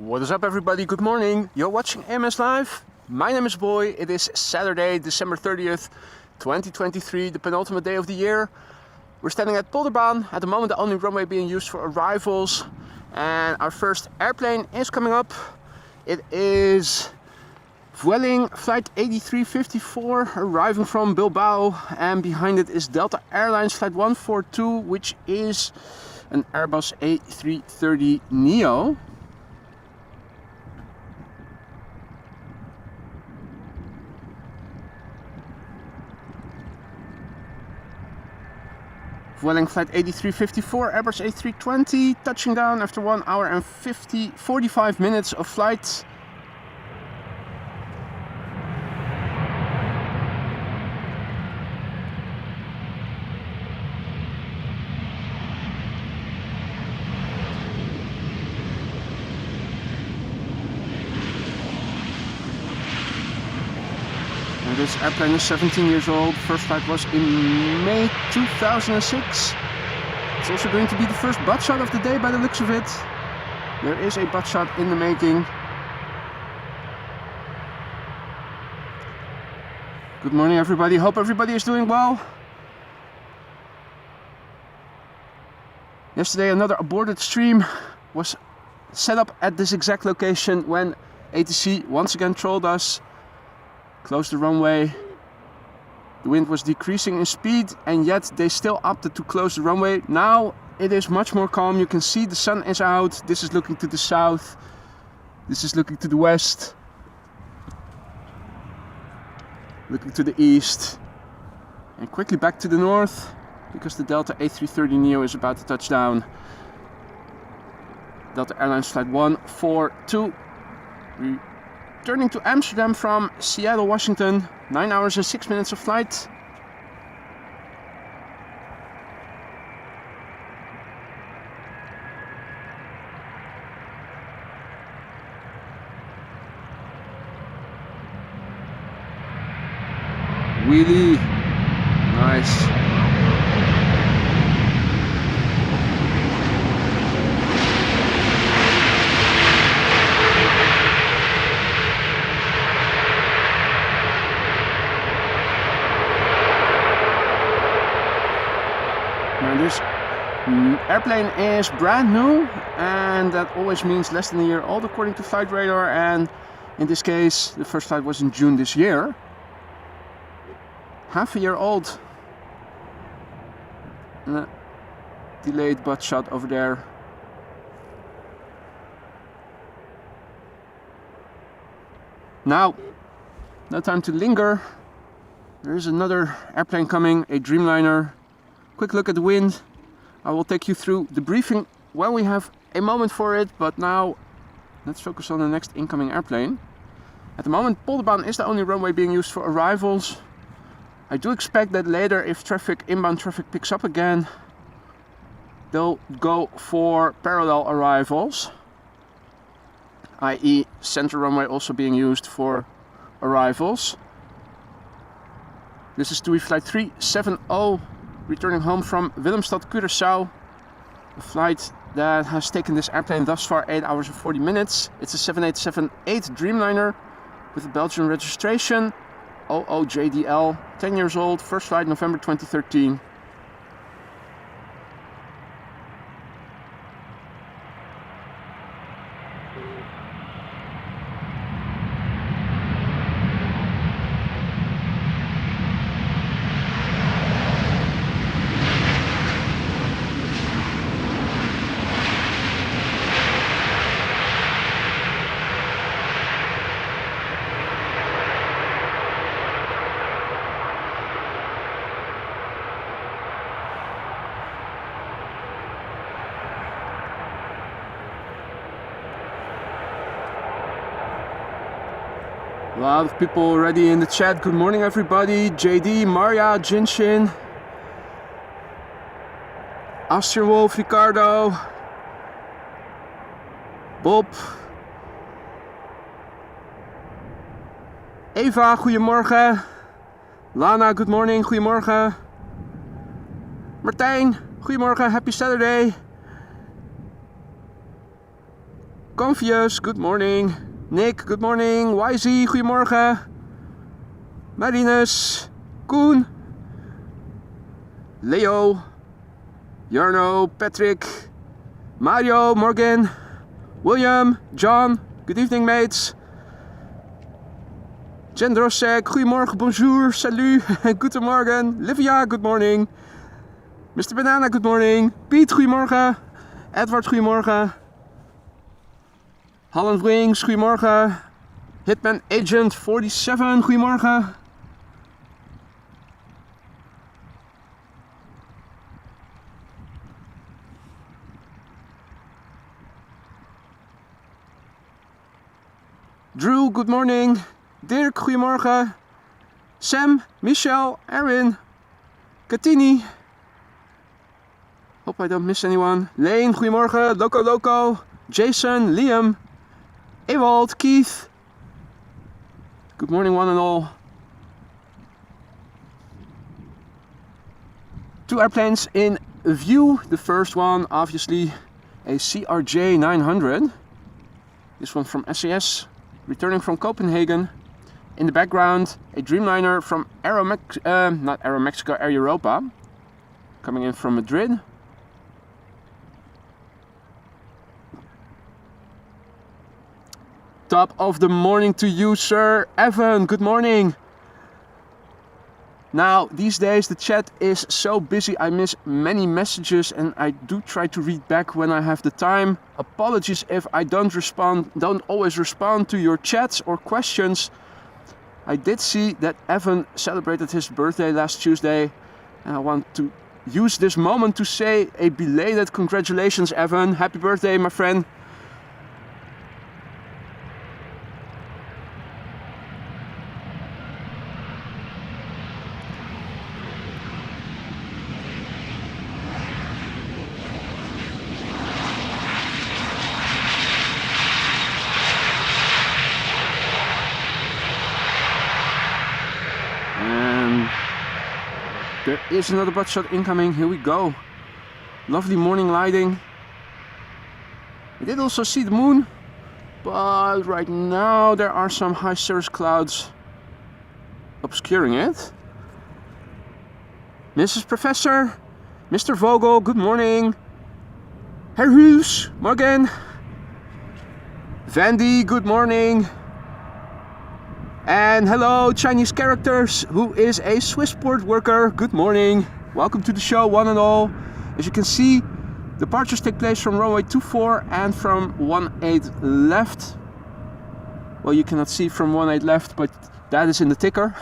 What is up, everybody? Good morning. You're watching AMS Live. My name is Boy. It is Saturday, December 30th, 2023, the penultimate day of the year. We're standing at Polderbaan. At the moment, the only runway being used for arrivals. And our first airplane is coming up. It is Vueling flight A344 arriving from Bilbao. And behind it is Delta Airlines flight 142, which is an Airbus A330 Neo. Vueling flight A354, Airbus A320, touching down after 1 hour and 45 minutes of flight. And this airplane is 17 years old. First flight was in May 2006. It's also going to be the first butt shot of the day by the looks of it. There is a butt shot in the making. Good morning, everybody. Hope everybody is doing well. Yesterday another aborted stream was set up at this exact location when ATC once again trolled us. Closed the runway. The wind was decreasing in speed, and yet they still opted to close the runway. Now it is much more calm. You can see the sun is out. This is looking to the south. This is looking to the west. Looking to the east. And quickly back to the north, because the Delta A330 Neo is about to touch down. Delta Airlines flight 142. Returning to Amsterdam from Seattle, Washington. 9 hours and 6 minutes of flight. Wheelie. Nice. Now this airplane is brand new, and that always means less than a year old according to Flight Radar, and in this case the first flight was in June this year. Half a year old. And a delayed butt shot over there. Now, no time to linger. There is another airplane coming, a Dreamliner. Quick look at the wind. I will take you through the briefing when we have a moment for it, but now let's focus on the next incoming airplane. At the moment, Polderbaan is the only runway being used for arrivals. I do expect that later, if inbound traffic picks up again, they'll go for parallel arrivals, i.e. center runway also being used for arrivals. This is TUI flight 370. Returning home from Willemstad, Curaçao, a flight that has taken this airplane thus far 8 hours and 40 minutes. It's a 7878 Dreamliner with a Belgian registration, OOJDL, 10 years old, first flight November 2013. A lot of people already in the chat. Good morning, everybody. JD, Maria, Jinshin, Austrian Wolf, Ricardo, Bob, Eva, goedemorgen. Lana, good morning, goedemorgen. Martijn, goedemorgen, happy Saturday. Confius, good morning. Nick, good morning. YZ, goedemorgen. Marinus, Koen, Leo, Jarno, Patrick, Mario, Morgan, William, John, good evening mates. Jendrosek, goedemorgen, bonjour, salut, guten morgen. Livia, good morning. Mr. Banana, good morning. Piet, goedemorgen. Edward, goedemorgen. Holland Wings, goedemorgen. Hitman Agent 47, goedemorgen. Drew, good morning. Dirk, goedemorgen. Sam, Michelle, Erin, Katini. Hope I don't miss anyone. Lane, goedemorgen. Loco Loco, Jason, Liam, Ewald, Keith. Good morning one and all. 2 airplanes in view. The first one obviously a CRJ 900. This one from SAS, returning from Copenhagen. In the background, a Dreamliner from not Aeromexico, Air Europa, coming in from Madrid. Top of the morning to you, sir. Evan, good morning. Now, these days the chat is so busy, I miss many messages and I do try to read back when I have the time. Apologies if I don't always respond to your chats or questions. I did see that Evan celebrated his birthday last Tuesday and I want to use this moment to say a belated congratulations, Evan. Happy birthday, my friend. There is another butt shot incoming, here we go. Lovely morning lighting. I did also see the moon, but right now there are some high cirrus clouds obscuring it. Mrs. Professor, Mr. Vogel, good morning. Herr Huus, morgen. Vandy, good morning. And hello, Chinese Characters, who is a Swissport worker. Good morning. Welcome to the show, one and all. As you can see, departures take place from runway 24 and from 18 left. Well, you cannot see from 18 left, but that is in the ticker.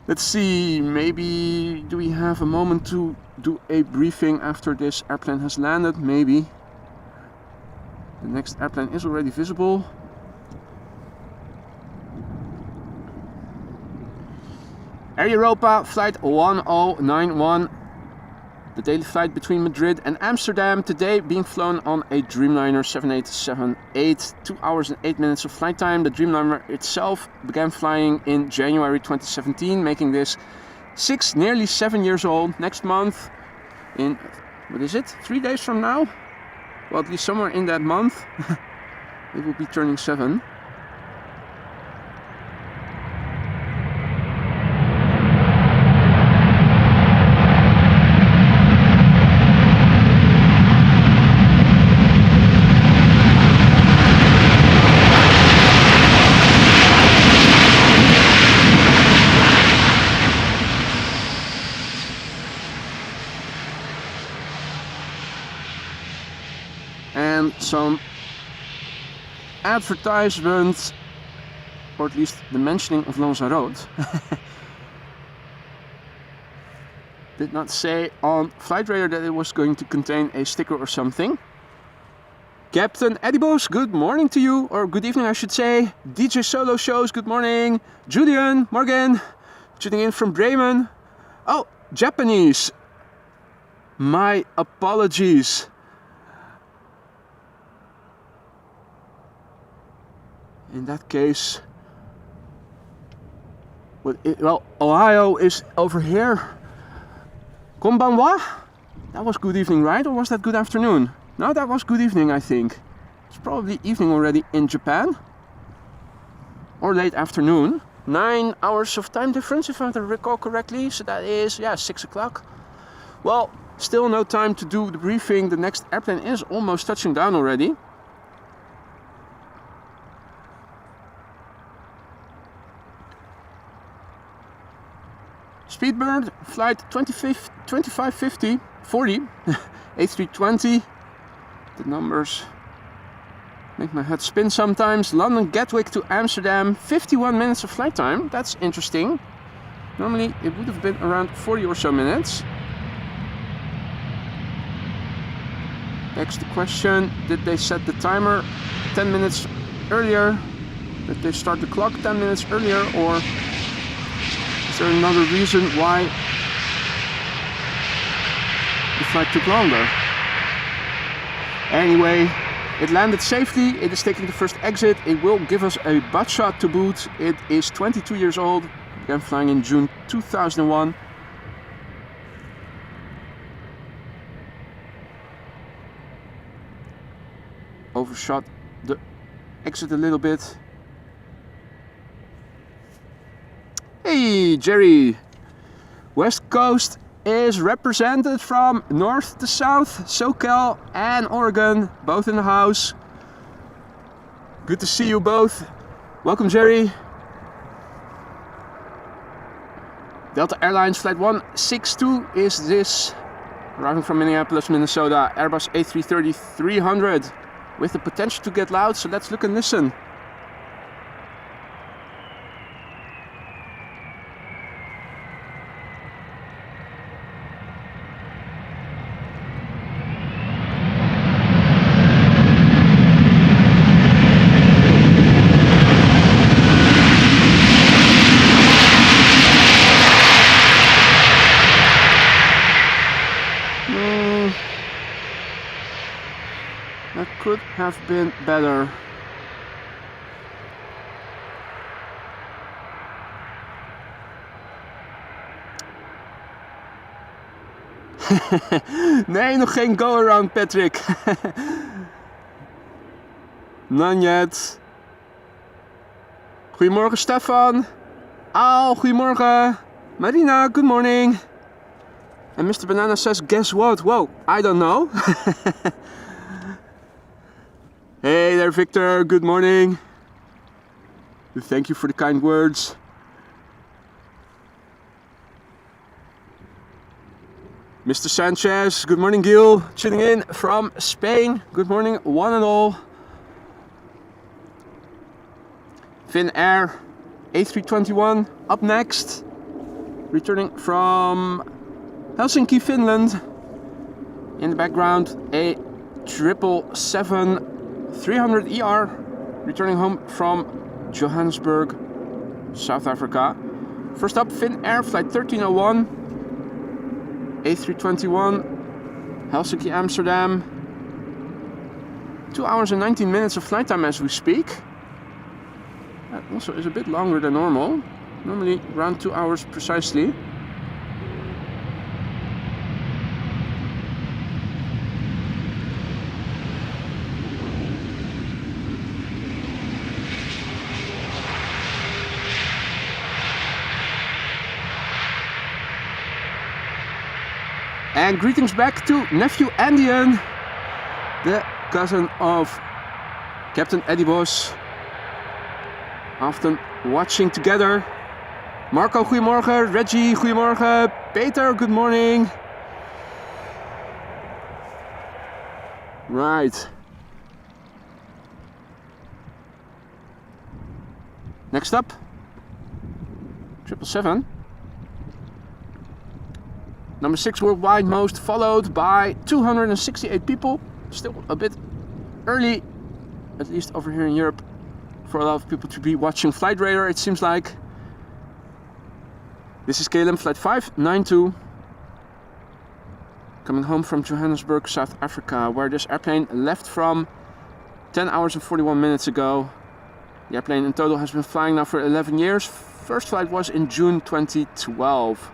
Let's see, maybe do we have a moment to do a briefing after this airplane has landed? Maybe. The next airplane is already visible. Air Europa flight 1091, the daily flight between Madrid and Amsterdam, today being flown on a Dreamliner 7878, 2 hours and 8 minutes of flight time. The Dreamliner itself began flying in January 2017, making this nearly 7 years old. Next month, in, what is it, 3 days from now? Well, at least somewhere in that month, it will be turning 7. Some advertisements, or at least the mentioning of Lanzarote. Did not say on Flight Radar that it was going to contain a sticker or something. Captain Edibos, good morning to you, or good evening I should say. DJ Solo Shows, good morning. Julian, Morgan, tuning in from Bremen. Oh, Japanese. My apologies. In that case, well, Ohio is over here. Konbanwa? That was good evening, right? Or was that good afternoon? No, that was good evening, I think. It's probably evening already in Japan. Or late afternoon. 9 hours of time difference if I recall correctly. So that is, yeah, 6 o'clock. Well, still no time to do the briefing. The next airplane is almost touching down already. Speedbird, flight 2550, 40, A320. The numbers make my head spin sometimes. London Gatwick to Amsterdam, 51 minutes of flight time. That's interesting. Normally it would have been around 40 or so minutes. Next question, did they set the timer 10 minutes earlier? Did they start the clock 10 minutes earlier? Or is there another reason why the flight took longer? Anyway, it landed safely. It is taking the first exit. It will give us a butt shot to boot. It is 22 years old. Began flying in June 2001. Overshot the exit a little bit. Hey Jerry! West Coast is represented from north to south, SoCal and Oregon, both in the house. Good to see you both. Welcome Jerry. Delta Airlines Flight 162 is this, arriving from Minneapolis, Minnesota, Airbus A330-300 with the potential to get loud, so let's look and listen. That could have been better. Nee, nog geen go-around, Patrick. None yet. Goedemorgen, Stefan. Al, goedemorgen. Marina, good morning. And Mr. Banana says, guess what? Whoa, I don't know. Hey there, Victor. Good morning. Thank you for the kind words. Mr. Sanchez, good morning, Gil. Tuning in from Spain. Good morning, one and all. Finnair A321 up next. Returning from Helsinki, Finland. In the background, a 777-300ER returning home from Johannesburg, South Africa. First up, Finnair flight 1301, A321, Helsinki, Amsterdam. 2 hours and 19 minutes of flight time as we speak. That also is a bit longer than normal. Normally around 2 hours precisely. And greetings back to nephew Andian, the cousin of Captain Eddie Bos. Often watching together. Marco, goedemorgen. Reggie, goedemorgen. Peter, good morning. Right. Next up, 777. Number 6 worldwide most followed by 268 people. Still a bit early, at least over here in Europe, for a lot of people to be watching Flight Radar, it seems like. This is KLM Flight 592. Coming home from Johannesburg, South Africa, where this airplane left from 10 hours and 41 minutes ago. The airplane in total has been flying now for 11 years. First flight was in June 2012.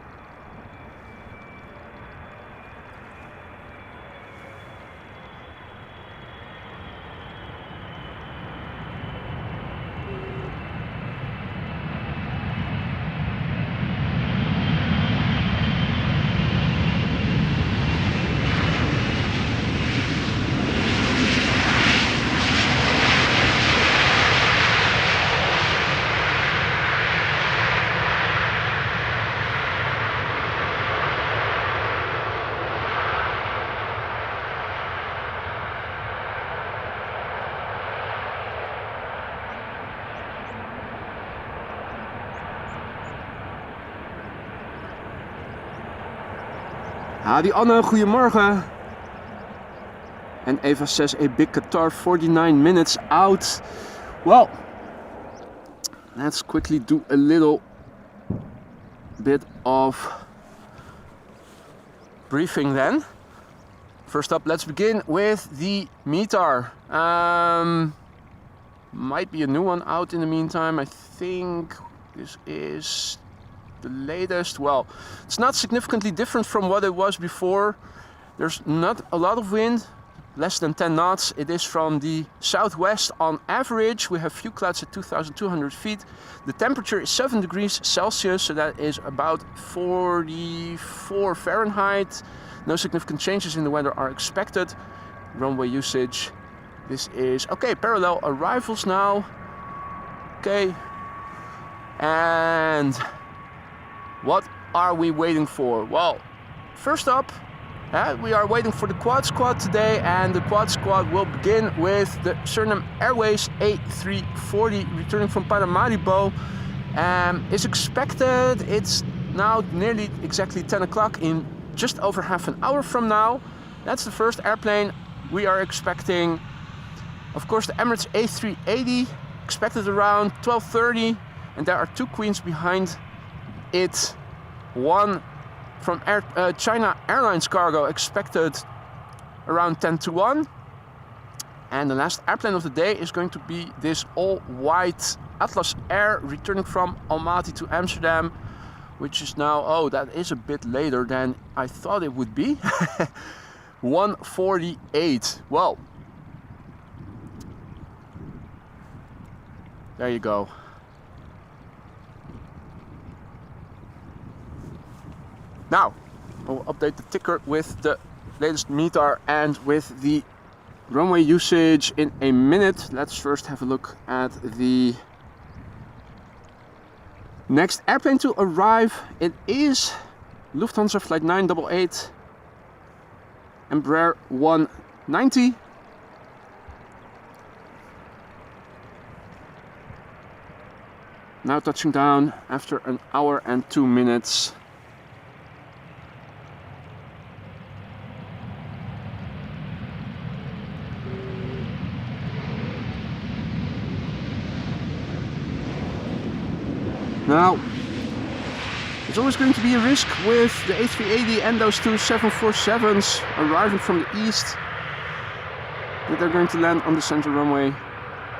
Hadi Anne, goedemorgen. And Eva says a big Qatar, 49 minutes out. Well, let's quickly do a little bit of briefing then. First up, let's begin with the METAR. Might be a new one out in the meantime. I think this is the latest. Well, it's not significantly different from what it was before. There's not a lot of wind, less than 10 knots. It is from the southwest on average. We have few clouds at 2,200 feet. The temperature is 7 degrees Celsius, so that is about 44 Fahrenheit. No significant changes in the weather are expected. Runway usage. This is okay. Parallel arrivals now. Okay. And what are we waiting for? Well, first up, we are waiting for the quad squad today, and the quad squad will begin with the Surinam Airways A340 returning from Paramaribo. Is expected. It's now nearly exactly 10 o'clock in just over half an hour from now. That's the first airplane we are expecting. Of course, the Emirates A380 expected around 12:30, and there are two queens behind it. One from China Airlines cargo expected around 10 to 1. And the last airplane of the day is going to be this all-white Atlas Air returning from Almaty to Amsterdam, which is now, oh, that is a bit later than I thought it would be. 1:48. Well, there you go. Now, we'll update the ticker with the latest METAR and with the runway usage in a minute. Let's first have a look at the next airplane to arrive. It is Lufthansa Flight 988, Embraer 190. Now touching down after an hour and 2 minutes. Now, there's always going to be a risk with the A380 and those two 747s arriving from the east that they're going to land on the center runway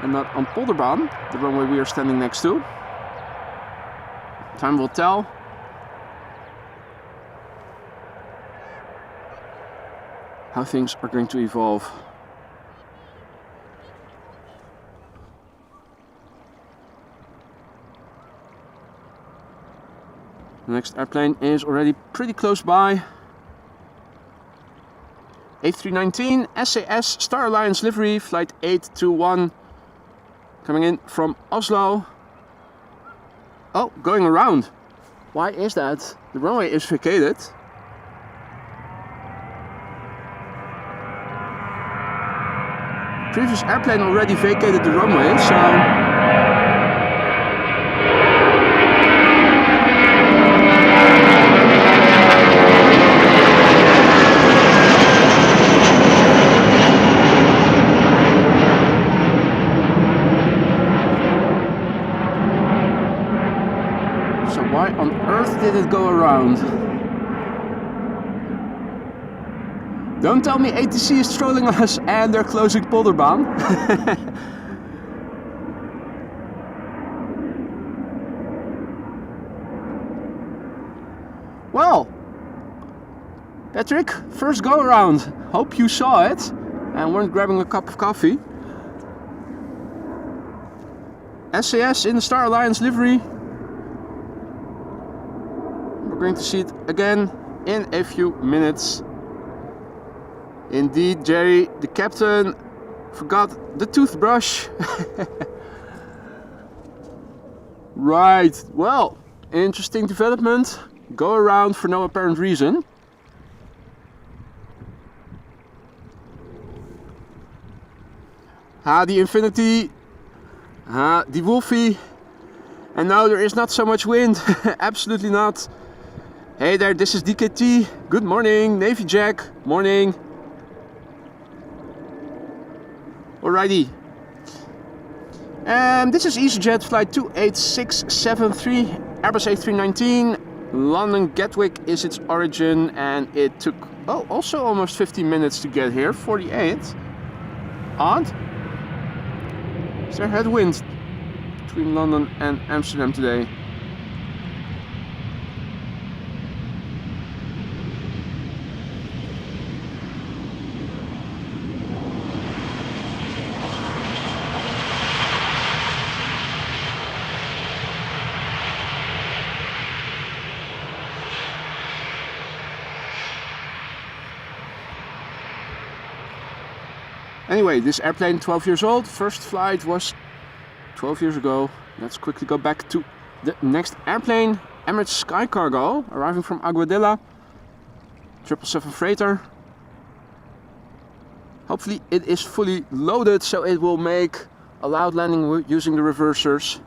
and not on Polderbaan, the runway we are standing next to. Time will tell. How things are going to evolve. The next airplane is already pretty close by. A319 SAS Star Alliance livery, flight 821, coming in from Oslo. Oh, going around. Why is that? The runway is vacated. Previous airplane already vacated the runway, so why on earth did it go around? Don't tell me ATC is trolling us and they're closing Polderbaan. Well, Patrick, first go around. Hope you saw it and weren't grabbing a cup of coffee. SAS in the Star Alliance livery. We're going to see it again in a few minutes. Indeed, Jerry, the captain, forgot the toothbrush. Right, well, interesting development. Go around for no apparent reason. The Infinity, the Wolfie, and now there is not so much wind. Absolutely not. Hey there, this is DKT. Good morning, Navy Jack. Morning. Alrighty. And this is EasyJet flight 28673, Airbus A319. London Gatwick is its origin, and it took also almost 15 minutes to get here. 48. Odd. Is there headwind between London and Amsterdam today? Anyway, this airplane, 12 years old. First flight was 12 years ago. Let's quickly go back to the next airplane. Emirates Sky Cargo, arriving from Aguadilla. 777 freighter. Hopefully it is fully loaded, so it will make a loud landing using the reversers.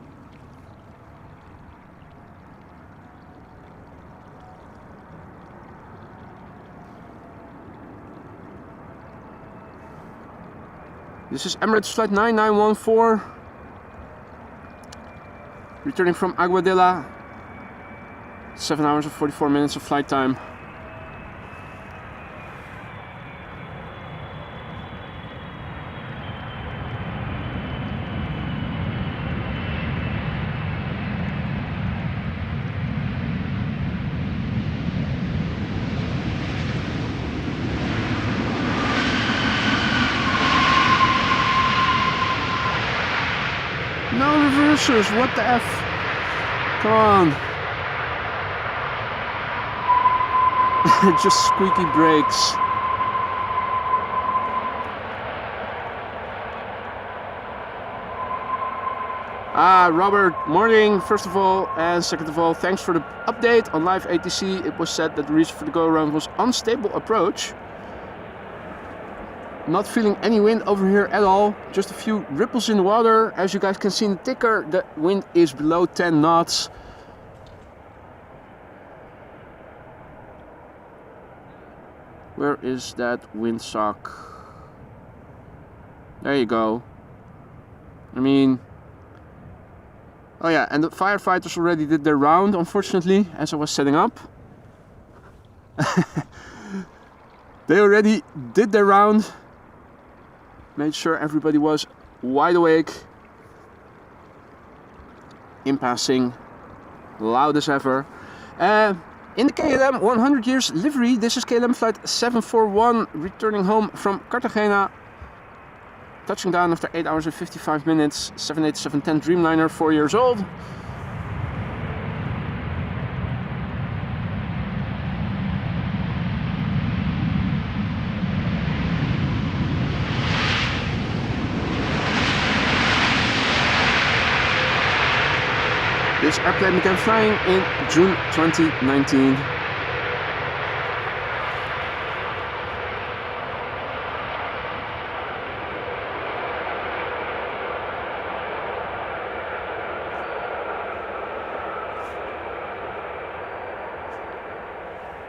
This is Emirates flight 9914, returning from Aguadilla. 7 hours and 44 minutes of flight time. No reversers, what the F? Come on. Just squeaky brakes. Robert, morning, first of all, and second of all, thanks for the update on live ATC. It was said that the reason for the go-around was unstable approach. Not feeling any wind over here at all, just a few ripples in the water. As you guys can see in the ticker, the wind is below 10 knots. Where is that windsock? There you go. I mean, oh yeah, and the firefighters already did their round, unfortunately, as I was setting up. They already did their round. Made sure everybody was wide awake. In passing, loud as ever. In the KLM 100 years livery, this is KLM flight 741, returning home from Cartagena. Touching down after 8 hours and 55 minutes. 787-10 Dreamliner, 4 years old. This airplane began flying in June 2019.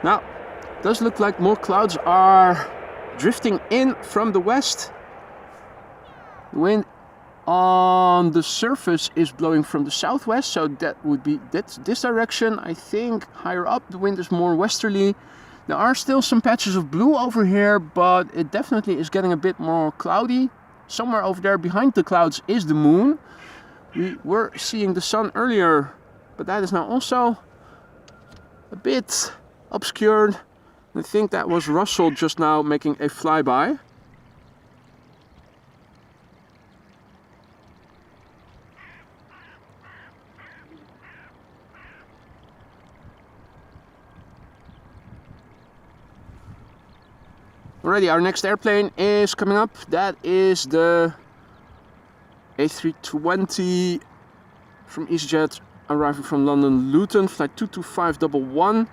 Now, it does look like more clouds are drifting in from the west. The wind on the surface is blowing from the southwest, so that would be this direction. I think higher up the wind is more westerly. There are still some patches of blue over here, but it definitely is getting a bit more cloudy. Somewhere over there behind the clouds is the moon. We were seeing the sun earlier, but that is now also a bit obscured. I think that was Russell just now making a flyby. Alrighty, our next airplane is coming up. That is the A320 from EasyJet, arriving from London Luton, flight 22511.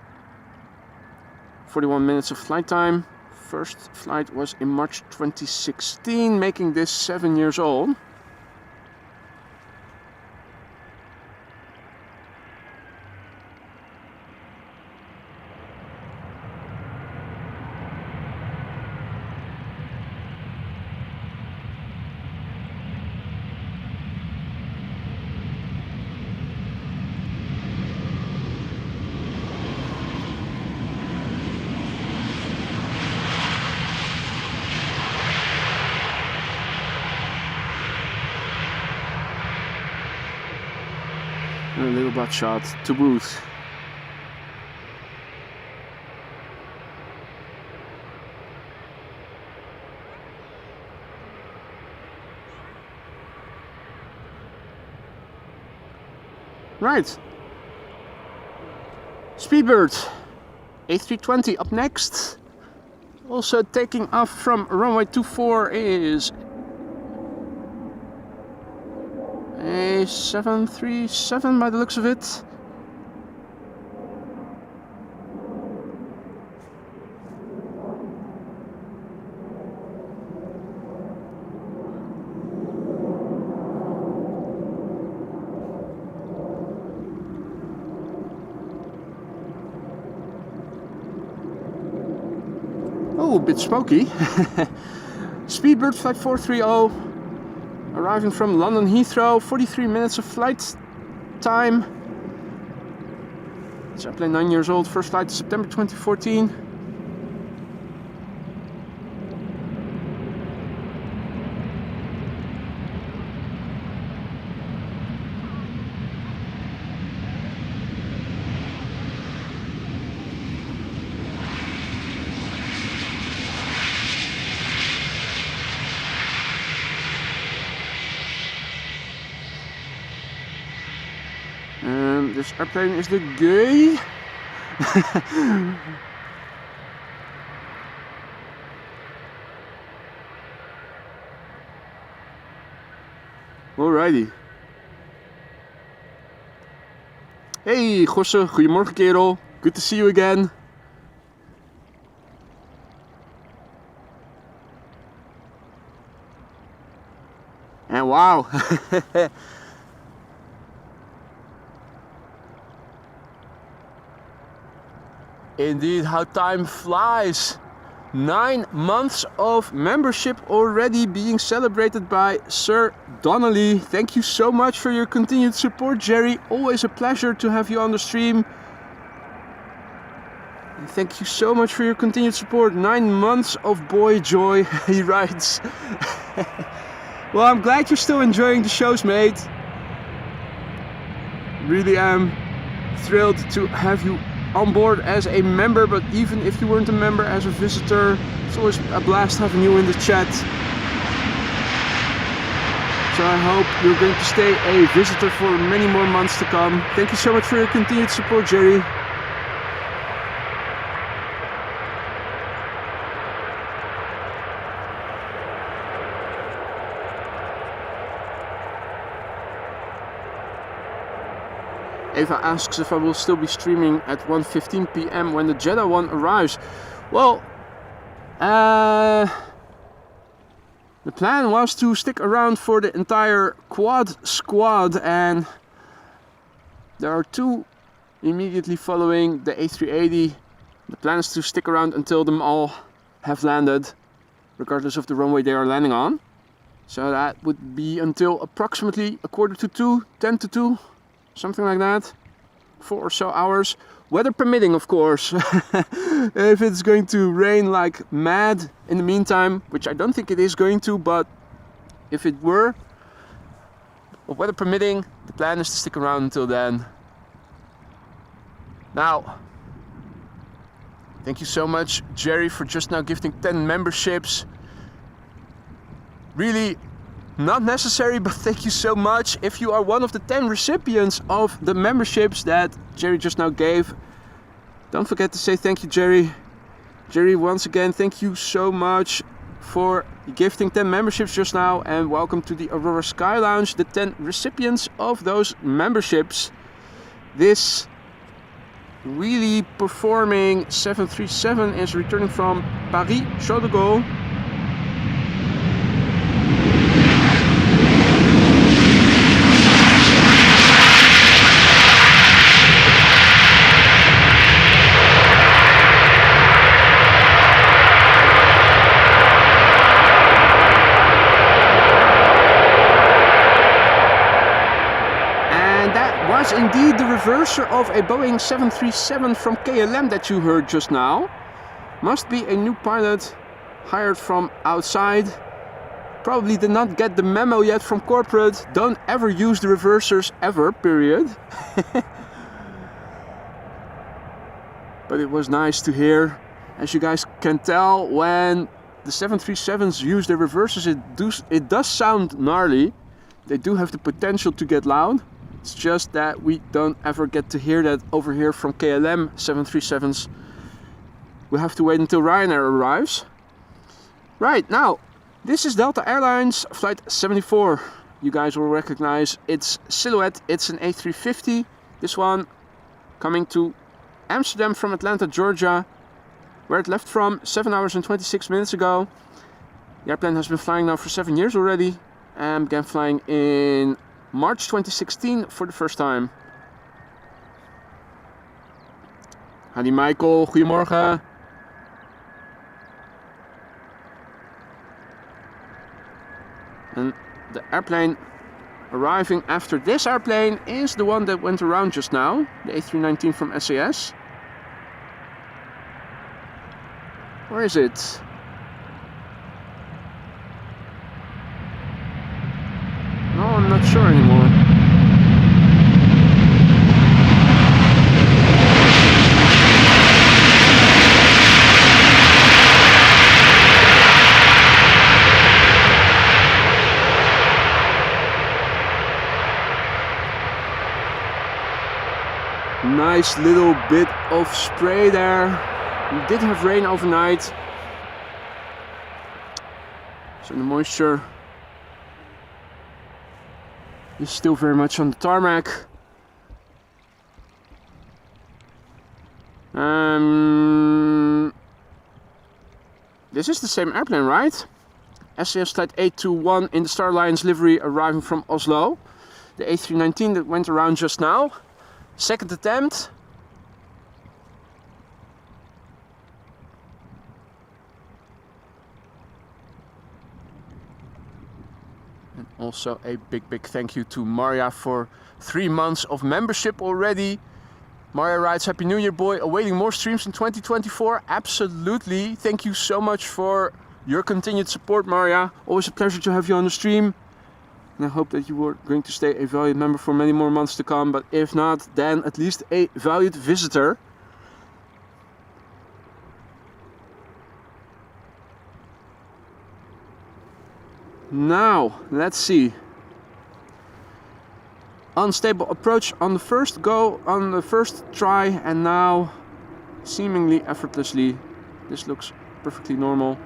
41 minutes of flight time. First flight was in March 2016, making this 7 years old. And a little butt shot to boot. Right. Speedbird A320 up next. Also taking off from runway 24 is A737 by the looks of it. Oh, a bit smoky. Speedbird flight 430, arriving from London Heathrow, 43 minutes of flight time. It's airplane 9 years old, first flight September 2014. This airplane is the gay. Alrighty. Hey Gosse, goedemorgen kerel. Good to see you again. And wow. Indeed, how time flies. 9 months of membership already being celebrated by Sir Donnelly. Thank you so much for your continued support, Jerry. Always a pleasure to have you on the stream. And thank you so much for your continued support. 9 months of boy joy, he writes. Well, I'm glad you're still enjoying the shows, mate. Really am thrilled to have you on board as a member, but even if you weren't a member, as a visitor, it's always a blast having you in the chat. So I hope you're going to stay a visitor for many more months to come. Thank you so much for your continued support, Jerry. Eva asks if I will still be streaming at 1:15 p.m. when the Jeddah one arrives. Well, the plan was to stick around for the entire quad squad, and there are 2 immediately following the A380. The plan is to stick around until them all have landed, regardless of the runway they are landing on. So that would be until approximately 1:45 to 2, 10 to 2. Something like that, 4 or so hours, weather permitting, of course. If it's going to rain like mad in the meantime, which I don't think it is going to, but if it were, weather permitting, the plan is to stick around until then. Now, thank you so much, Jerry, for just now gifting 10 memberships. Really not necessary, but thank you so much. If you are one of the 10 recipients of the memberships that Jerry just now gave, don't forget to say thank you, Jerry. Jerry, once again, thank you so much for gifting 10 memberships just now, and welcome to the Aurora Sky Lounge, the 10 recipients of those memberships. This really performing 737 is returning from Paris, Charles de Gaulle. Indeed, the reverser of a Boeing 737 from KLM that you heard just now. Must be a new pilot hired from outside. probably did not get the memo yet from corporate. Don't ever use the reversers ever, period. But it was nice to hear. As you guys can tell, when the 737s use their reversers, it does sound gnarly. They do have the potential to get loud. It's just that we don't ever get to hear that over here from KLM 737s. We'll have to wait until Ryanair arrives. Right, now, this is Delta Airlines Flight 74. You guys will recognize its silhouette. It's an A350. This one coming to Amsterdam from Atlanta, Georgia, where it left from 7 hours and 26 minutes ago. The airplane has been flying now for 7 years already and began flying in March 2016 for the first time. Hadi Michael, goedemorgen. And the airplane arriving after this airplane is the one that went around just now, the A319 from SAS. Where is it? No, I'm not sure anymore. Nice little bit of spray there. We did have rain overnight, so the moisture is still very much on the tarmac. This is the same airplane, right? SAS Flight 821 in the Star Alliance livery, arriving from Oslo. The A319 that went around just now. Second attempt. And also a big thank you to Maria for 3 months of membership already. Maria writes, Happy New Year, boy. Awaiting more streams in 2024. Absolutely. Thank you so much for your continued support, Maria. Always a pleasure to have you on the stream. And I hope that you are going to stay a valued member for many more months to come. But if not, then at least a valued visitor. Now, let's see. Unstable approach on the first go, on the first try, and now seemingly effortlessly. This looks perfectly normal.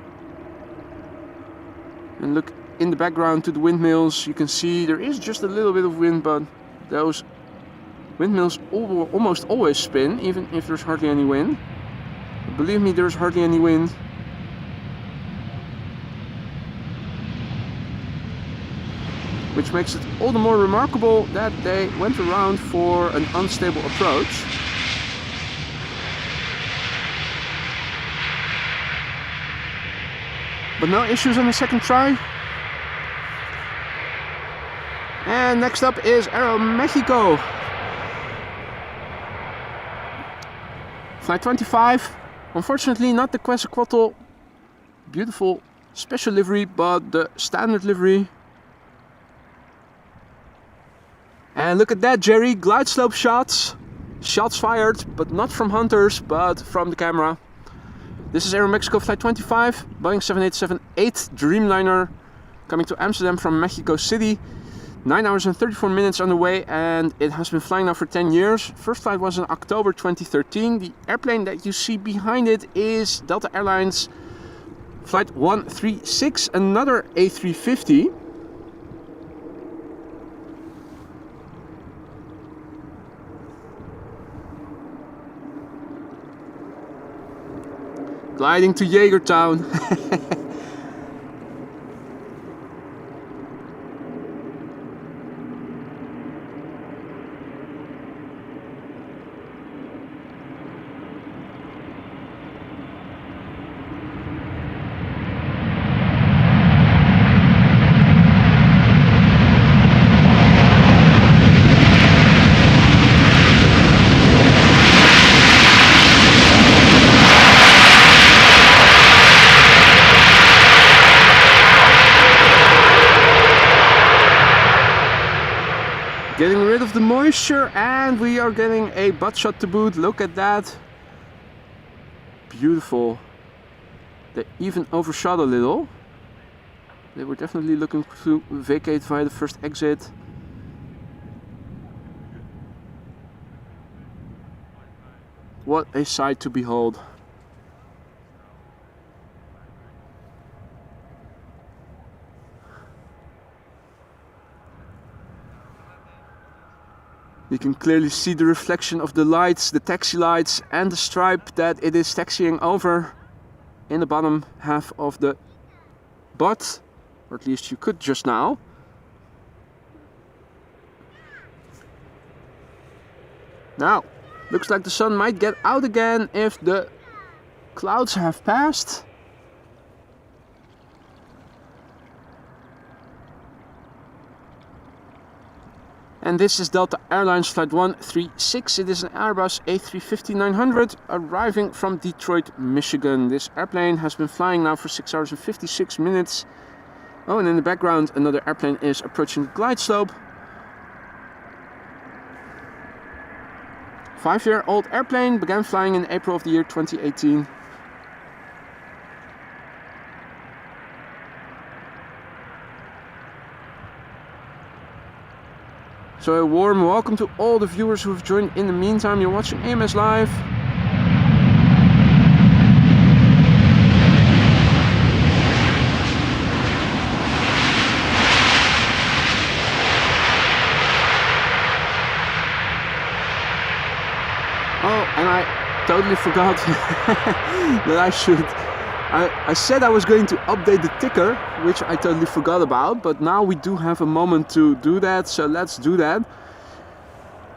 And look in the background to the windmills. You can see there is just a little bit of wind, but those windmills almost always spin, even if there's hardly any wind. But believe me, there's hardly any wind. Which makes it all the more remarkable that they went around for an unstable approach. But no issues on the second try. And next up is Aeromexico. Flight 25. Unfortunately not the Quetzalcoatl beautiful special livery, but the standard livery. And look at that, Jerry, glide slope shots. Shots fired, but not from hunters, but from the camera. This is Aeromexico Flight 25, Boeing 787-8 Dreamliner, coming to Amsterdam from Mexico City. 9 hours and 34 minutes on the way, and it has been flying now for 10 years. First flight was in October 2013. The airplane that you see behind it is Delta Airlines Flight 136, another A350. Gliding to Jaegertown. getting rid of the moisture, and we are getting a butt shot to boot. Look at that. Beautiful. They even overshot a little. They were definitely looking to vacate via the first exit. What a sight to behold. You can clearly see the reflection of the lights, the taxi lights, and the stripe that it is taxiing over in the bottom half of the butt, or at least you could just now. Now, looks like the sun might get out again if the clouds have passed. And this is Delta Airlines Flight 136. It is an Airbus A350-900 arriving from Detroit, Michigan. This airplane has been flying now for 6 hours and 56 minutes. Oh, and in the background another airplane is approaching the glide slope. 5-year-old airplane, began flying in April of the year 2018. So a warm welcome to all the viewers who have joined in the meantime. You're watching AMS Live. Oh, and I totally forgot that I said I was going to update the ticker, which I totally forgot about, but now we do have a moment to do that, so let's do that.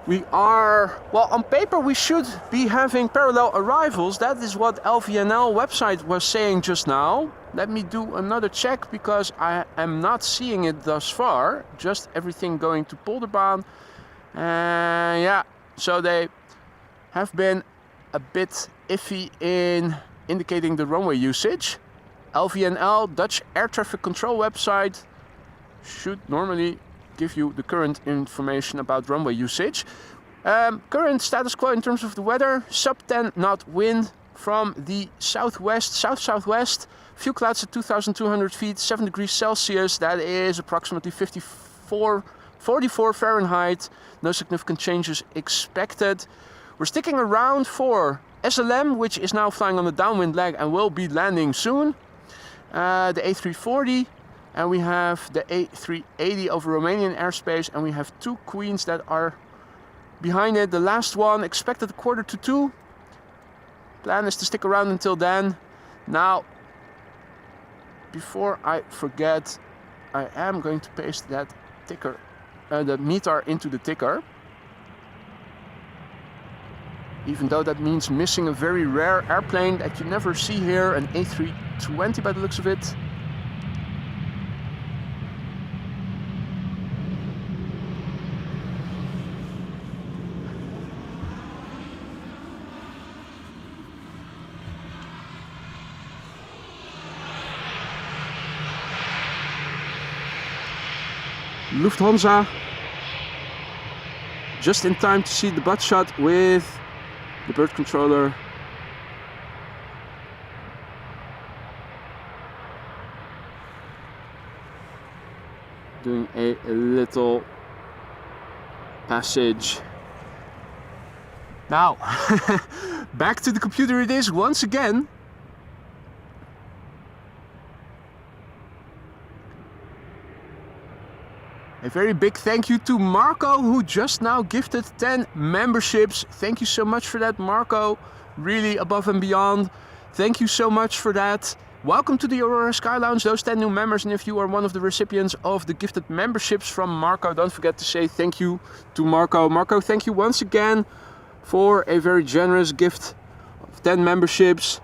We are, well, on paper we should be having parallel arrivals. That is what LVNL website was saying just now. Let me do another check because I am not seeing it thus far, just everything going to Polderbaan. Yeah, so they have been a bit iffy in indicating the runway usage. LVNL, Dutch Air Traffic Control website, should normally give you the current information about runway usage. Current status quo in terms of the weather: sub 10 knot wind from the southwest, south-southwest. Few clouds at 2,200 feet, 7 degrees Celsius. That is approximately 44 Fahrenheit. No significant changes expected. We're sticking around for SLM, which is now flying on the downwind leg and will be landing soon. The A340, and we have the A380 over Romanian airspace, and we have 2 Queens that are behind it. The last one expected 1:45. Plan is to stick around until then. Now, before I forget, I am going to paste that ticker, the METAR into the ticker. Even though that means missing a very rare airplane that you never see here, an A320 by the looks of it. Lufthansa, just in time to see the butt shot with the bird controller. Doing a little passage. Now, back to the computer it is once again. A very big thank you to Marco, who just now gifted 10 memberships. Thank you so much for that, Marco. Really above and beyond. Thank you so much for that. Welcome to the Aurora Sky Lounge, those 10 new members. And if you are one of the recipients of the gifted memberships from Marco, don't forget to say thank you to Marco. Marco, thank you once again for a very generous gift of 10 memberships.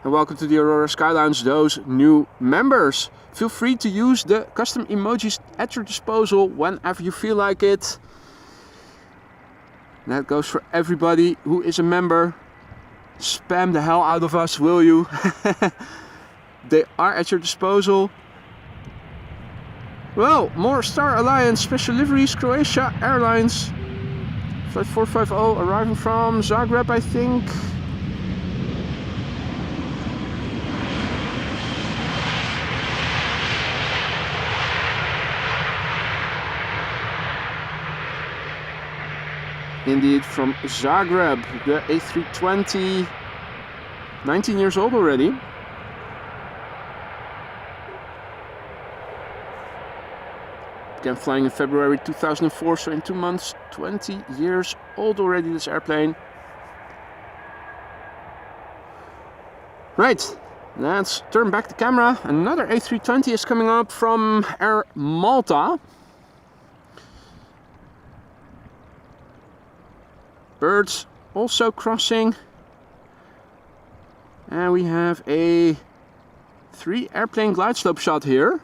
And welcome to the Aurora Sky Lounge, those new members. Feel free to use the custom emojis at your disposal whenever you feel like it. And that goes for everybody who is a member. Spam the hell out of us, will you? They are at your disposal. Well, more Star Alliance special liveries, Croatia Airlines. Flight 450 arriving from Zagreb, I think. Indeed, from Zagreb, the A320, 19 years old already. Began flying in February 2004, so in 2 months, 20 years old already, this airplane. Right, let's turn back the camera. Another A320 is coming up from Air Malta. Birds also crossing. And we have a 3 airplane glide slope shot here.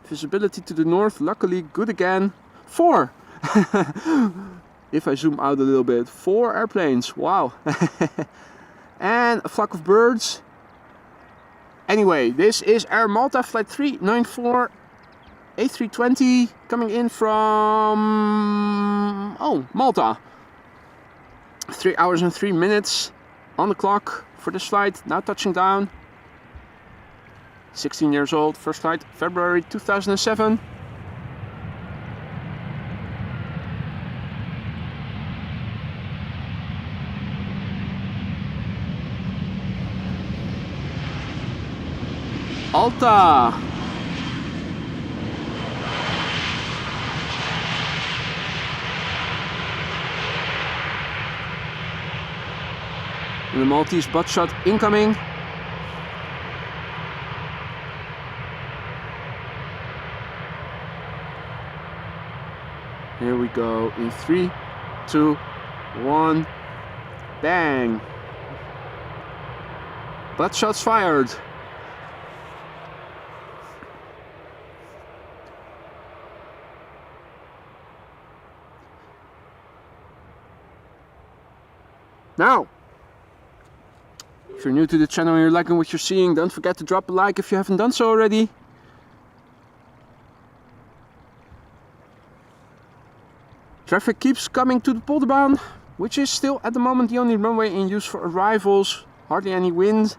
Visibility to the north, luckily good again. 4! If I zoom out a little bit, 4 airplanes, wow. And a flock of birds. Anyway, this is Air Malta flight 394 A320 coming in from Malta. 3 hours and 3 minutes on the clock for this flight, now touching down. 16 years old, first flight, February 2007. Alta. And the Maltese butt shot incoming. Here we go in 3, 2, 1, bang! Butt shots fired. Now, if you're new to the channel and you're liking what you're seeing, don't forget to drop a like if you haven't done so already. Traffic keeps coming to the Polderbaan, which is still at the moment the only runway in use for arrivals. Hardly any wind.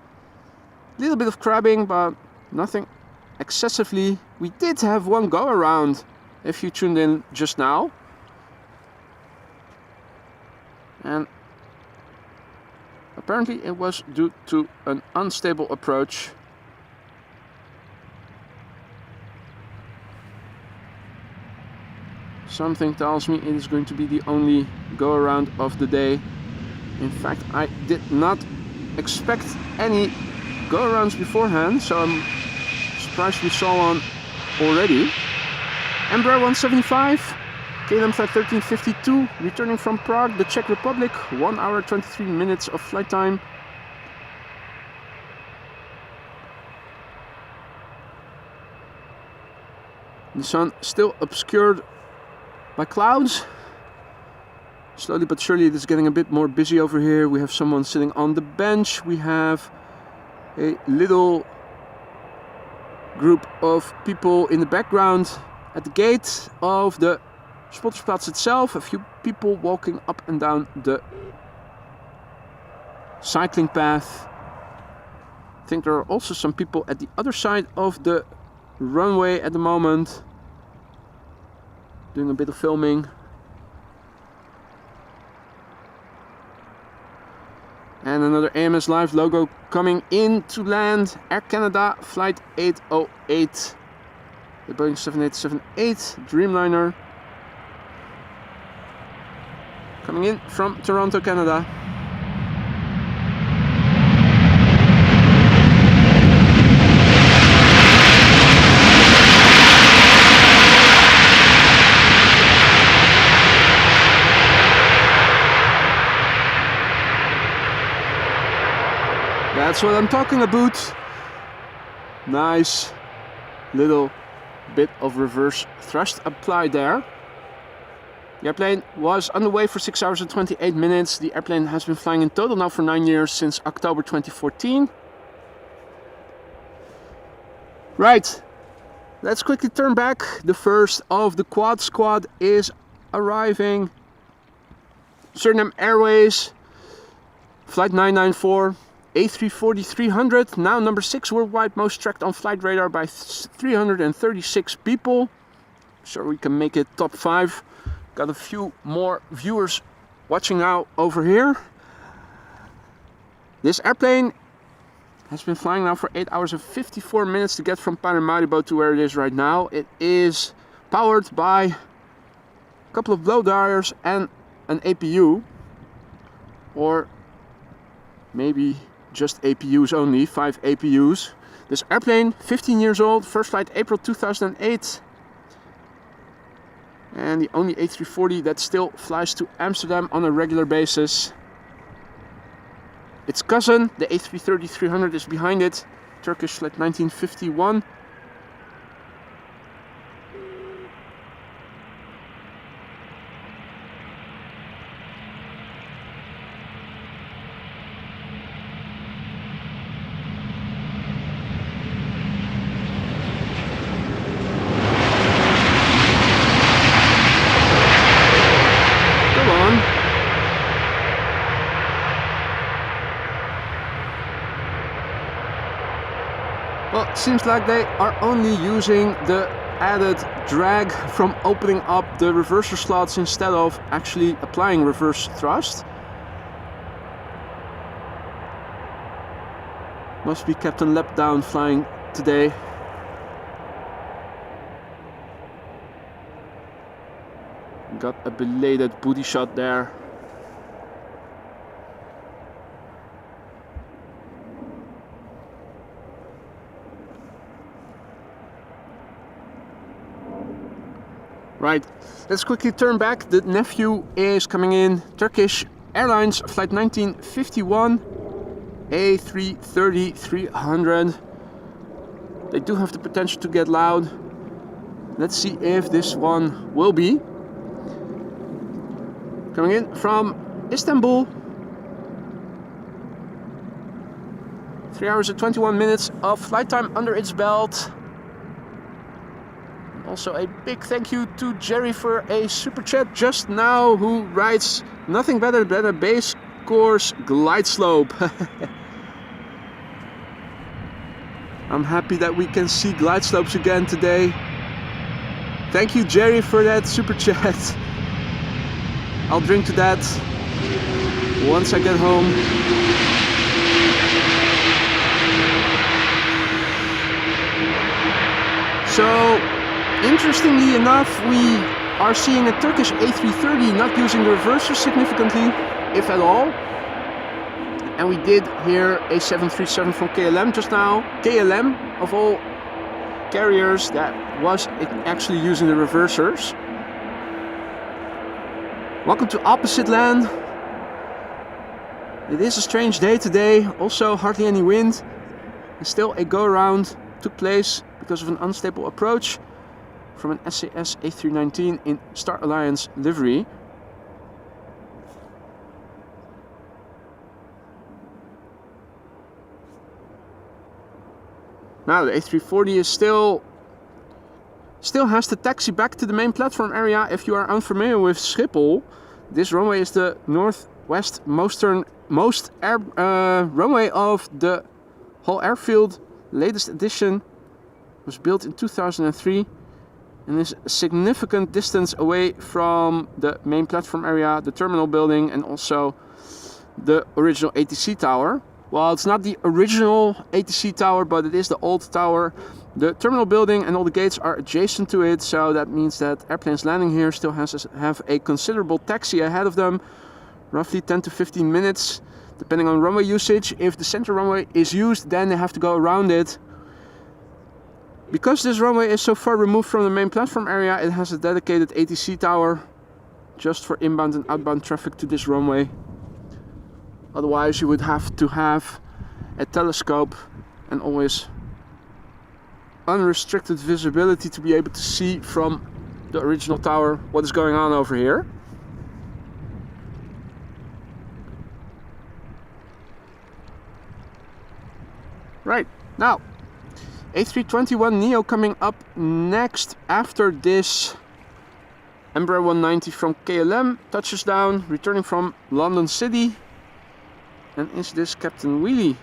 A little bit of crabbing, but nothing excessively. We did have one go around if you tuned in just now. And apparently it was due to an unstable approach. Something tells me it is going to be the only go around of the day. In fact, I did not expect any go arounds beforehand, so I'm surprised we saw one already. Embraer 175, KLM flight 1352, returning from Prague, the Czech Republic, 1 hour 23 minutes of flight time. The sun still obscured by clouds. Slowly but surely it is getting a bit more busy over here. We have someone sitting on the bench. We have a little group of people in the background at the gate of the Spottersplatz itself. A few people walking up and down the cycling path. I think there are also some people at the other side of the runway at the moment, doing a bit of filming. And another AMS Live logo coming in to land. Air Canada flight 808, the Boeing 7878 Dreamliner, coming in from Toronto, Canada. That's what I'm talking about. Nice little bit of reverse thrust applied there. The airplane was underway for 6 hours and 28 minutes. The airplane has been flying in total now for 9 years, since October 2014. Right. Let's quickly turn back. The first of the quad squad is arriving. Surinam Airways, flight 994, A343, now number 6 worldwide most tracked on flight radar by 336 people. So we can make it top 5. Got a few more viewers watching now over here. This airplane has been flying now for 8 hours and 54 minutes to get from Paramaribo to where it is right now. It is powered by a couple of blow dryers and an APU, or maybe just APUs only, 5 APUs. This airplane, 15 years old, first flight April 2008. And the only A340 that still flies to Amsterdam on a regular basis. Its cousin, the A330-300, is behind it. Turkish flight 1951. Well, it seems like they are only using the added drag from opening up the reverser slots instead of actually applying reverse thrust. Must be Captain Lapdown flying today. Got a belated booty shot there. Right, let's quickly turn back. The nephew is coming in. Turkish Airlines flight 1951, A330-300. They do have the potential to get loud. Let's see if this one will be. Coming in from Istanbul. 3 hours and 21 minutes of flight time under its belt. Also a big thank you to Jerry for a super chat just now, who writes, nothing better than a base course glide slope. I'm happy that we can see glide slopes again today. Thank you, Jerry, for that super chat. I'll drink to that once I get home. So, interestingly enough, we are seeing a Turkish A330 not using the reverser significantly, if at all. And we did hear a 737 from KLM just now. KLM, of all carriers, that was actually using the reversers. Welcome to opposite land. It is a strange day today, also hardly any wind. And still a go-around took place because of an unstable approach from an SAS A319 in Star Alliance livery. Now the A340 is still has to taxi back to the main platform area. If you are unfamiliar with Schiphol, this runway is the northwest most runway of the whole airfield. Latest edition was built in 2003 and is a significant distance away from the main platform area, the terminal building, and also the original ATC tower. Well, it's not the original ATC tower, but it is the old tower. The terminal building and all the gates are adjacent to it, so that means that airplanes landing here still have a considerable taxi ahead of them, roughly 10 to 15 minutes, depending on runway usage. If the center runway is used, then they have to go around it. Because this runway is so far removed from the main platform area, it has a dedicated ATC tower just for inbound and outbound traffic to this runway. Otherwise, you would have to have a telescope and always unrestricted visibility to be able to see from the original tower what is going on over here. Right, now A321neo coming up next after this. Embraer 190 from KLM touches down, returning from London City. And is this Captain Wheelie?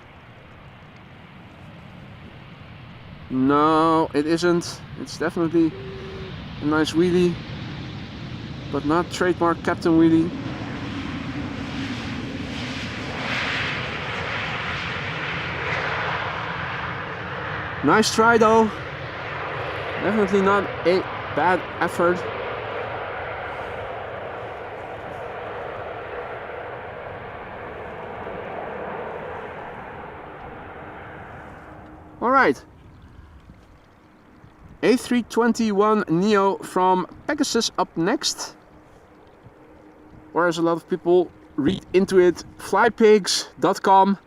No, it isn't. It's definitely a nice wheelie, but not trademark Captain Wheelie. Nice try though. Definitely not a bad effort. Alright. A321neo from Pegasus up next. Or as a lot of people read into it, flypigs.com.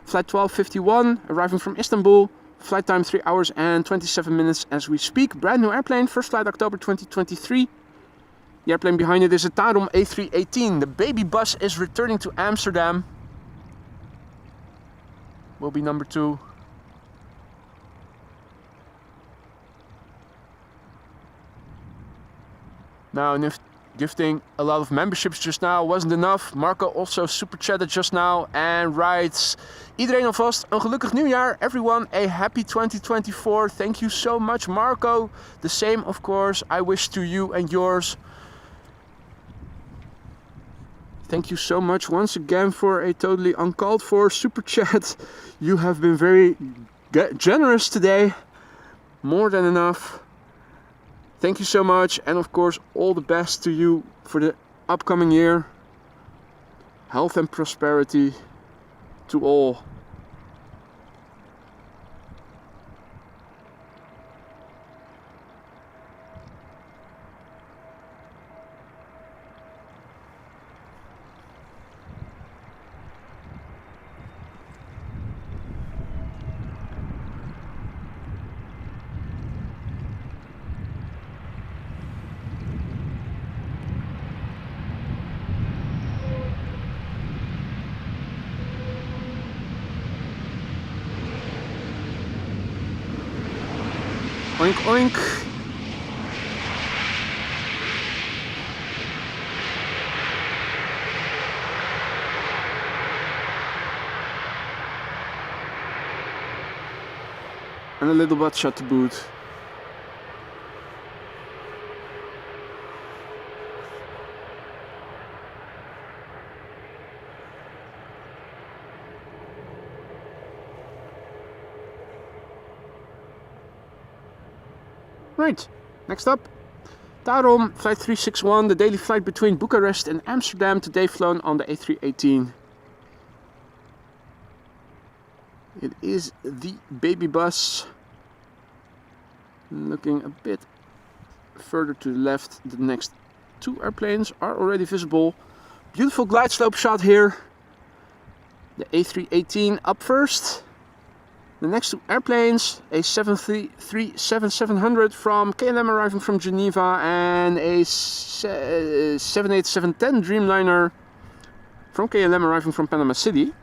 Flight 1251 arriving from Istanbul. Flight time 3 hours and 27 minutes as we speak. Brand new airplane, first flight October 2023. The airplane behind it is a Tarom A318. The baby bus is returning to Amsterdam. Will be number 2. Now, and if gifting a lot of memberships just now wasn't enough, Marco also super chatted just now and writes: Iedereen alvast een gelukkig nieuwjaar. Everyone a happy 2024. Thank you so much, Marco. The same, of course, I wish to you and yours. Thank you so much once again for a totally uncalled for super chat. You have been very generous today. More than enough. Thank you so much, and of course all the best to you for the upcoming year. Health and prosperity to all. Oink oink. And a little butt shot to boot. Right, next up, Tarom, flight 361, the daily flight between Bucharest and Amsterdam, today flown on the A318. It is the baby bus. Looking a bit further to the left, the next 2 airplanes are already visible. Beautiful glide slope shot here. The A318 up first. The next 2 airplanes, a 737-700 from KLM arriving from Geneva and a 787-10 Dreamliner from KLM arriving from Panama City.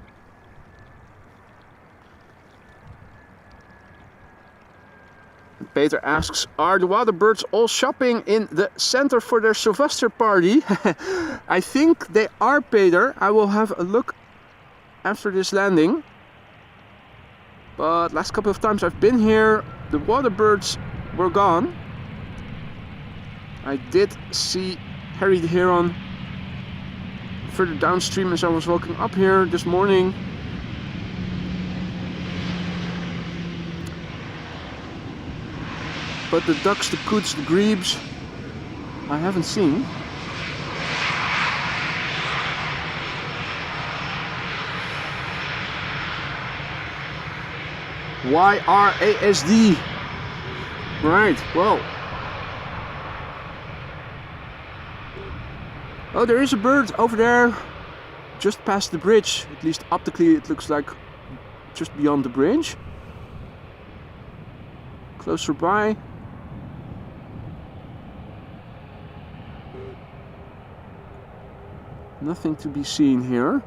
Peter asks, are the waterbirds all shopping in the center for their Sylvester party? I think they are, Peter. I will have a look after this landing. But last couple of times I've been here, the waterbirds were gone. I did see Harry the Heron further downstream as I was walking up here this morning. But the ducks, the coots, the grebes, I haven't seen. YRASD. Right, well. Oh, there is a bird over there, just past the bridge. At least optically it looks like just beyond the bridge. Closer by. Nothing to be seen here.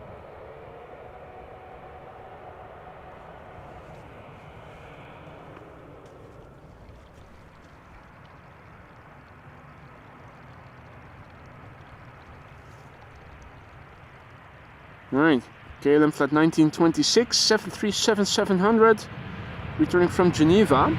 Right, KLM flight 1926, 737-700, returning from Geneva.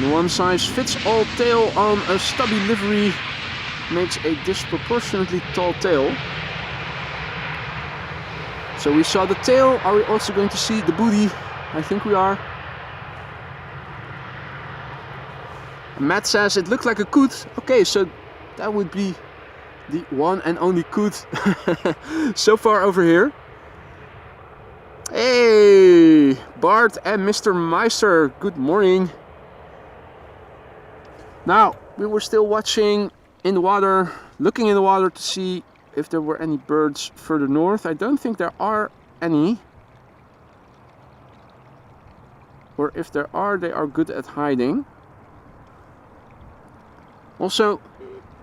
The one-size-fits-all tail on a stubby livery makes a disproportionately tall tail. So we saw the tail. Are we also going to see the booty? I think we are. Matt says it looked like a coot. Okay, so that would be the one and only coot so far over here. Hey, Bart and Mr. Meister, good morning. Now, we were still watching in the water, looking in the water to see if there were any birds further north. I don't think there are any. Or if there are, they are good at hiding. Also,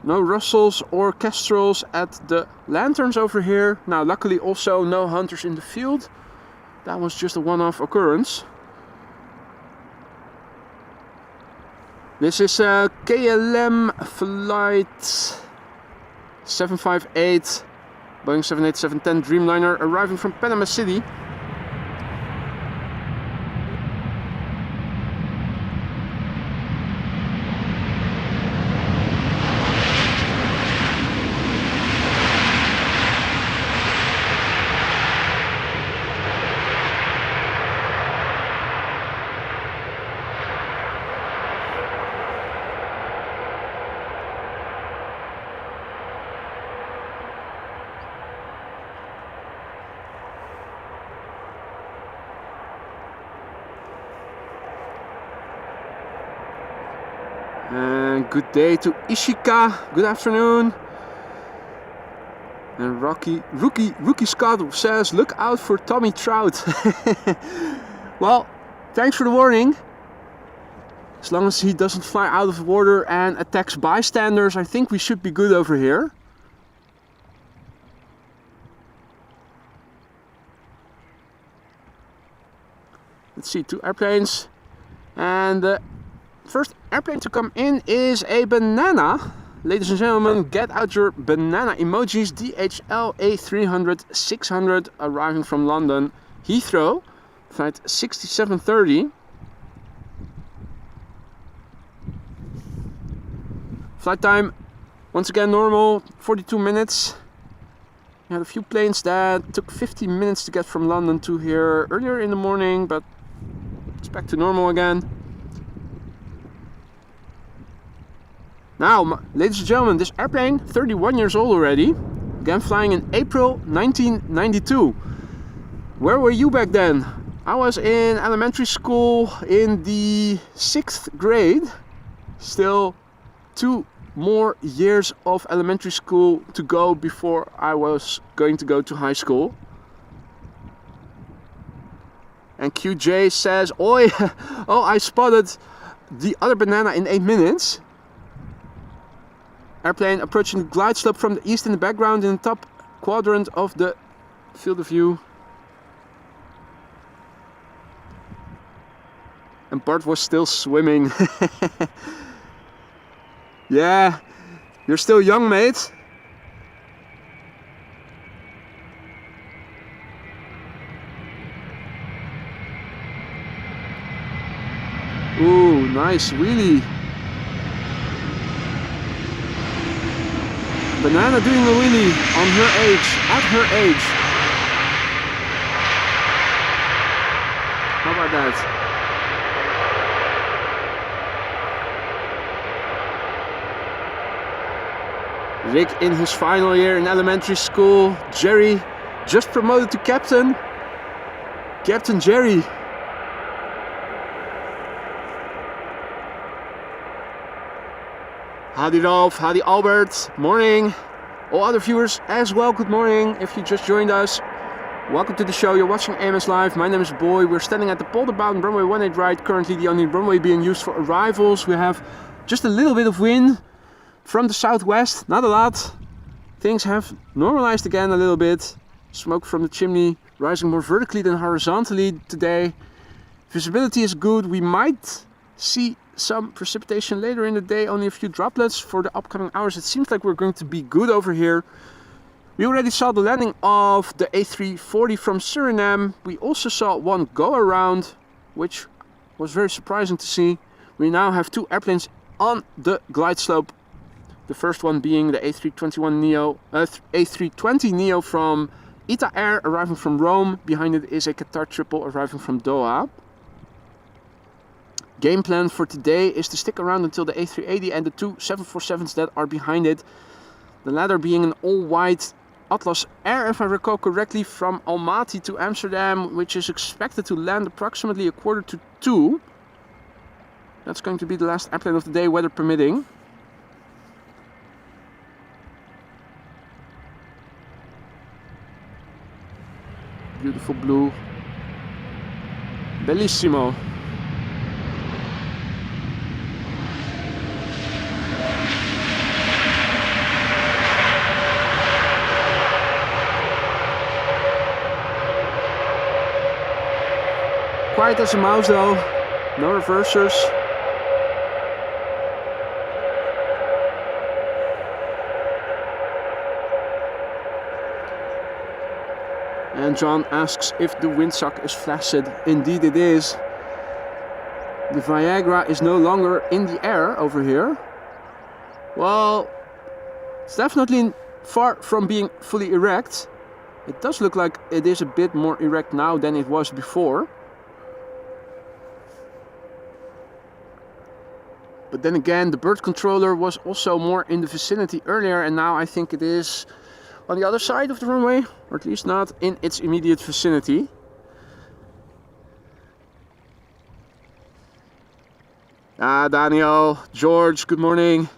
no Russells or Kestrels at the lanterns over here. Now, luckily also no hunters in the field. That was just a one-off occurrence. This is a KLM flight 758, Boeing 787-10 Dreamliner arriving from Panama City. And good day to Ishika, good afternoon. And Rookie Scott says, look out for Tommy Trout. Well, thanks for the warning. As long as he doesn't fly out of the water and attacks bystanders, I think we should be good over here. Let's see, 2 airplanes. And the first airplane to come in is a banana. Ladies and gentlemen, get out your banana emojis. DHL A306 arriving from London Heathrow, flight 6730. Flight time, once again normal, 42 minutes. We had a few planes that took 15 minutes to get from London to here earlier in the morning, but it's back to normal again. Now, ladies and gentlemen, this airplane, 31 years old already, began flying in April 1992. Where were you back then? I was in elementary school in the 6th grade. Still 2 more years of elementary school to go before I was going to go to high school. And QJ says, oi, oh, I spotted the other banana in 8 minutes. Airplane approaching the glide slope from the east in the background in the top quadrant of the field of view. And Bart was still swimming. Yeah, you're still young, mate. Ooh, nice wheelie. Banana doing a wheelie on her age, at her age. How about that? Rick in his final year in elementary school. Jerry just promoted to captain. Captain Jerry. Howdy Rolf, howdy Albert, morning. All other viewers as well, good morning. If you just joined us, welcome to the show. You're watching AMS Live. My name is Boy. We're standing at the Polderbaan runway 18 right. Currently the only runway being used for arrivals. We have just a little bit of wind from the southwest, not a lot. Things have normalized again a little bit. Smoke from the chimney rising more vertically than horizontally today. Visibility is good. We might see some precipitation later in the day, only a few droplets for the upcoming hours. It seems like we're going to be good over here. We already saw the landing of the A340 from Surinam. We also saw one go around, which was very surprising to see. We now have two airplanes on the glide slope. The first one being the A320 Neo from ITA Air, arriving from Rome. Behind it is a Qatar triple arriving from Doha. Game plan for today is to stick around until the A380 and the two 747s that are behind it. The latter being an all-white Atlas Air, if I recall correctly, from Almaty to Amsterdam, which is expected to land approximately 1:45. That's going to be the last airplane of the day, weather permitting. Beautiful blue. Bellissimo. Quiet as a mouse though, no reversers. And John asks if the windsock is flaccid. Indeed it is. The Viagra is no longer in the air over here. Well, it's definitely far from being fully erect. It does look like it is a bit more erect now than it was before. But then again, the bird controller was also more in the vicinity earlier, and now I think it is on the other side of the runway, or at least not in its immediate vicinity. Ah, Daniel, George, good morning.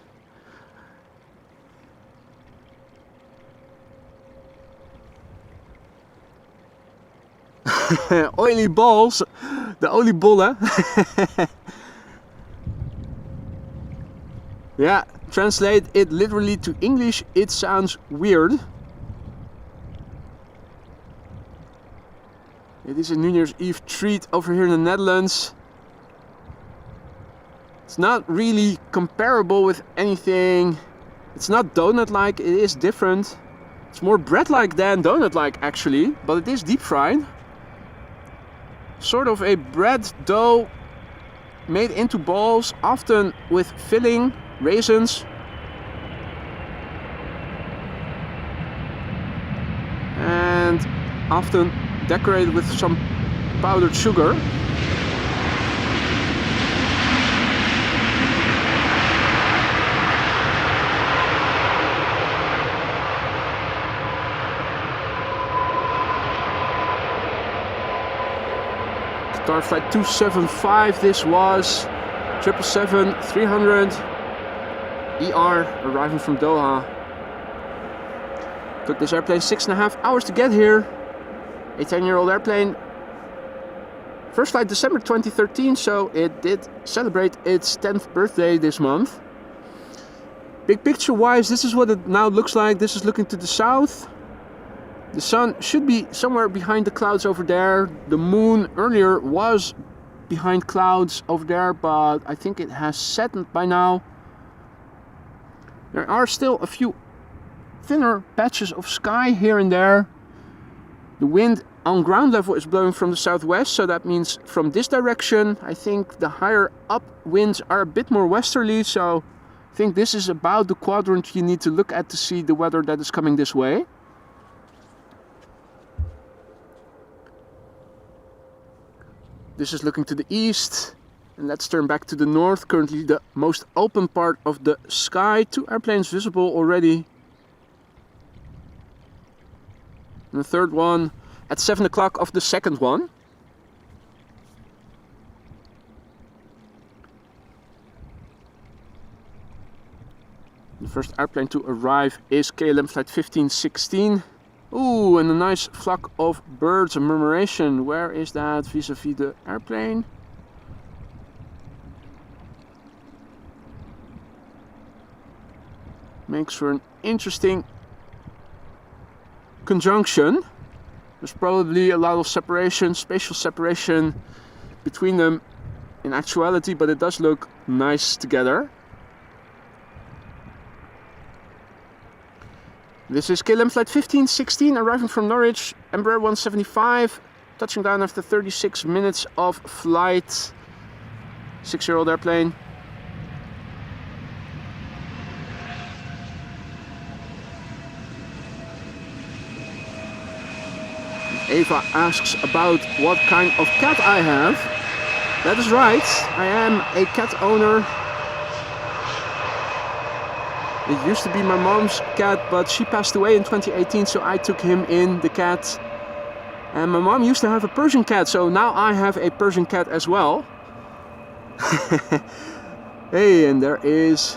Oily balls, de oliebollen. Yeah, translate it literally to English, it sounds weird. It is a New Year's Eve treat over here in the Netherlands. It's not really comparable with anything. It's not donut-like, it is different. It's more bread-like than donut-like actually, but it is deep fried. Sort of a bread dough made into balls, often with filling, raisins, and often decorated with some powdered sugar. Qatar flight 275 this was, 777-300 ER arriving from Doha. Took this airplane 6.5 hours to get here. A 10-year-old airplane. First flight December 2013, so it did celebrate its 10th birthday this month. Big picture wise, this is what it now looks like. This is looking to the south. The sun should be somewhere behind the clouds over there. The moon earlier was behind clouds over there, but I think it has set by now. There are still a few thinner patches of sky here and there. The wind on ground level is blowing from the southwest, so that means from this direction. I think the higher up winds are a bit more westerly, so I think this is about the quadrant you need to look at to see the weather that is coming this way. This is looking to the east, and let's turn back to the north. Currently the most open part of the sky. Two airplanes visible already. And the third one at 7 o'clock of the second one. The first airplane to arrive is KLM flight 1516. Ooh, and a nice flock of birds, a murmuration. Where is that vis-a-vis the airplane? Makes for an interesting conjunction. There's probably a lot of separation, spatial separation between them in actuality, but it does look nice together. This is KLM flight 1516 arriving from Norwich, Embraer 175, touching down after 36 minutes of flight. 6-year-old airplane. Eva asks about what kind of cat I have. That is right, I am a cat owner. It used to be my mom's cat, but she passed away in 2018, so I took him in, the cat. And my mom used to have a Persian cat, so now I have a Persian cat as well. Hey, and there is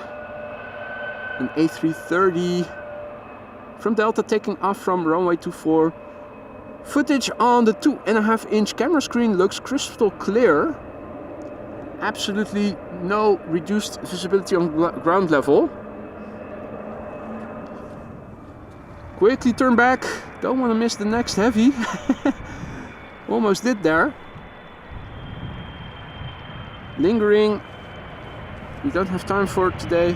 an A330 from Delta taking off from runway 24. Footage on the 2.5-inch camera screen looks crystal clear. Absolutely no reduced visibility on ground level. Quickly turn back, don't want to miss the next heavy. Almost did there. Lingering, we don't have time for it today.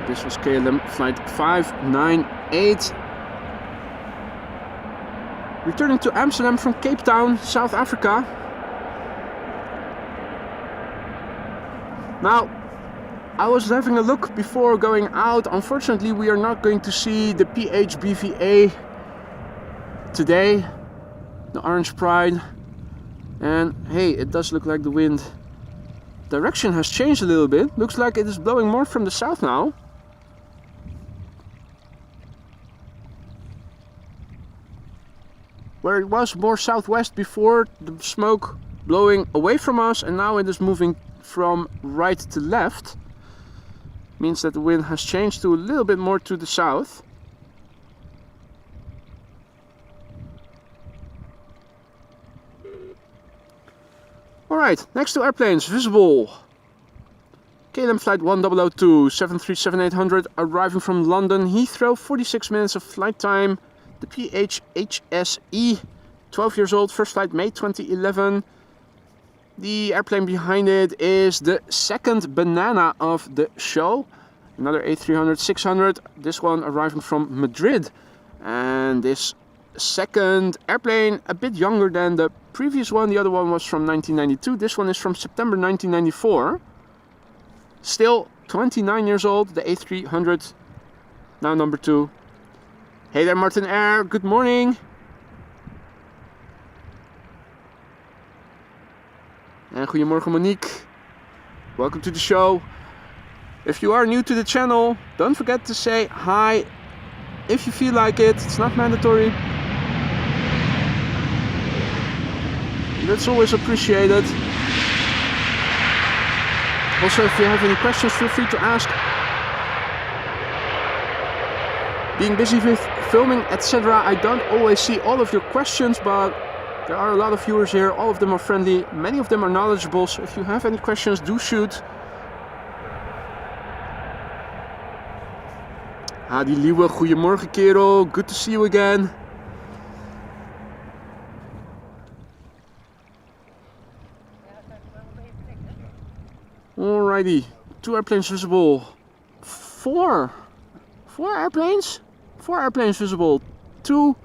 This was KLM flight 598. Returning to Amsterdam from Cape Town, South Africa. Now, I was having a look before going out. Unfortunately, we are not going to see the PHBVA today, the Orange Pride. And hey, it does look like the wind direction has changed a little bit. Looks like it is blowing more from the south now. Where it was more southwest before, the smoke blowing away from us, and now it is moving from right to left. Means that the wind has changed to a little bit more to the south. Alright, next two airplanes visible. KLM flight 1002, 737-800 arriving from London Heathrow, 46 minutes of flight time. The PHHSE, 12 years old, first flight May 2011. The airplane behind it is the second banana of the show. Another A300-600, this one arriving from Madrid. And this second airplane, a bit younger than the previous one. The other one was from 1992. This one is from September 1994. Still 29 years old, the A300, now number 2. Hey there, Martin Air, good morning. And goedemorgen Monique. Welcome to the show. If you are new to the channel, don't forget to say hi if you feel like it. It's not mandatory. That's always appreciated. Also, if you have any questions, feel free to ask. Being busy with filming, etc., I don't always see all of your questions, but there are a lot of viewers here. All of them are friendly, many of them are knowledgeable, so if you have any questions, do shoot. Hadi Liewe, goedemorgen kerel, good to see you again. Alrighty, 2 airplanes visible. 4 airplanes? 4 airplanes visible. 2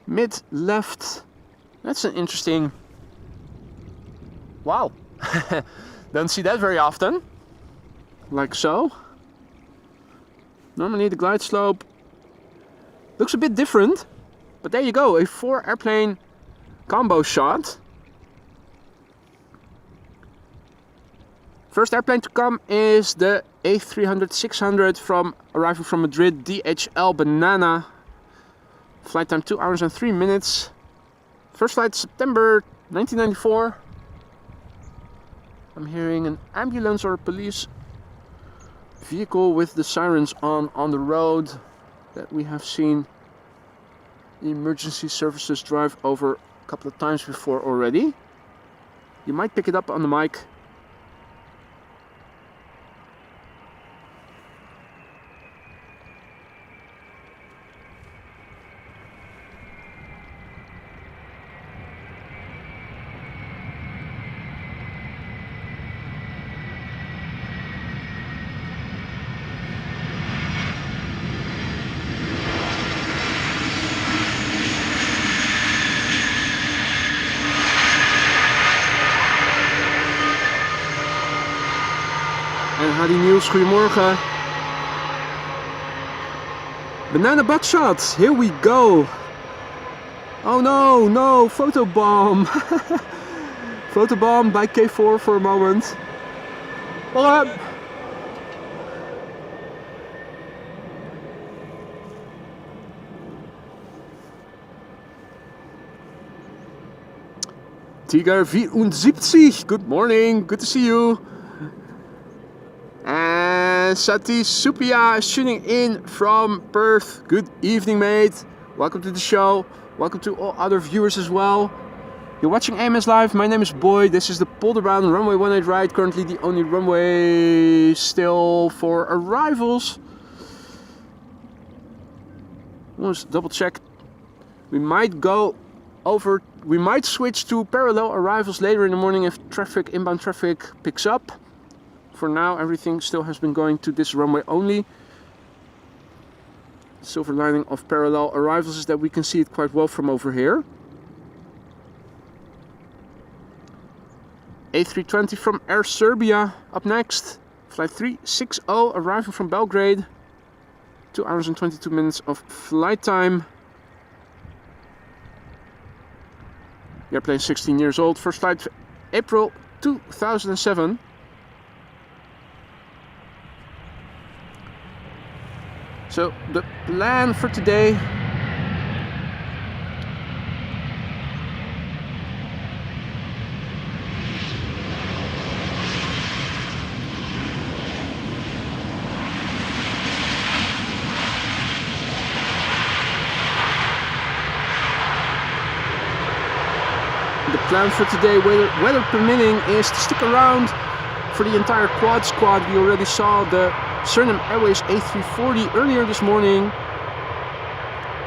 mid left. That's an interesting. Wow. Don't see that very often. Like so. Normally the glide slope looks a bit different. But there you go, a 4 airplane combo shot. First airplane to come is the A300-600 arriving from Madrid, DHL Banana. Flight time 2 hours and 3 minutes. First flight September 1994. I'm hearing an ambulance or a police vehicle with the sirens on the road. that we have seen emergency services drive over a couple of times before already. You might pick it up on the mic. En Hadi Niels, goedemorgen. Banana buckshot, here we go. Oh no, no, photobomb. Photobomb by K4 for a moment. Hold up. Tiger 74, good morning, good to see you. And Sati Supia is tuning in from Perth. Good evening, mate. Welcome to the show. Welcome to all other viewers as well. You're watching AMS Live. My name is Boy. This is the Polderbaan runway 18 ride. Currently the only runway still for arrivals. Let's double check. We might switch to parallel arrivals later in the morning if inbound traffic picks up. For now, everything still has been going to this runway only. Silver lining of parallel arrivals is that we can see it quite well from over here. A320 from Air Serbia up next. Flight 360 arriving from Belgrade. 2 hours and 22 minutes of flight time. The airplane 16 years old. First flight April 2007. So the plan for today weather permitting, is to stick around for the entire quad squad. We already saw the Surinam Airways A340 earlier this morning.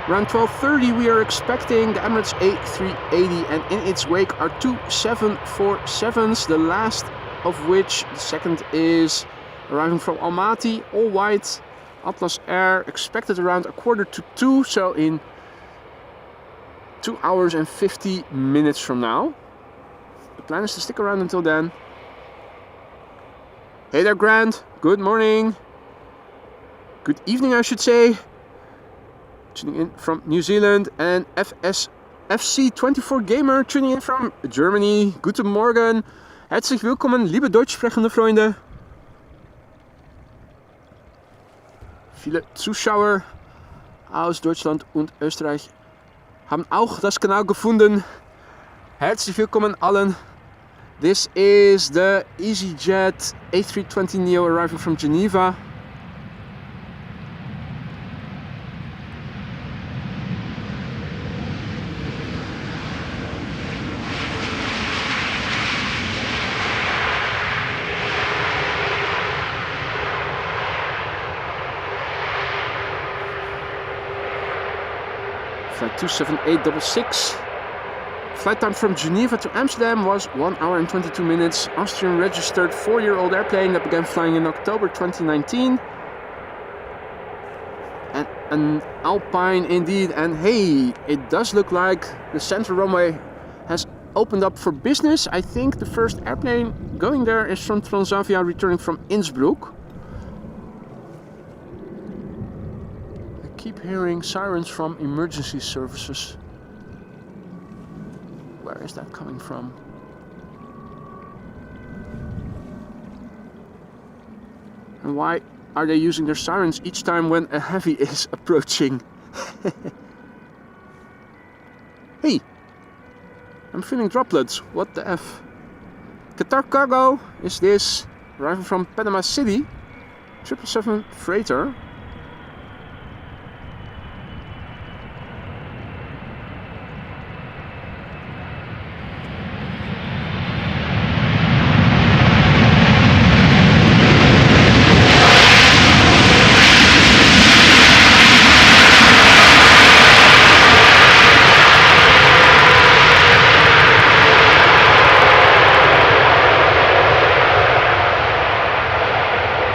Around 12:30 we are expecting the Emirates A380, and in its wake are two 747s, the last of which, the second, is arriving from Almaty, all white, Atlas Air, expected around 1:45, so in 2 hours and 50 minutes from now. The plan is to stick around until then. Hey there, Grant. Good morning. Good evening, I should say. Tuning in from New Zealand. And FC24 Gamer tuning in from Germany. Guten Morgen. Herzlich willkommen, liebe deutsch sprechende Freunde. Viele Zuschauer aus Deutschland und Österreich haben auch das Kanal gefunden. Herzlich willkommen allen. This is the EasyJet A320neo arriving from Geneva. Flight 27866. Flight time from Geneva to Amsterdam was 1 hour and 22 minutes. Austrian registered 4-year-old airplane that began flying in October 2019. And an Alpine indeed. And hey, it does look like the central runway has opened up for business. I think the first airplane going there is from Transavia returning from Innsbruck. I keep hearing sirens from emergency services. Where is that coming from? And why are they using their sirens each time when a heavy is approaching? Hey, I'm feeling droplets. What the F? Qatar Cargo is this, arriving from Panama City. 777 freighter.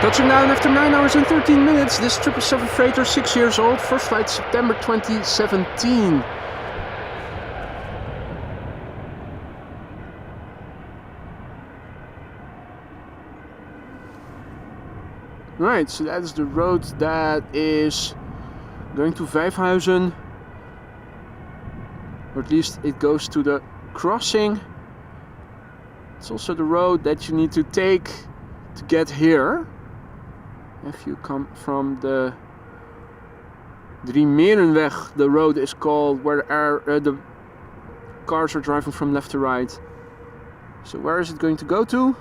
Touching down after 9 hours and 13 minutes, this 777 freighter, 6 years old, first flight September 2017. Right, so that is the road that is going to Vijfhuizen, or at least it goes to the crossing. It's also the road that you need to take to get here. If you come from the Driemerenweg, the road is called, where the cars are driving from left to right. So where is it going to go to?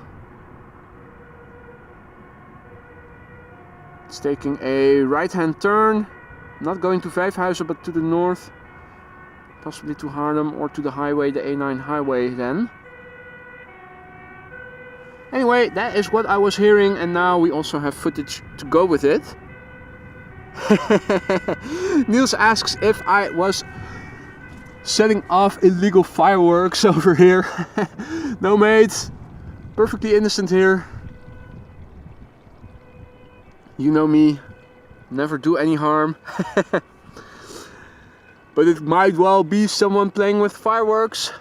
It's taking a right-hand turn, not going to Vijfhuizen but to the north, possibly to Haarlem or to the highway, the A9 highway then. Anyway, that is what I was hearing, and now we also have footage to go with it. Niels asks if I was setting off illegal fireworks over here. No mate, perfectly innocent here. You know me, never do any harm. But it might well be someone playing with fireworks.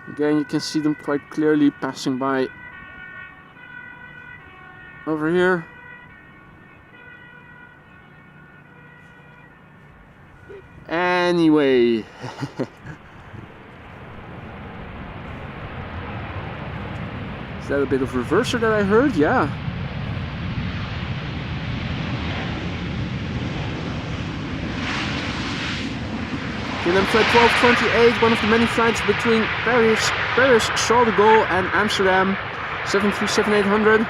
Again, you can see them quite clearly passing by over here. Anyway. Is that a bit of reverser that I heard? Yeah. KLM flight 1228, one of the many flights between Paris, Charles de Gaulle and Amsterdam, 737-800.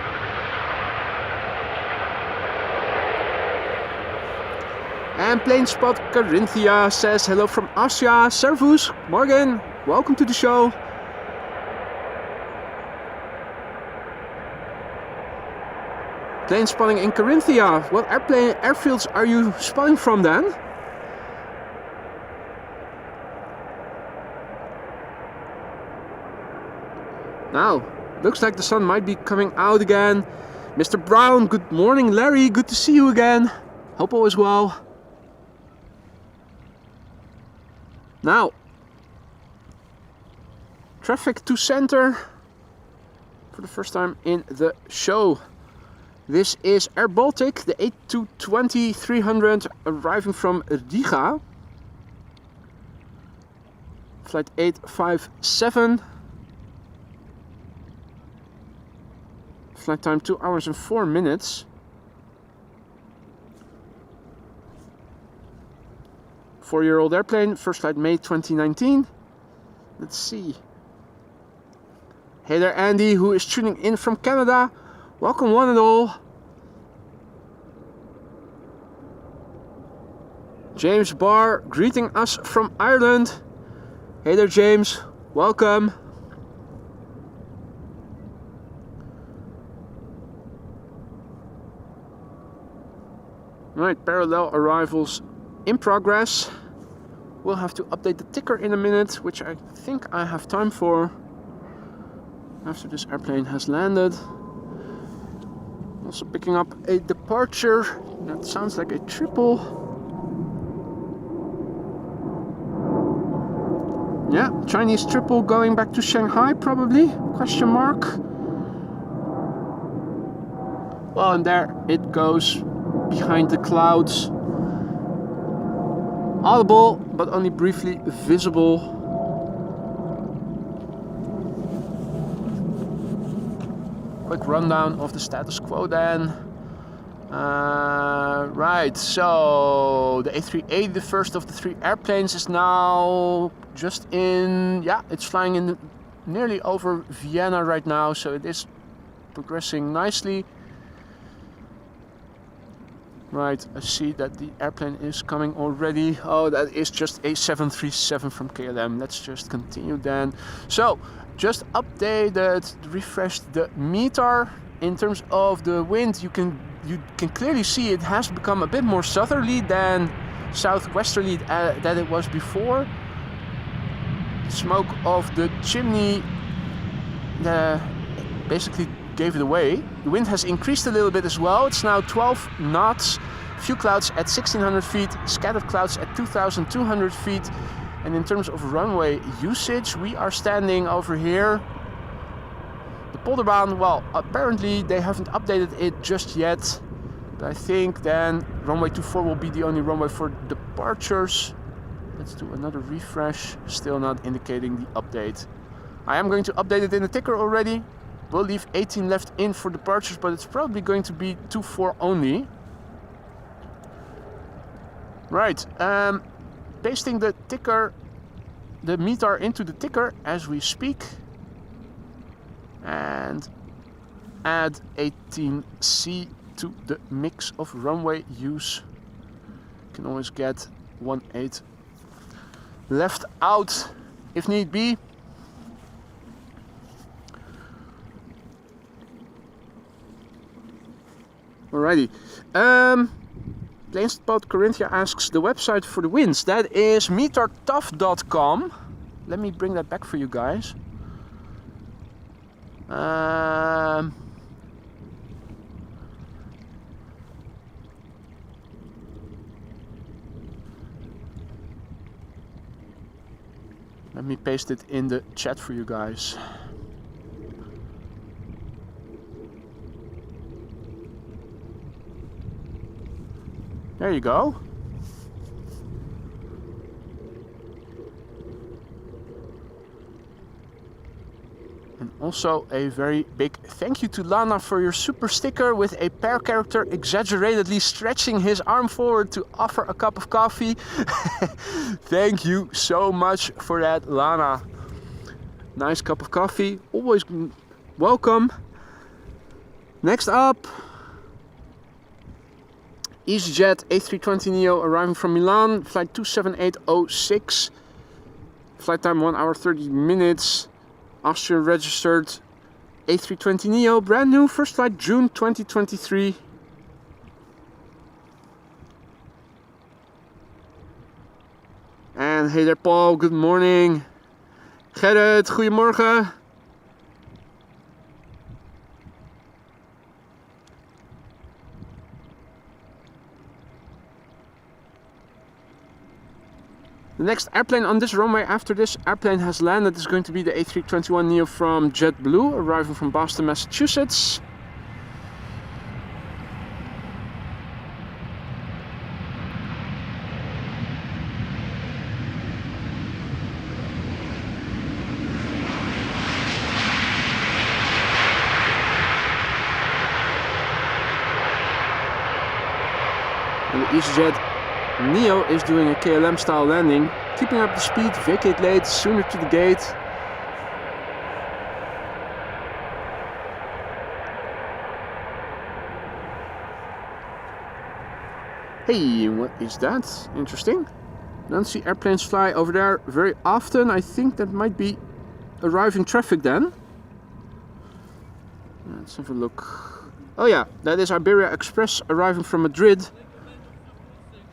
And plane spot Carinthia says hello from Asia. Servus, Morgan, welcome to the show. Plane spotting in Carinthia. What airfields are you spotting from then? Now, looks like the sun might be coming out again. Mr. Brown, good morning. Larry, good to see you again. Hope all is well. Now, traffic to center for the first time in the show. This is Air Baltic, the A320-300 arriving from Riga. Flight 857. Flight time 2 hours and 4 minutes. Four-year-old airplane, first flight May 2019. Let's see. Hey there Andy, who is tuning in from Canada. Welcome one and all. James Barr greeting us from Ireland. Hey there James, welcome. Right, parallel arrivals in progress. We'll have to update the ticker in a minute, which I think I have time for after this airplane has landed. Also picking up a departure. That sounds like a triple. Yeah, Chinese triple going back to Shanghai probably, question mark. Well, and there it goes behind the clouds. Audible, but only briefly visible. Quick rundown of the status quo then. Right, so the A380, the first of the 3 airplanes, is now just in, yeah, it's flying in nearly over Vienna right now, so it is progressing nicely. Right, I see that the airplane is coming already. Oh, that is just a 737 from KLM. Let's just continue then. So, just updated, refreshed the meter. In terms of the wind, you can clearly see it has become a bit more southerly than southwesterly that it was before. The smoke of the chimney basically gave it away. The wind has increased a little bit as well. It's now 12 knots. Few clouds at 1600 feet, scattered clouds at 2200 feet. And in terms of runway usage, we are standing over here. The Polderbaan, well, apparently they haven't updated it just yet. But I think then runway 24 will be the only runway for departures. Let's do another refresh. Still not indicating the update. I am going to update it in the ticker already. We'll leave 18 left in for departures, but it's probably going to be 24 only. Right, pasting the ticker, the meter into the ticker as we speak. And add 18C to the mix of runway use. You can always get 1/8 left out if need be. Alrighty. Planespot Corinthia asks the website for the winds. That is metertough.com. Let me bring that back for you guys. Let me paste it in the chat for you guys. There you go. And also a very big thank you to Lana for your super sticker with a pear character exaggeratedly stretching his arm forward to offer a cup of coffee. Thank you so much for that, Lana. Nice cup of coffee, always welcome. Next up, EasyJet A320neo arriving from Milan, flight 27806, flight time 1 hour 30 minutes, Austrian registered A320neo, brand new, first flight June 2023. And hey there Paul, good morning. Gerrit, goedemorgen. The next airplane on this runway after this airplane has landed is going to be the A321neo from JetBlue, arriving from Boston, Massachusetts. And the EasyJet Neo is doing a KLM style landing, keeping up the speed, vacate late, sooner to the gate. Hey, what is that? Interesting. Don't see airplanes fly over there very often. I think that might be arriving traffic then. Let's have a look. Oh yeah, that is Iberia Express arriving from Madrid,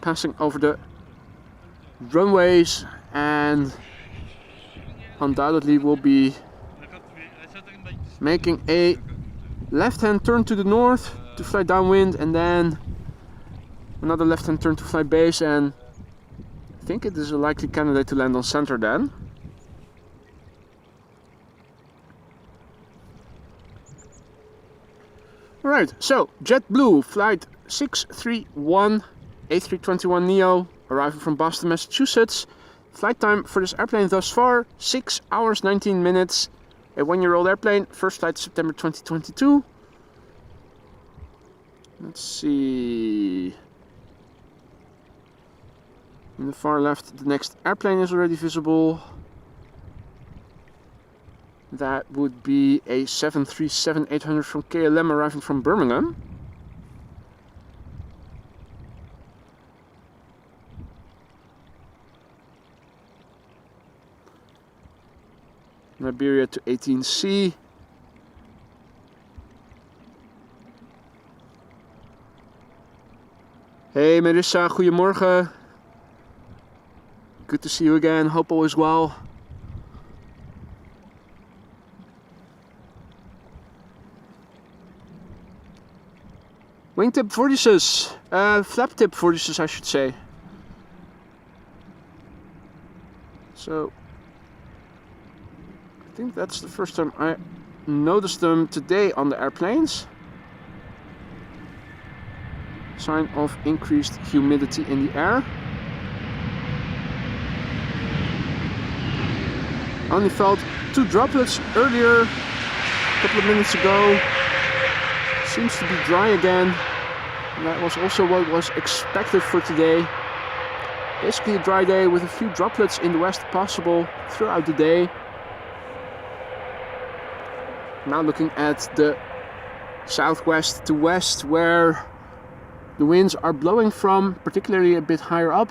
passing over the runways, and undoubtedly will be making a left-hand turn to the north to fly downwind, and then another left-hand turn to fly base, and I think it is a likely candidate to land on center then. Alright, so JetBlue flight 631 A321neo arriving from Boston, Massachusetts. Flight time for this airplane thus far 6 hours 19 minutes. A 1-year-old airplane, first flight September 2022. Let's see. In the far left, the next airplane is already visible. That would be a 737-800 from KLM arriving from Birmingham. Iberia to 18C. Hey Marissa, goedemorgen. Good to see you again, hope all is well. Wingtip vortices, flap tip vortices I should say. So I think that's the first time I noticed them today on the airplanes. Sign of increased humidity in the air. Only felt 2 droplets earlier, a couple of minutes ago. Seems to be dry again. And that was also what was expected for today. Basically a dry day with a few droplets in the west possible throughout the day. Now looking at the southwest to west, where the winds are blowing from, particularly a bit higher up.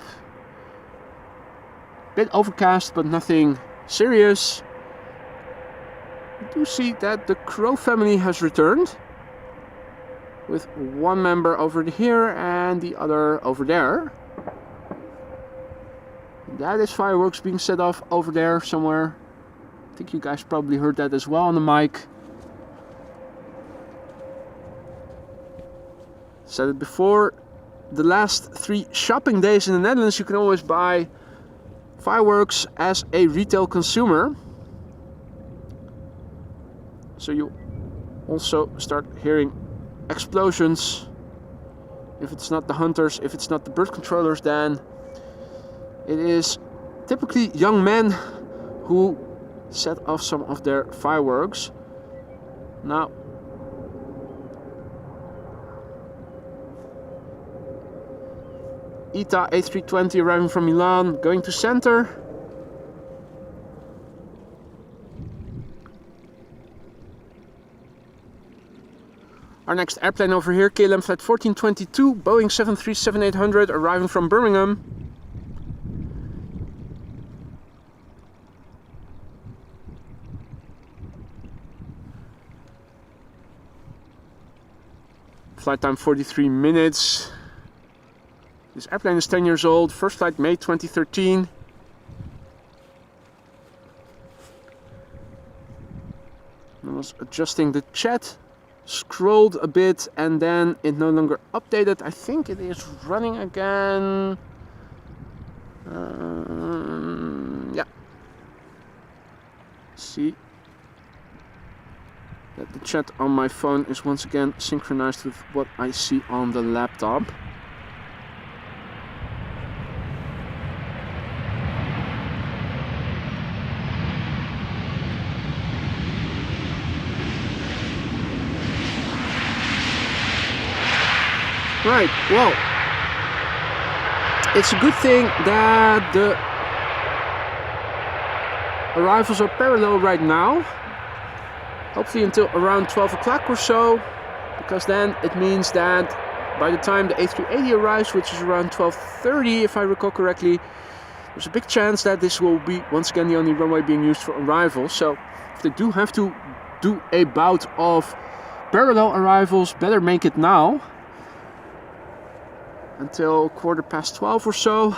Bit overcast, but nothing serious. We do see that the Crow family has returned, with one member over here and the other over there. That is fireworks being set off over there somewhere. I think you guys probably heard that as well on the mic. Said it before, the last 3 shopping days in the Netherlands you can always buy fireworks as a retail consumer. So you also start hearing explosions. If it's not the hunters, if it's not the bird controllers, then it is typically young men who set off some of their fireworks. Now, ITA A320 arriving from Milan, going to center. Our next airplane over here, KLM Flight 1422, Boeing 737-800, arriving from Birmingham. Flight time 43 minutes. This airplane is 10 years old, first flight May 2013. I was adjusting the chat, scrolled a bit, and then it no longer updated. I think it is running again. Yeah. See that the chat on my phone is once again synchronized with what I see on the laptop. Right, well, it's a good thing that the arrivals are parallel right now. Hopefully until around 12 o'clock or so, because then it means that by the time the A380 arrives, which is around 12:30 if I recall correctly, there's a big chance that this will be once again the only runway being used for arrivals. So if they do have to do a bout of parallel arrivals, better make it now. Until 12:15 or so,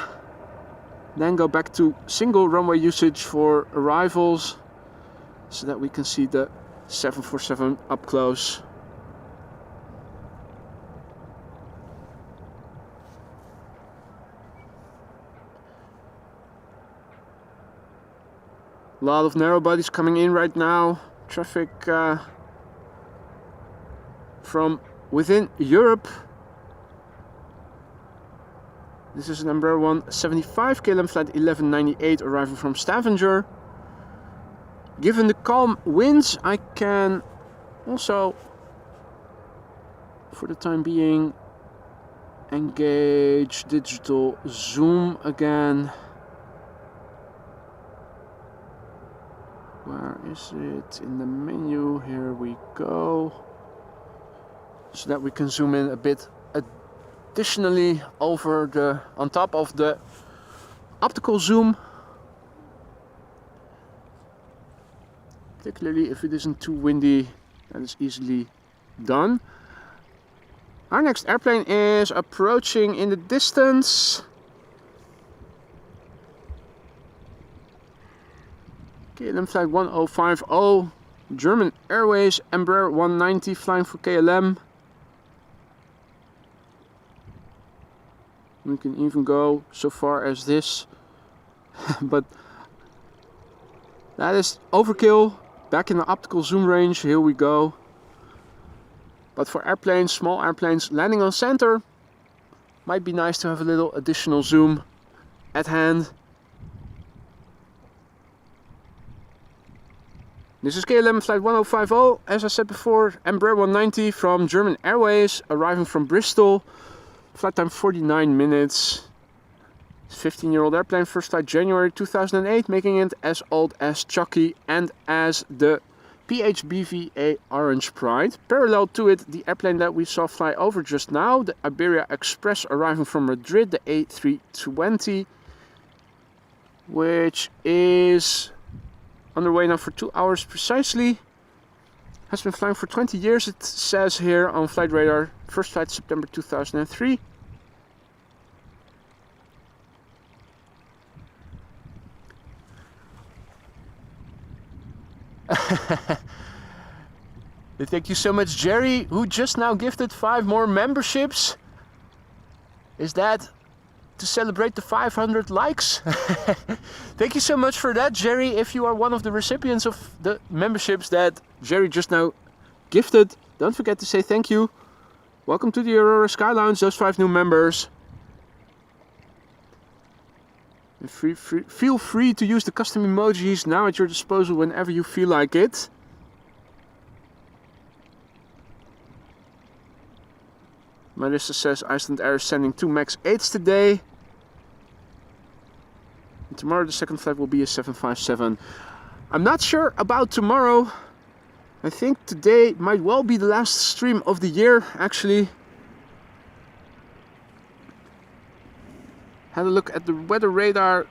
then go back to single runway usage for arrivals so that we can see the 747 up close. A lot of narrow bodies coming in right now. Traffic from within Europe. This is number 175, KLM Flight 1198, arriving from Stavanger. Given the calm winds, I can also, for the time being, engage digital zoom again. Where is it? In the menu, here we go. So that we can zoom in a bit additionally on top of the optical zoom, particularly if it isn't too windy. That is easily done. Our next airplane is approaching in the distance. KLM Flight 1050, German Airways Embraer 190 flying for KLM. We can even go so far as this, but that is overkill. Back in the optical zoom range, here we go. But for airplanes, small airplanes landing on center, might be nice to have a little additional zoom at hand. This is KLM flight 1050, as I said before, Embraer 190 from German Airways, arriving from Bristol. Flight time 49 minutes. It's a 15-year-old airplane, first flight January 2008, making it as old as Choc-y and as the PHBVA Orange Pride. Parallel to it, the airplane that we saw fly over just now, the Iberia Express, arriving from Madrid, the A320, which is underway now for 2 hours precisely. Has been flying for 20 years, it says here on flight radar. First flight September 2003. Thank you so much, Jerry, who just now gifted 5 more memberships. Is that to celebrate the 500 likes? Thank you so much for that, Jerry. If you are one of the recipients of the memberships that Jerry just now gifted, don't forget to say thank you. Welcome to the Aurora Sky Lounge, those 5 new members. And feel free to use the custom emojis now at your disposal whenever you feel like it. Marissa says Iceland Air is sending 2 MAX 8s today. And tomorrow the second flight will be a 757. I'm not sure about tomorrow. I think today might well be the last stream of the year, actually. Had a look at the weather radar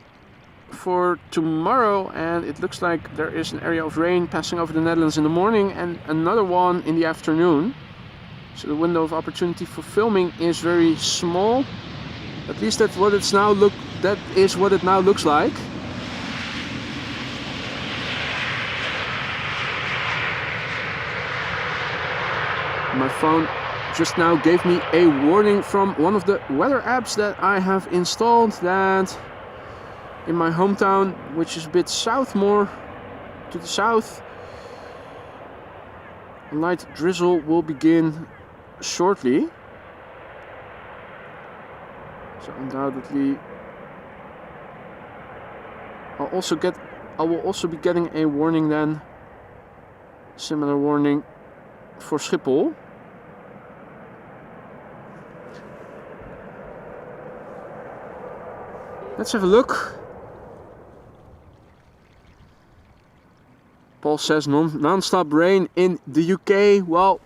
for tomorrow, and it looks like there is an area of rain passing over the Netherlands in the morning and another one in the afternoon. So the window of opportunity for filming is very small. At least that's what it's now that is what it now looks like. My phone just now gave me a warning from one of the weather apps that I have installed, that in my hometown, which is a bit more to the south, a light drizzle will begin shortly. So undoubtedly I will also be getting a warning then, similar warning for Schiphol. Let's have a look. Paul says non-stop rain in the UK. Well,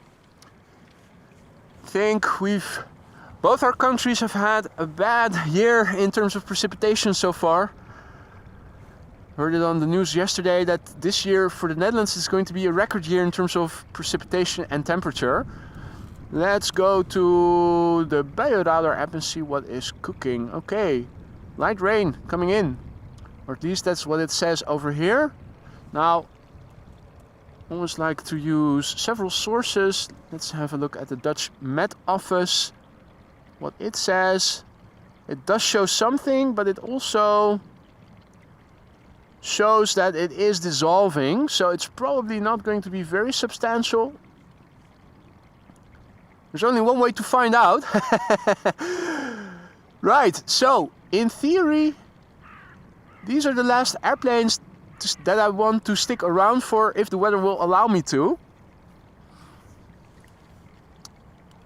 I think both our countries have had a bad year in terms of precipitation so far. Heard it on the news yesterday that this year for the Netherlands is going to be a record year in terms of precipitation and temperature. Let's go to the Bioradar app and see what is cooking. Okay, light rain coming in, or at least that's what it says over here. Now, I always like to use several sources. Let's have a look at the Dutch Met Office. What it says, it does show something, but it also shows that it is dissolving, so it's probably not going to be very substantial. There's only one way to find out. Right, so in theory, these are the last airplanes that I want to stick around for if the weather will allow me to.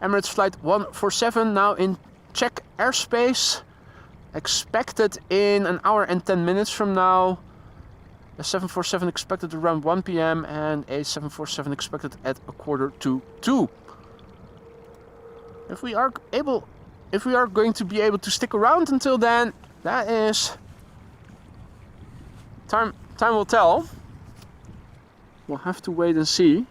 Emirates flight 147 now in Czech airspace, expected in an hour and 10 minutes from now. A 747 expected around 1 p.m. and a 747 expected at 1:45. If we are going to be able to stick around until then, that is time will tell. We'll have to wait and see.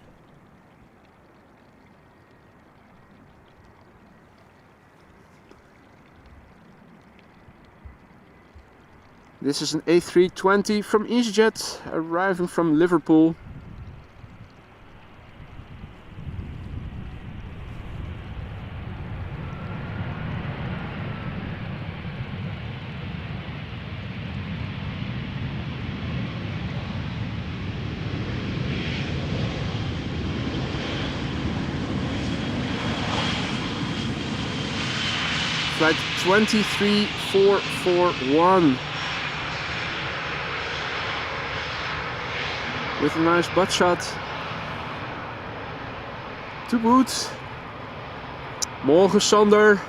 This is an A320 from EasyJet, arriving from Liverpool. Flight 23441. With a nice butt shot. To boot. Morgen Sander.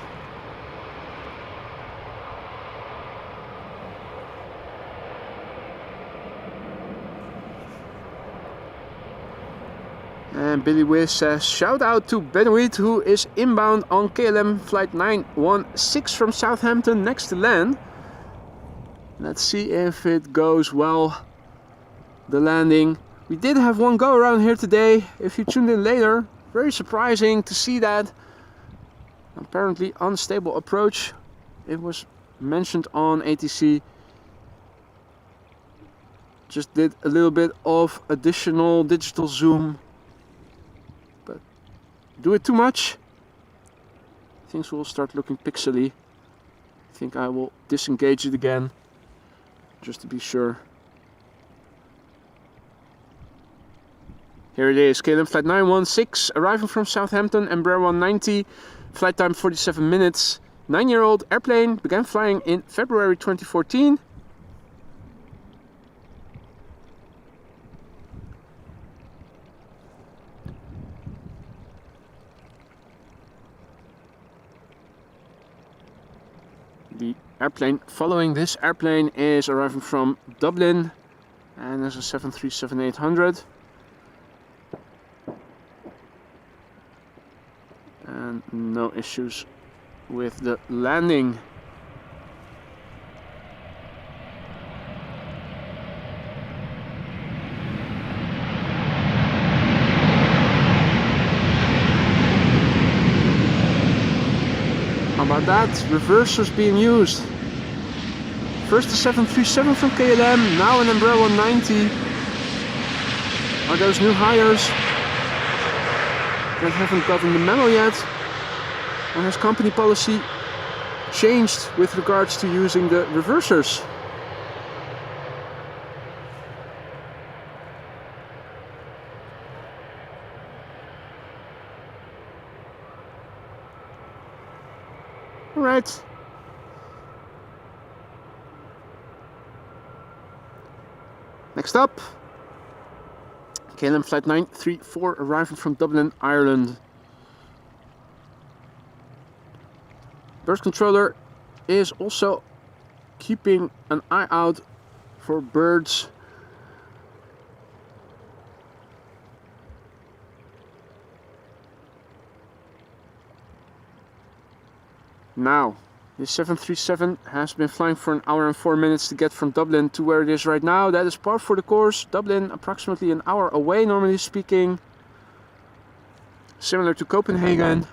And Billy Wiz says, shout out to Benoit, who is inbound on KLM flight 916 from Southampton next to land. Let's see if it goes well, the landing. We did have one go around here today, if you tuned in later. Very surprising to see that. Apparently unstable approach. It was mentioned on ATC. Just did a little bit of additional digital zoom. But do it too much, things will start looking pixely. I think I will disengage it again, just to be sure. Here it is, KLM flight 916, arriving from Southampton, Embraer 190, flight time 47 minutes. 9-year-old airplane, began flying in February 2014. The airplane following this airplane is arriving from Dublin, and there's a 737-800. And no issues with the landing. How about that? Reversers being used. First the 737 from KLM, now an Embraer 190. Are those new hires that haven't gotten the memo yet? Or has company policy changed with regards to using the reversers? Alright. Next up, KLM flight 934 arriving from Dublin, Ireland. Bird controller is also keeping an eye out for birds. Now, this 737 has been flying for 1 hour and 4 minutes to get from Dublin to where it is right now. That is par for the course. Dublin approximately an hour away, normally speaking. Similar to Copenhagen.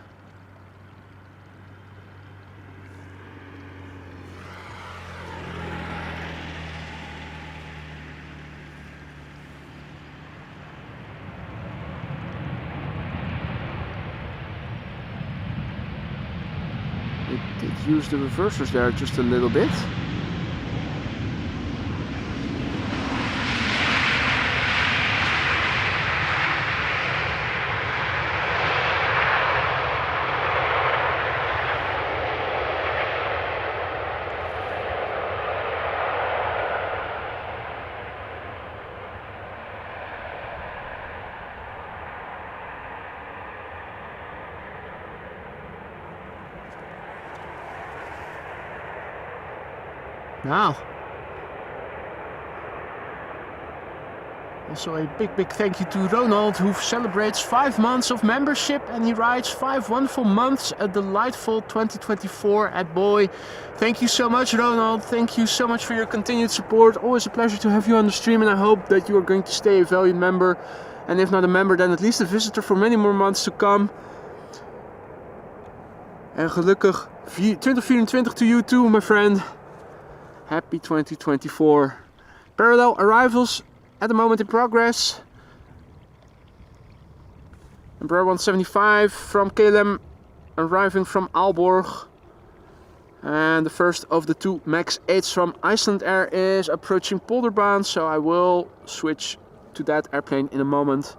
It did use the reversers there just a little bit. Now, also a big thank you to Ronald, who celebrates 5 months of membership, and he writes 5 wonderful months, a delightful 2024 at Boy. Thank you so much, Ronald. Thank you so much for your continued support. Always a pleasure to have you on the stream, and I hope that you are going to stay a valued member, and if not a member, then at least a visitor for many more months to come. En gelukkig 2024 to you too, my friend. Happy 2024. Parallel arrivals at the moment in progress. Embraer 175 from KLM arriving from Aalborg. And the first of the 2 MAX 8s from Iceland Air is approaching Polderbaan, so I will switch to that airplane in a moment.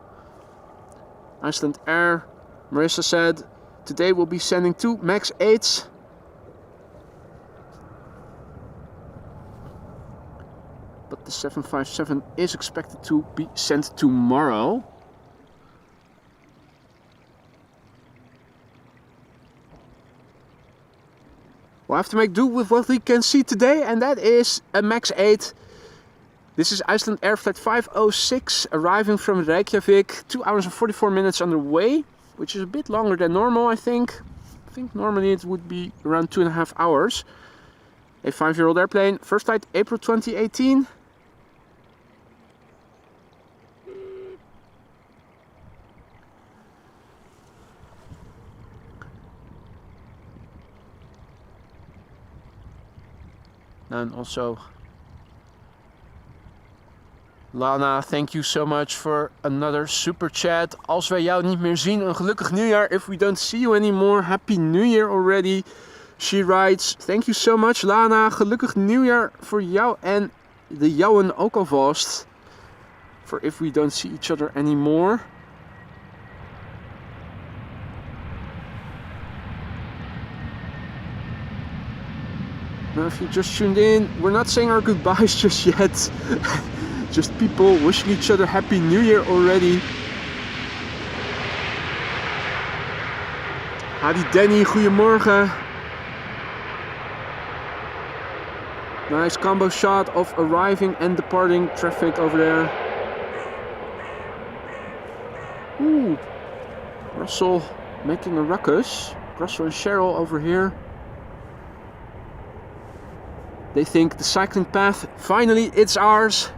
Iceland Air, Marissa said, today we'll be sending 2 MAX 8s. The 757 is expected to be sent tomorrow. We'll have to make do with what we can see today, and that is a MAX 8. This is Iceland Air Flight 506, arriving from Reykjavik, 2 hours and 44 minutes underway, which is a bit longer than normal, I think. I think normally it would be around 2.5 hours. A 5-year-old airplane, first flight April 2018. And also, Lana, thank you so much for another super chat. Als wij jou niet meer zien, een gelukkig nieuwjaar. If we don't see you anymore, happy new year already. She writes, thank you so much Lana. Gelukkig nieuwjaar voor jou en de jouwen ook alvast. For if we don't see each other anymore. Now if you just tuned in, we're not saying our goodbyes just yet. Just people wishing each other happy new year already. Hadi Danny, goedemorgen. Nice combo shot of arriving and departing traffic over there. Ooh, Russell making a ruckus. Russell and Cheryl over here. They think the cycling path, finally it's ours.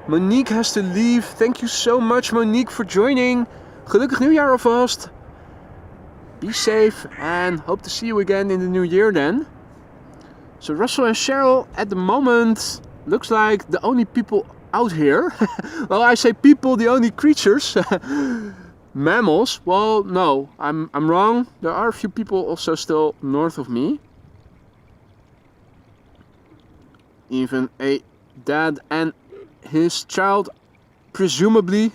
Monique has to leave. Thank you so much Monique for joining. Gelukkig nieuwjaar alvast. Be safe and hope to see you again in the new year then. So Russell and Cheryl at the moment looks like the only people out here. Well, I say people, the only creatures. Mammals. Well, no, I'm wrong. There are a few people also still north of me. Even a dad and his child, presumably.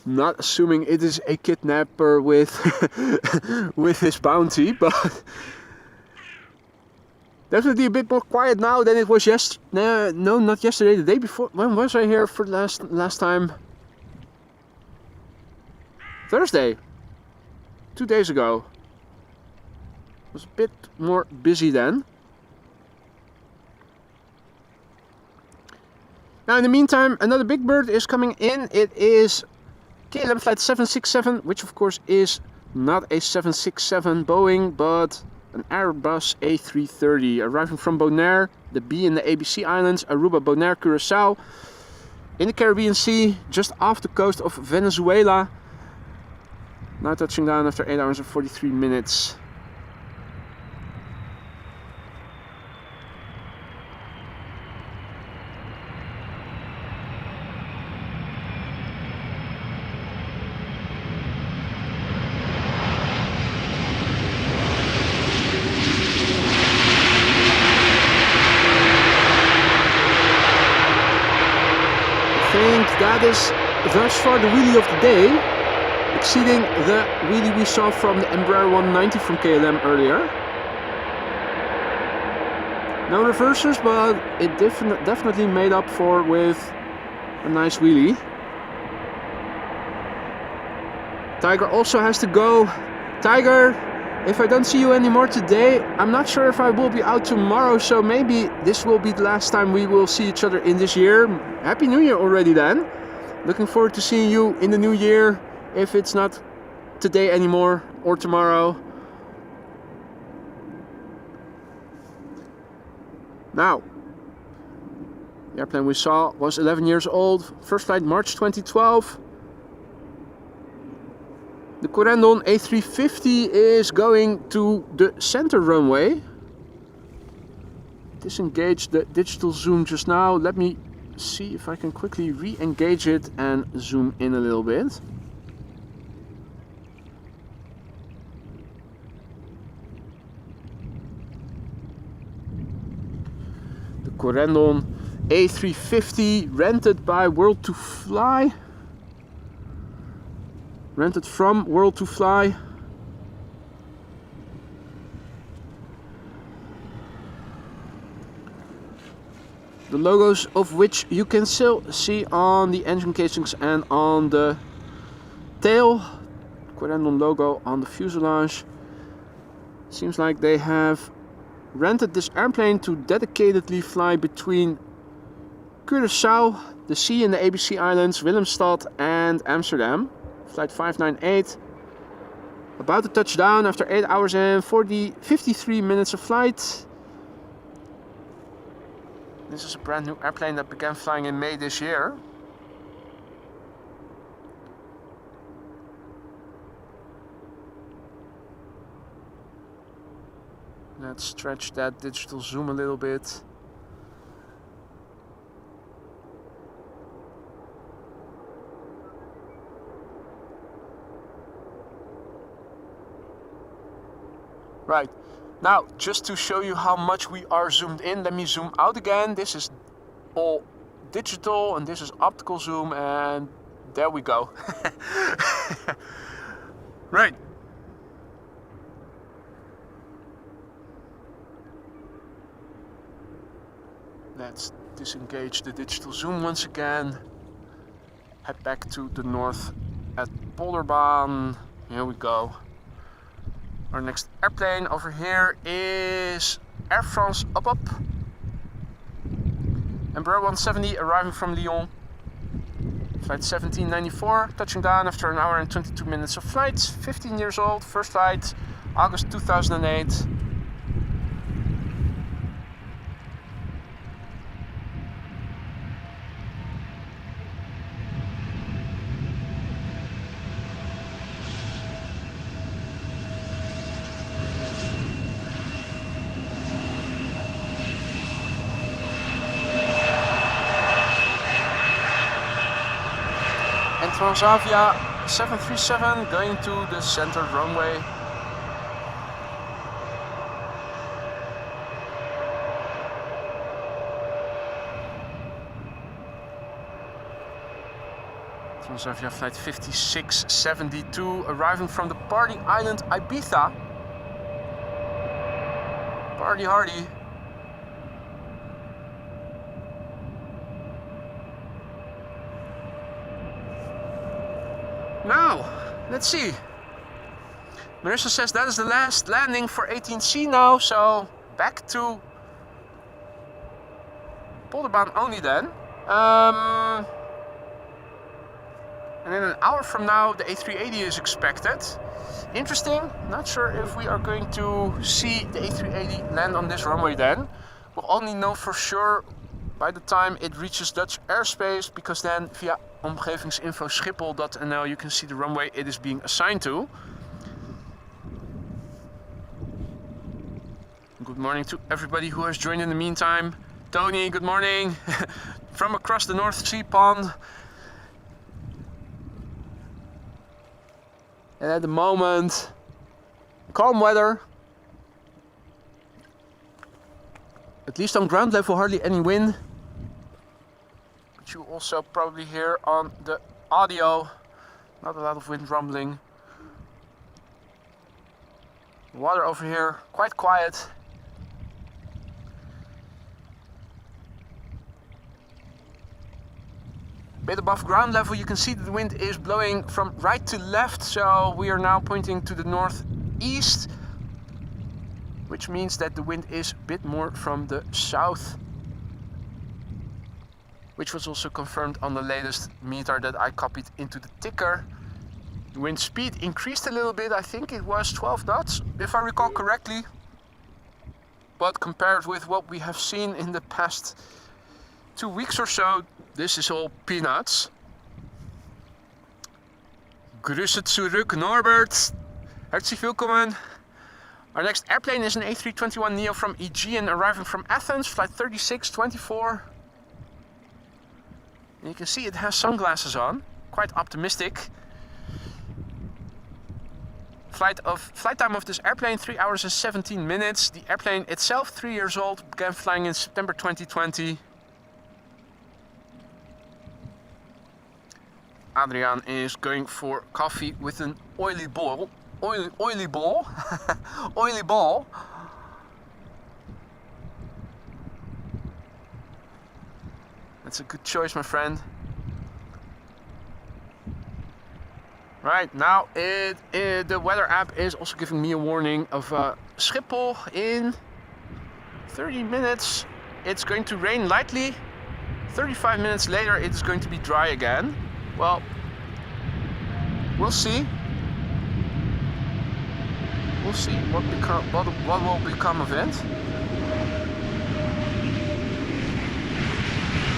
Not assuming it is a kidnapper with with his bounty, but definitely a bit more quiet now than it was yesterday. No, not yesterday. The day before. When was I here for last time? Thursday. 2 days ago. It was a bit more busy then. Now in the meantime, another big bird is coming in. It is KLM flight 767, which of course is not a 767 Boeing, but an Airbus A330, arriving from Bonaire, the B in the ABC Islands, Aruba, Bonaire, Curacao, in the Caribbean Sea, just off the coast of Venezuela. Now touching down after 8 hours and 43 minutes. That is thus far the wheelie of the day, exceeding the wheelie we saw from the Embraer 190 from KLM earlier. No reversers, but it definitely made up for with a nice wheelie. Tiger also has to go. Tiger, if I don't see you anymore today, I'm not sure if I will be out tomorrow, so maybe this will be the last time we will see each other in this year. Happy New Year already then. Looking forward to seeing you in the new year, if it's not today anymore or tomorrow. Now, the airplane we saw was 11 years old, first flight March 2012. The Corendon A350 is going to the center runway. Disengaged the digital zoom just now. Let me see if I can quickly re-engage it and zoom in a little bit. The Corendon A350 rented by World to Fly. Rented from World to Fly. the logos of which you can still see on the engine casings and on the tail. Corendon logo on the fuselage. Seems like they have rented this airplane to dedicatedly fly between Curaçao, the sea and the ABC Islands, Willemstad and Amsterdam. Flight 598. About to touch down after 8 hours and 53 minutes of flight. This is a brand new airplane that began flying in May this year. Let's stretch that digital zoom a little bit. Right, now just to show you how much we are zoomed in, let me zoom out again. This is all digital and this is optical zoom, and there we go. Right. Let's disengage the digital zoom once again. Head back to the north at Polderbaan. Here we go. Our next airplane over here is Air France Up. Embraer 170 arriving from Lyon. Flight 1794, touching down after an hour and 22 minutes of flight. 15 years old, first flight, August 2008. Transavia 737 going to the center runway. Transavia flight 5672 arriving from the party island Ibiza. Party hardy. Now, let's see. Marissa says that is the last landing for 18C now, so back to Polderbaan only then. And in an hour from now, the A380 is expected. Interesting. Not sure if we are going to see the A380 land on this runway then. We'll only know for sure by the time it reaches Dutch airspace, because then via omgevingsinfo Schiphol.nl you can see the runway it is being assigned to. Good morning to everybody who has joined in the meantime. Tony, good morning from across the North Sea pond. And at the moment, calm weather. At least on ground level, hardly any wind. But you also probably hear on the audio, not a lot of wind rumbling. Water over here, quite quiet. Bit above ground level, you can see that the wind is blowing from right to left, so we are now pointing to the northeast, which means that the wind is a bit more from the south, which was also confirmed on the latest meter that I copied into the ticker. The wind speed increased a little bit, I think it was 12 knots, if I recall correctly, but compared with what we have seen in the past 2 weeks or so, this is all peanuts. Grüße zurück, Norbert. Herzlich willkommen. Our next airplane is an A321neo from Aegean arriving from Athens, flight 3624. And you can see it has sunglasses on, quite optimistic. Flight time of this airplane 3 hours and 17 minutes. The airplane itself 3 years old, began flying in September 2020. Adriaan is going for coffee with an oily ball. Oily ball. Oily ball. That's a good choice, my friend. Right, now the weather app is also giving me a warning of Schiphol in 30 minutes. It's going to rain lightly. 35 minutes later, it is going to be dry again. Well, we'll see. We'll see what will become of it.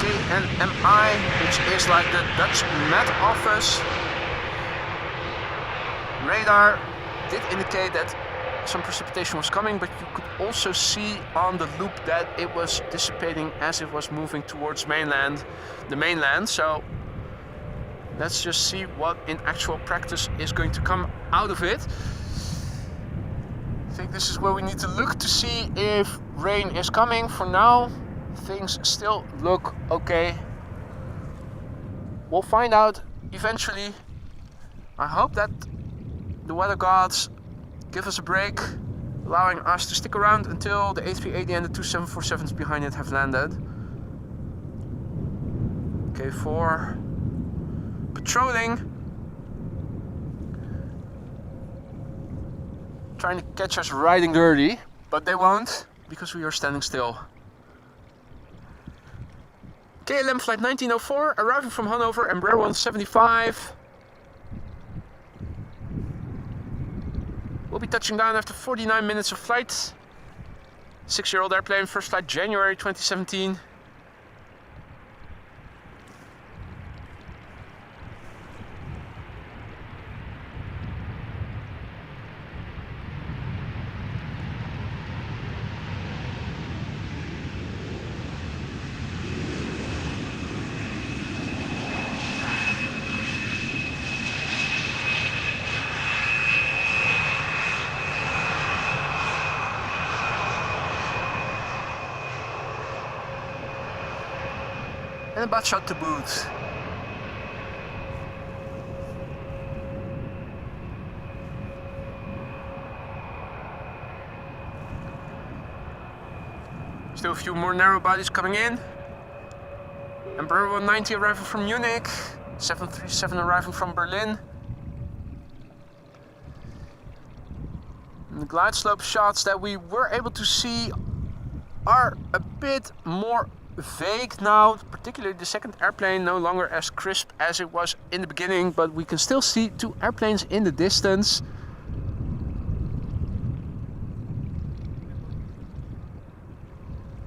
KLM, which is like the Dutch Met Office. Radar did indicate that some precipitation was coming, but you could also see on the loop that it was dissipating as it was moving towards the mainland. So let's just see what in actual practice is going to come out of it. I think this is where we need to look to see if rain is coming. For now, things still look okay. We'll find out eventually. I hope that the weather gods give us a break, allowing us to stick around until the A380 and the 2 747s behind it have landed. Okay, for patrolling, trying to catch us riding dirty, but they won't because we are standing still. KLM flight 1904 arriving from Hanover, Embraer 175. We'll be touching down after 49 minutes of flight. 6-year-old airplane, first flight January 2017. And a butt shot to boot. Still a few more narrow bodies coming in. Embraer 190 arriving from Munich. 737 arriving from Berlin. And the glide slope shots that we were able to see are a bit more vague now, particularly the second airplane, no longer as crisp as it was in the beginning, but we can still see two airplanes in the distance.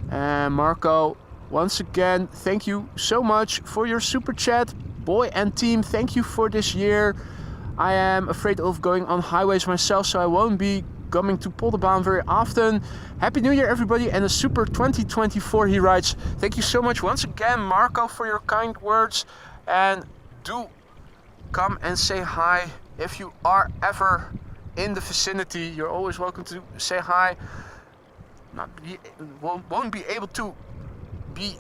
And Marco, once again, thank you so much for your super chat. Boy and team, thank you for this year. I am afraid of going on highways myself, so I won't be coming to Polderbaan very often. Happy New Year, everybody, and a super 2024, he writes. Thank you so much once again, Marco, for your kind words. And do come and say hi if you are ever in the vicinity. You're always welcome to say hi. Won't be able to be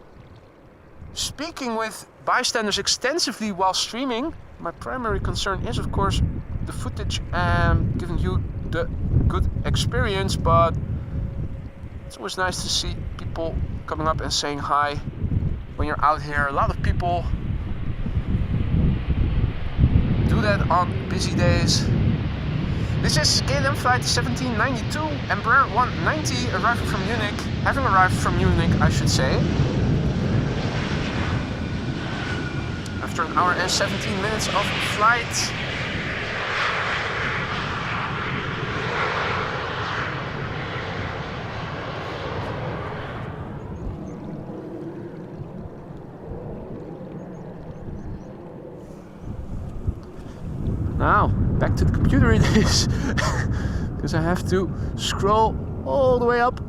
speaking with bystanders extensively while streaming. My primary concern is, of course, the footage and giving you the good experience, but it's always nice to see people coming up and saying hi when you're out here. A lot of people do that on busy days. This is KLM flight 1792, Embraer 190 arriving from Munich, having arrived from Munich, I should say. After an hour and 17 minutes of flight. Now, back to the computer it is, because I have to scroll all the way up,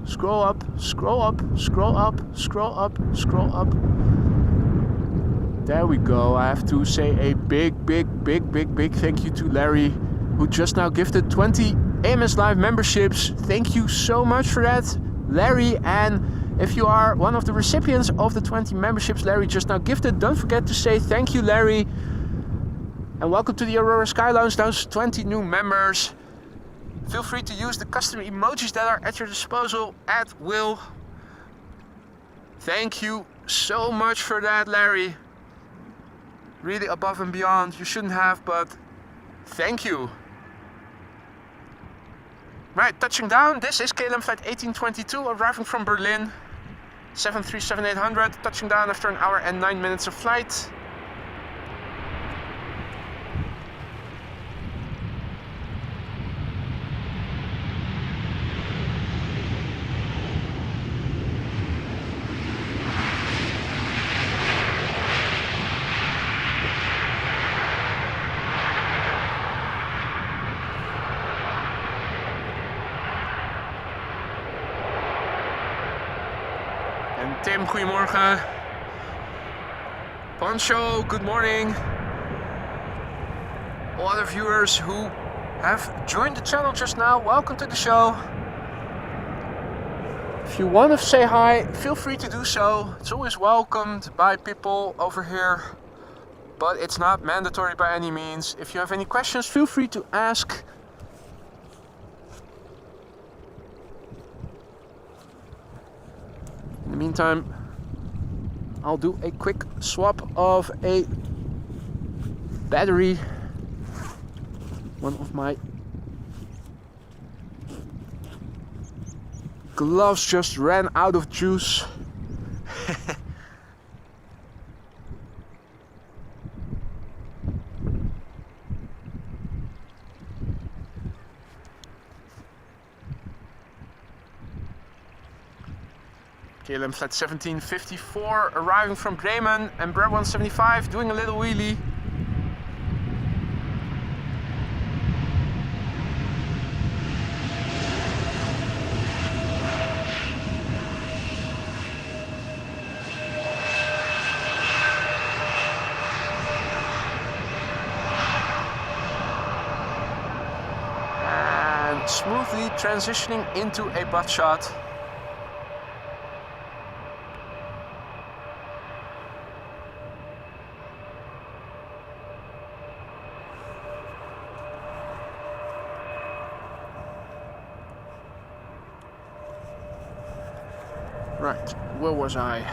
scroll up, scroll up, scroll up, scroll up, scroll up. There we go. I have to say a big thank you to Larry, who just now gifted 20 AMS Live memberships. Thank you so much for that, Larry. And if you are one of the recipients of the 20 memberships Larry just now gifted, don't forget to say thank you, Larry. And welcome to the Aurora Sky Lounge, those 20 new members. Feel free to use the custom emojis that are at your disposal at will. Thank you so much for that, Larry. Really above and beyond. You shouldn't have, but thank you. Right, touching down. This is KLM flight 1822 arriving from Berlin. 737-800, touching down after an hour and 9 minutes of flight. Tim, goedemorgen. Pancho, good morning. All other viewers who have joined the channel just now, welcome to the show. If you want to say hi, feel free to do so. It's always welcomed by people over here, but it's not mandatory by any means. If you have any questions, feel free to ask. In the meantime, I'll do a quick swap of a battery. One of my gloves just ran out of juice. KLM flight 1754 arriving from Bremen, Embraer 175 doing a little wheelie. And smoothly transitioning into a butt shot. Right, where was I?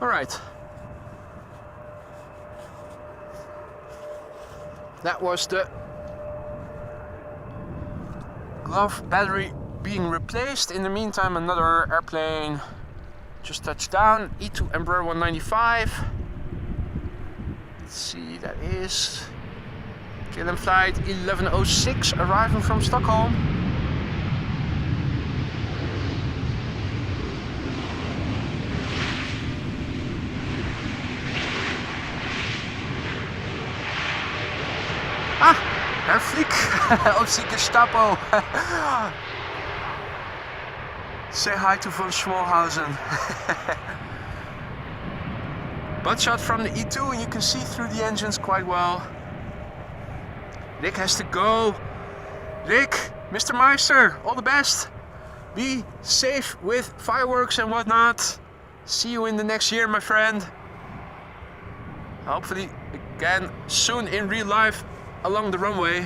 All right. That was the glove battery being replaced. In the meantime, another airplane just touched down. E2 Embraer 195. Let's see, that is KLM flight 1106 arriving from Stockholm. Herr Flick, aus die Gestapo. Say hi to von Schmolhausen. Butt shot from the E2 and you can see through the engines quite well. Rick has to go. Rick, Mr. Meister, all the best. Be safe with fireworks and whatnot. See you in the next year, my friend. Hopefully again soon in real life along the runway.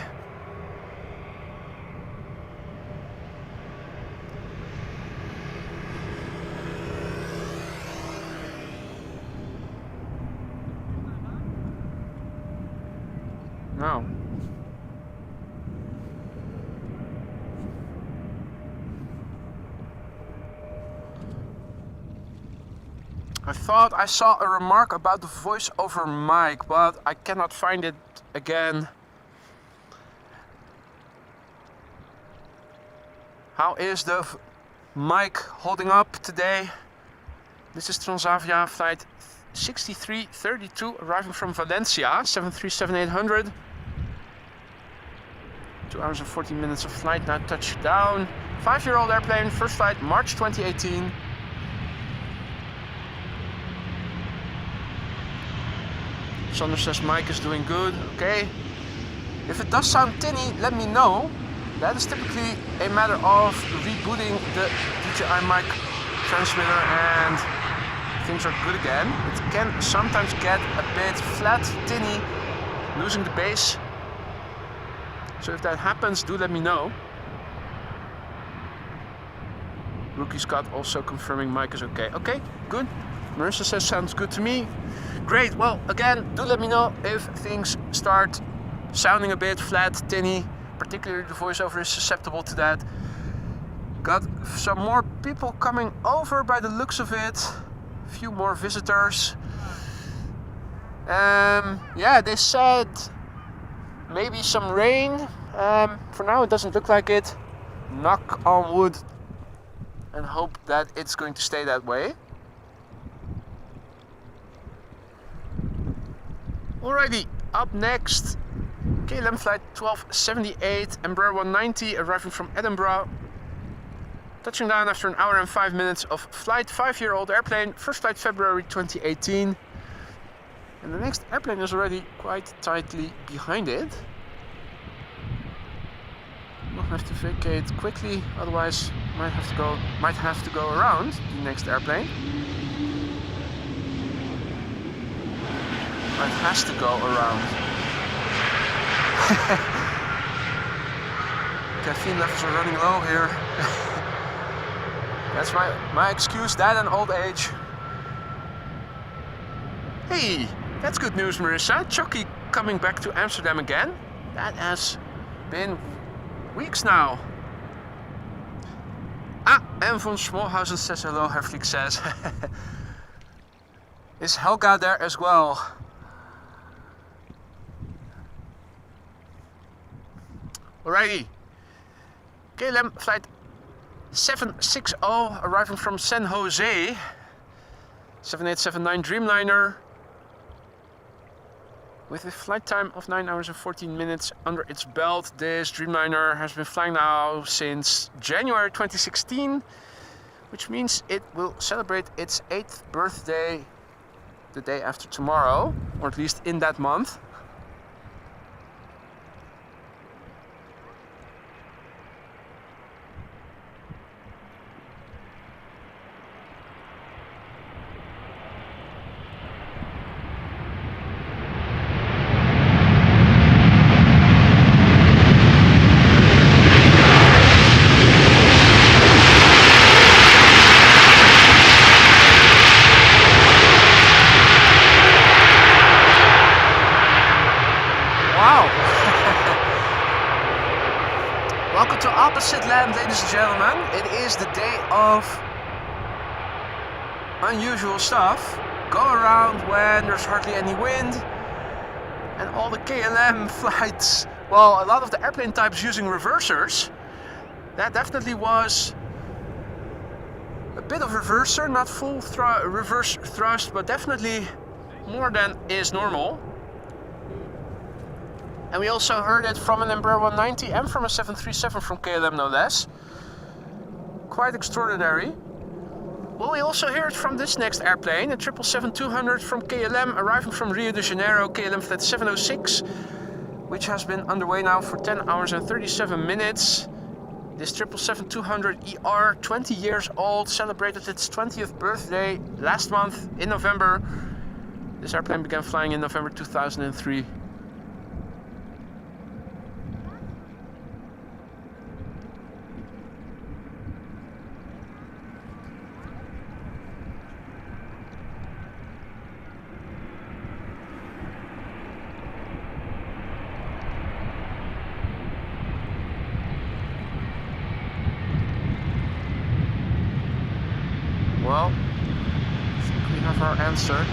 Now. I thought I saw a remark about the voice over mic, but I cannot find it again. How is the mic holding up today? This is Transavia flight 6332 arriving from Valencia, 737-800. 2 hours and 14 minutes of flight, now touchdown. 5-year-old airplane, first flight March 2018. Sander says Mike is doing good, okay. If it does sound tinny, let me know. that is typically a matter of rebooting the DJI mic transmitter and things are good again. It can sometimes get a bit flat, tinny, losing the bass. So if that happens, do let me know. Rookie Scott also confirming mic is okay. Okay, good. Marissa says sounds good to me. Great, well again, do let me know if things start sounding a bit flat, tinny. Particularly the voiceover is susceptible to that. Got some more people coming over by the looks of it. A few more visitors. Yeah, they said maybe some rain. For now it doesn't look like it. Knock on wood and hope that it's going to stay that way. Alrighty, up next, KLM flight 1278, Embraer 190 arriving from Edinburgh. Touching down after an hour and 5 minutes of flight, 5-year-old airplane, first flight February 2018. And the next airplane is already quite tightly behind it. We'll have to vacate quickly, otherwise might have to go around the next airplane. It has to go around. Caffeine levels are running low here. That's my excuse, that and old age. Hey, that's good news, Marissa. Choc-y coming back to Amsterdam again. That has been weeks now. Ah, and von Smallhausen says hello, Herflik says. Is Helga there as well? Alrighty, KLM flight 760 arriving from San Jose, 7879 Dreamliner, with a flight time of 9 hours and 14 minutes under its belt. This Dreamliner has been flying now since January 2016, which means it will celebrate its 8th birthday the day after tomorrow, or at least in that month. Welcome to opposite land, ladies and gentlemen. It is the day of unusual stuff. Go around when there's hardly any wind, and all the KLM flights, well, a lot of the airplane types using reversers. That definitely was a bit of reverser, not full reverse thrust, but definitely more than is normal. And we also heard it from an Embraer 190 and from a 737 from KLM, no less. Quite extraordinary. Well, we also hear it from this next airplane, a 777-200 from KLM, arriving from Rio de Janeiro, KLM flight 706, which has been underway now for 10 hours and 37 minutes. This 777-200 ER, 20 years old, celebrated its 20th birthday last month in November. This airplane began flying in November 2003. Well, I think we have our answer.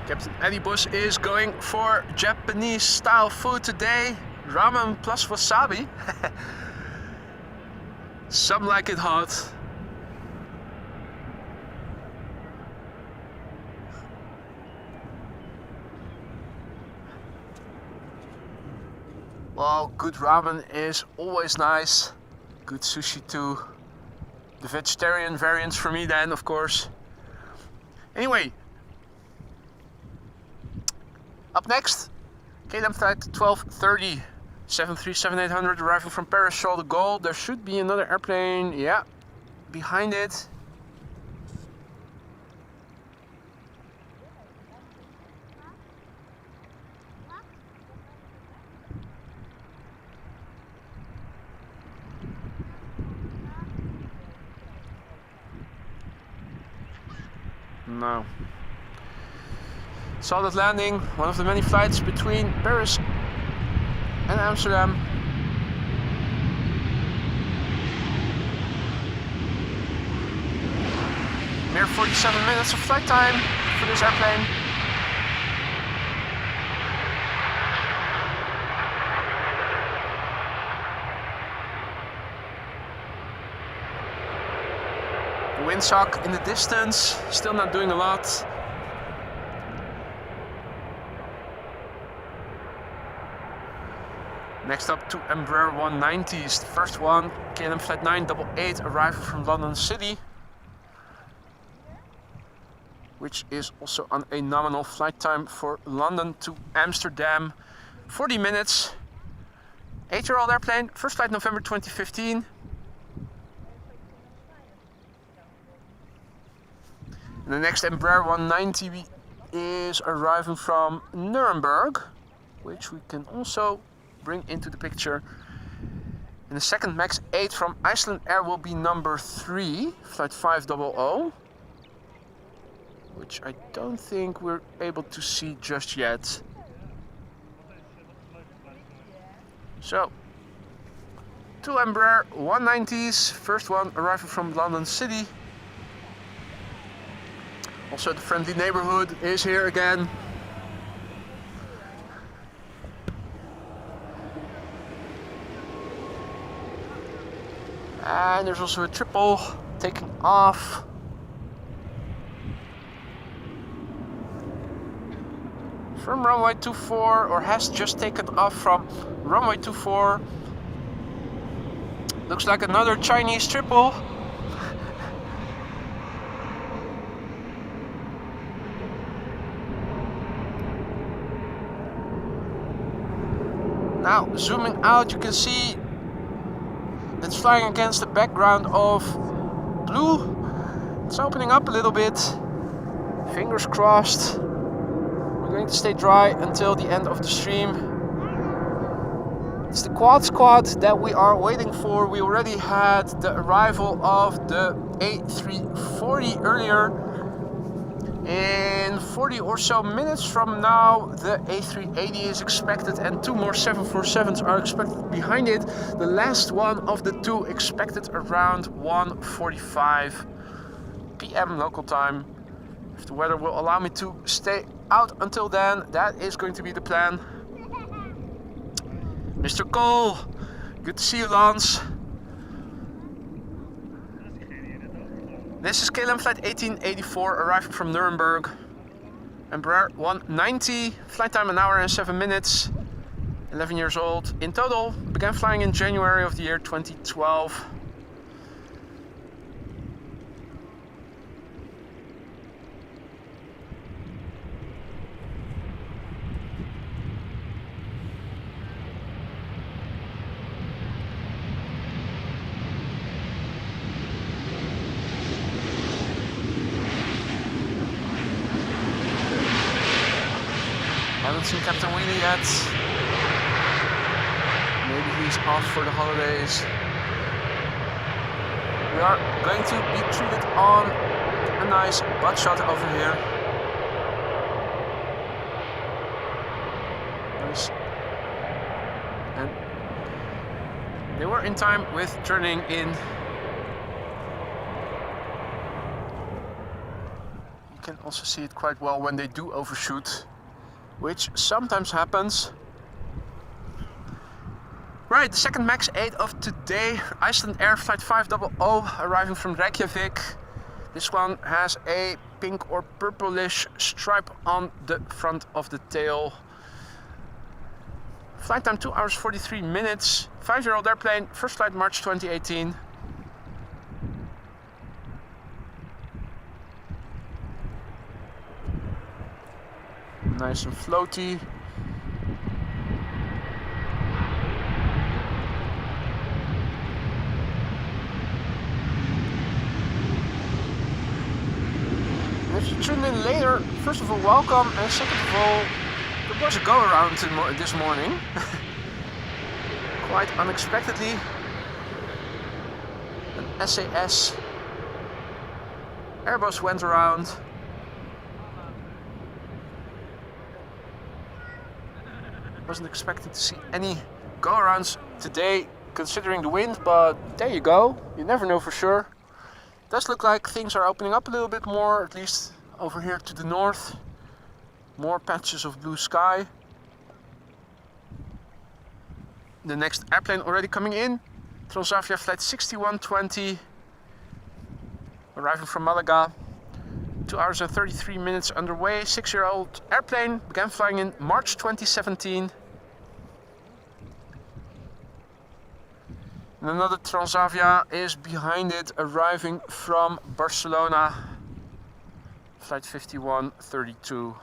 Captain Eddie Bush is going for Japanese style food today. Ramen plus wasabi. Some like it hot. Well, good ramen is always nice. Good sushi too. The vegetarian variants for me then, of course. Anyway, up next, KLM flight 1230, 737-800 arriving from Paris, Charles de Gaulle. There should be another airplane, yeah, behind it. No. Solid landing, one of the many flights between Paris and Amsterdam. Mere 47 minutes of flight time for this airplane. Windsock in the distance, still not doing a lot. Next up, two Embraer 190s. The first one, KLM flight 988, arriving from London City, which is also on a nominal flight time for London to Amsterdam, 40 minutes. 8-year-old airplane, first flight November 2015. And the next Embraer 190 is arriving from Nuremberg, which we can also bring into the picture. And the second MAX 8 from Iceland Air will be number 3, flight 500, which I don't think we're able to see just yet. So, two Embraer 190s, first one arriving from London City. Also, the friendly neighborhood is here again. And there's also a triple taking off. From runway 24, or has just taken off from runway 24. Looks like another Chinese triple. Now, zooming out, you can see it's flying against the background of blue. It's opening up a little bit. Fingers crossed. We're going to stay dry until the end of the stream. It's the quad squad that we are waiting for. We already had the arrival of the A340 earlier. In 40 or so minutes from now, the A380 is expected and two more 747s are expected behind it. The last one of the two expected around 1:45 p.m. local time. If the weather will allow me to stay out until then, that is going to be the plan. Mr. Cole, good to see you, Lance. This is KLM flight 1884 arriving from Nuremberg. Embraer 190, flight time 1 hour and 7 minutes. 11 years old in total. Began flying in January of the year 2012. Haven't seen Captain Wheelie yet. Maybe he's off for the holidays. We are going to be treated on a nice butt shot over here. Nice. And they were in time with turning in. You can also see it quite well when they do overshoot, which sometimes happens. Right, the second MAX 8 of today, Iceland Air flight 500 arriving from Reykjavik. This one has a pink or purplish stripe on the front of the tail. Flight time 2 hours 43 minutes. 5-year-old airplane, first flight March 2018. Nice and floaty. If you tuned in later, first of all, welcome, and second of all, there was a go-around this morning. Quite unexpectedly. An SAS Airbus went around. Wasn't expecting to see any go-arounds today, considering the wind, but there you go. You never know for sure. Does look like things are opening up a little bit more, at least over here to the north. More patches of blue sky. The next airplane already coming in. Transavia flight 6120. Arriving from Malaga. 2 hours and 33 minutes underway. 6-year-old airplane. Began flying in March 2017. And another Transavia is behind it, arriving from Barcelona. Flight 5132.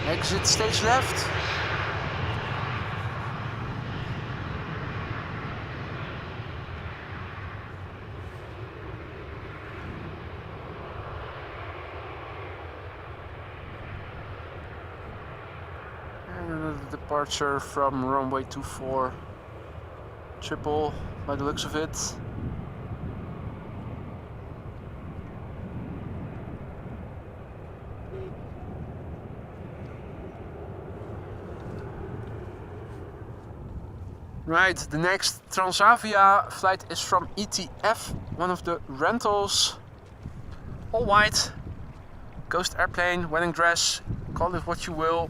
Exit stage left. And another departure from runway 24. Schiphol, by the looks of it. Right, the next Transavia flight is from ETF, one of the rentals. All white, ghost airplane, wedding dress, call it what you will.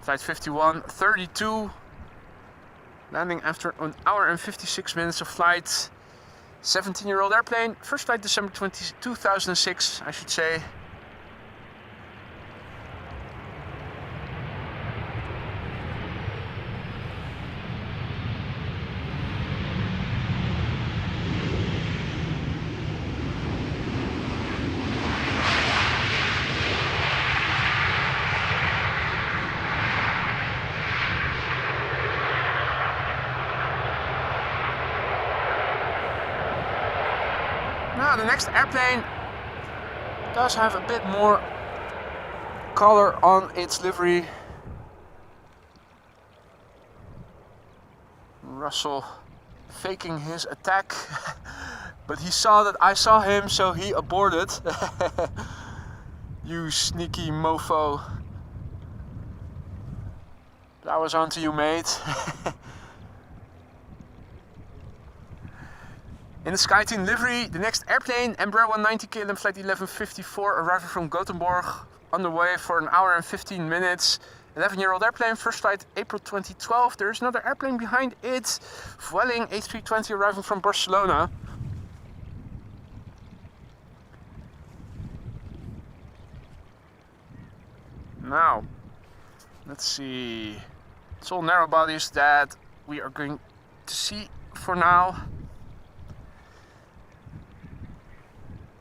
Flight 5132, landing after 1 hour and 56 minutes of flight. 17-year-old airplane, first flight December 2006, I should say. Now the next airplane does have a bit more color on its livery. Russell faking his attack, but he saw that I saw him, so he aborted. You sneaky mofo. That was on to you, mate. In the SkyTeam livery, the next airplane, Embraer 190 KLM flight 1154, arriving from Gothenburg, underway for 1 hour and 15 minutes. 11-year-old airplane, first flight April 2012. There is another airplane behind it, Vueling A320, arriving from Barcelona. Now, let's see. It's all narrow bodies that we are going to see for now.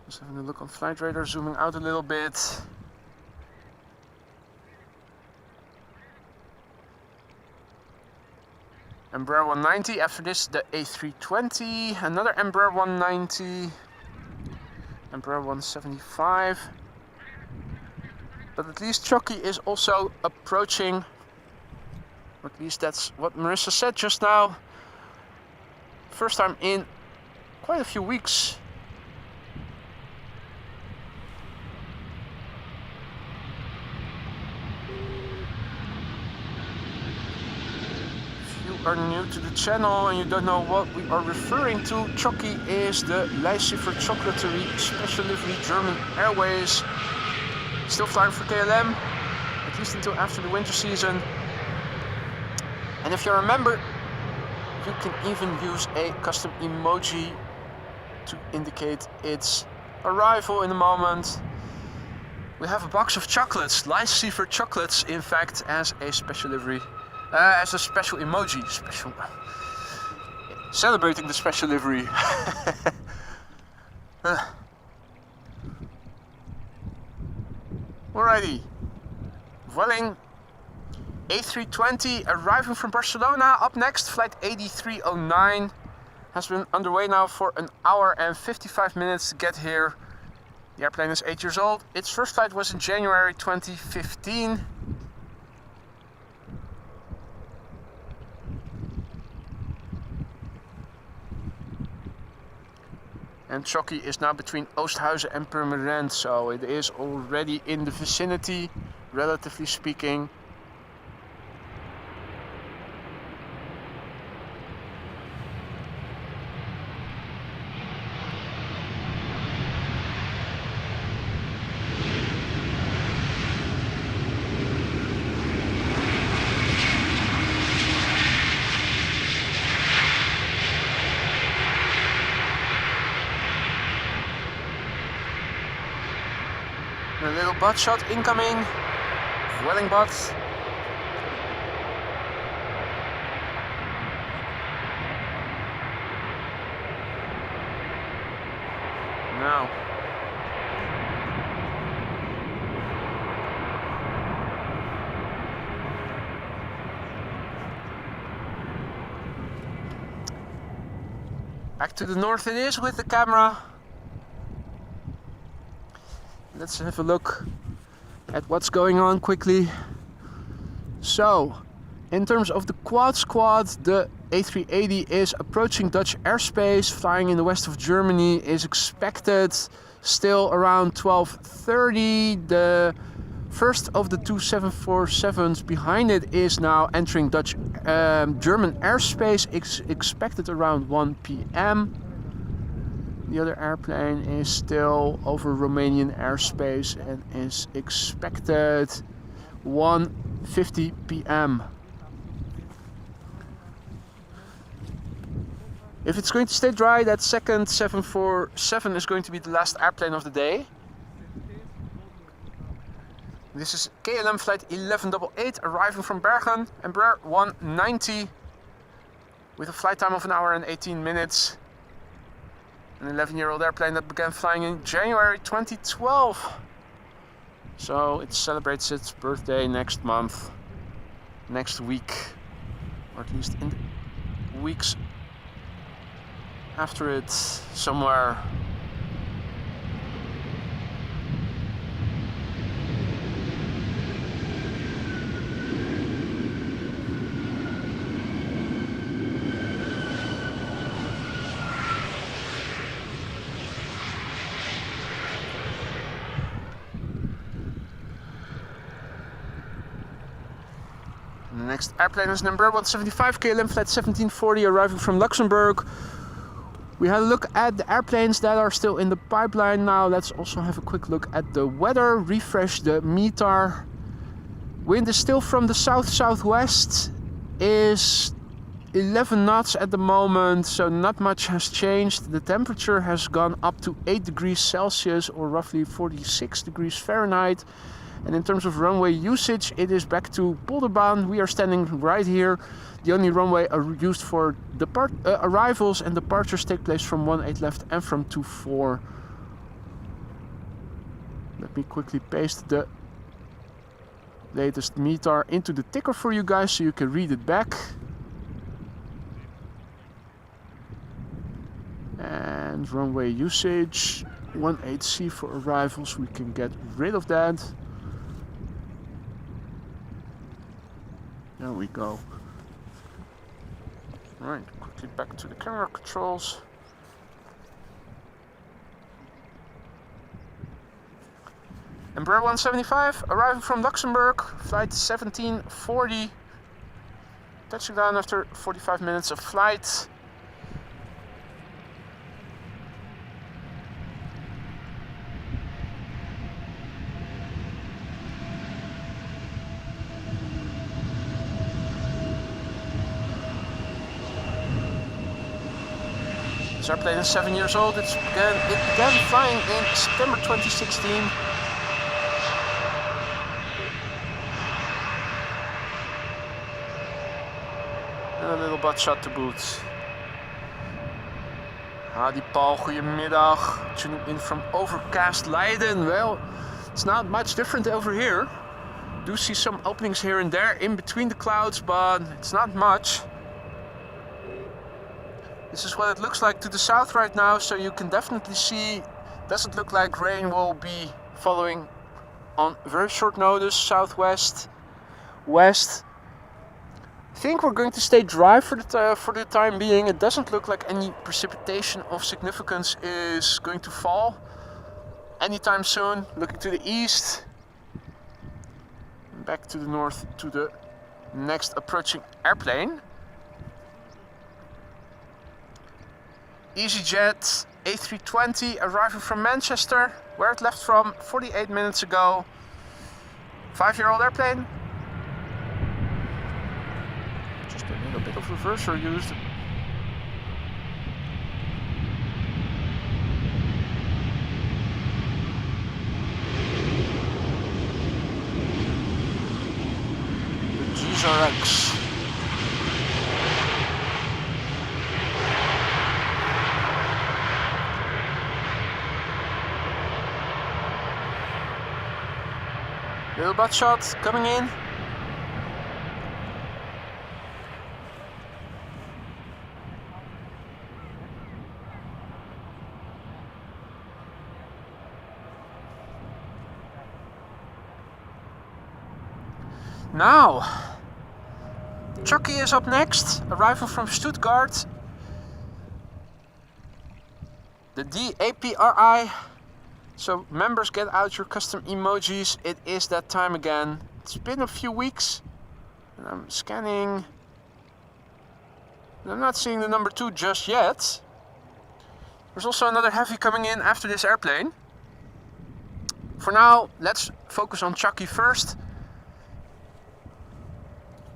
Just having a look on Flight Radar, zooming out a little bit. Embraer 190, after this the A320, another Embraer 190, Embraer 175. But at least Choc-y is also approaching, or at least that's what Marissa said just now. First time in quite a few weeks. If you are new to the channel and you don't know what we are referring to, Choc-y is the livery special livery German Airways. Still flying for KLM, at least until after the winter season. And if you're a member, you can even use a custom emoji to indicate its arrival in a moment. We have a box of chocolates, livery chocolates, in fact, as a special livery, as a special emoji, celebrating the special livery. Alrighty, Vueling A320 arriving from Barcelona. Up next, flight 8309 has been underway now for an hour and 55 minutes to get here. The airplane is 8 years old. Its first flight was in January 2015. And Choc-y is now between Oosthuizen and Purmerend, so it is already in the vicinity, relatively speaking. A little butt shot incoming, Vueling butt. Now. Back to the north it is with the camera. Let's have a look at what's going on quickly. So, in terms of the quad squad, the A380 is approaching Dutch airspace, flying in the west of Germany, is expected still around 12:30. The first of the two 747s behind it is now entering Dutch German airspace, expected around 1 p.m. The other airplane is still over Romanian airspace and is expected 1:50 p.m. If it's going to stay dry, that second 747 is going to be the last airplane of the day. This is KLM flight 1188 arriving from Bergen, Embraer 190 with a flight time of an hour and 18 minutes. An 11-year-old airplane that began flying in January 2012. So it celebrates its birthday next month, next week, or at least in the weeks after it somewhere. The next airplane is number 175, KLM flight 1740 arriving from Luxembourg. We had a look at the airplanes that are still in the pipeline now. Let's also have a quick look at the weather, refresh the METAR. Wind is still from the south-southwest, is 11 knots at the moment, so not much has changed. The temperature has gone up to 8 degrees Celsius or roughly 46 degrees Fahrenheit. And in terms of runway usage, it is back to Polderbaan. We are standing right here. The only runway used for arrivals and departures take place from 18 left and from 24. Let me quickly paste the latest METAR into the ticker for you guys so you can read it back. And runway usage, 18C for arrivals, we can get rid of that. There we go. Right, quickly back to the camera controls. Embraer 175 arriving from Luxembourg, flight 1740. Touching down after 45 minutes of flight. This airplane is 7 years old. It began flying in September 2016. En een little butt shot to boot. Howdy Paul, goedemiddag. Tuning in from overcast Leiden. Well, it's not much different over here. Do see some openings here and there in between the clouds, but it's not much. This is what it looks like to the south right now, so you can definitely see, doesn't look like rain will be following on very short notice. Southwest, west. I think we're going to stay dry for the time being. It doesn't look like any precipitation of significance is going to fall anytime soon. Looking to the east, back to the north to the next approaching airplane. EasyJet A320 arriving from Manchester, where it left from 48 minutes ago. 5-year-old airplane. Just a little bit of reverser used. The GSRX. Little butt shot coming in. Now, Choc-y is up next, arriving from Stuttgart. The DAPRI. So members, get out your custom emojis. It is that time again. It's been a few weeks and I'm scanning. I'm not seeing the number 2 just yet. There's also another heavy coming in after this airplane. For now, let's focus on Choc-y first.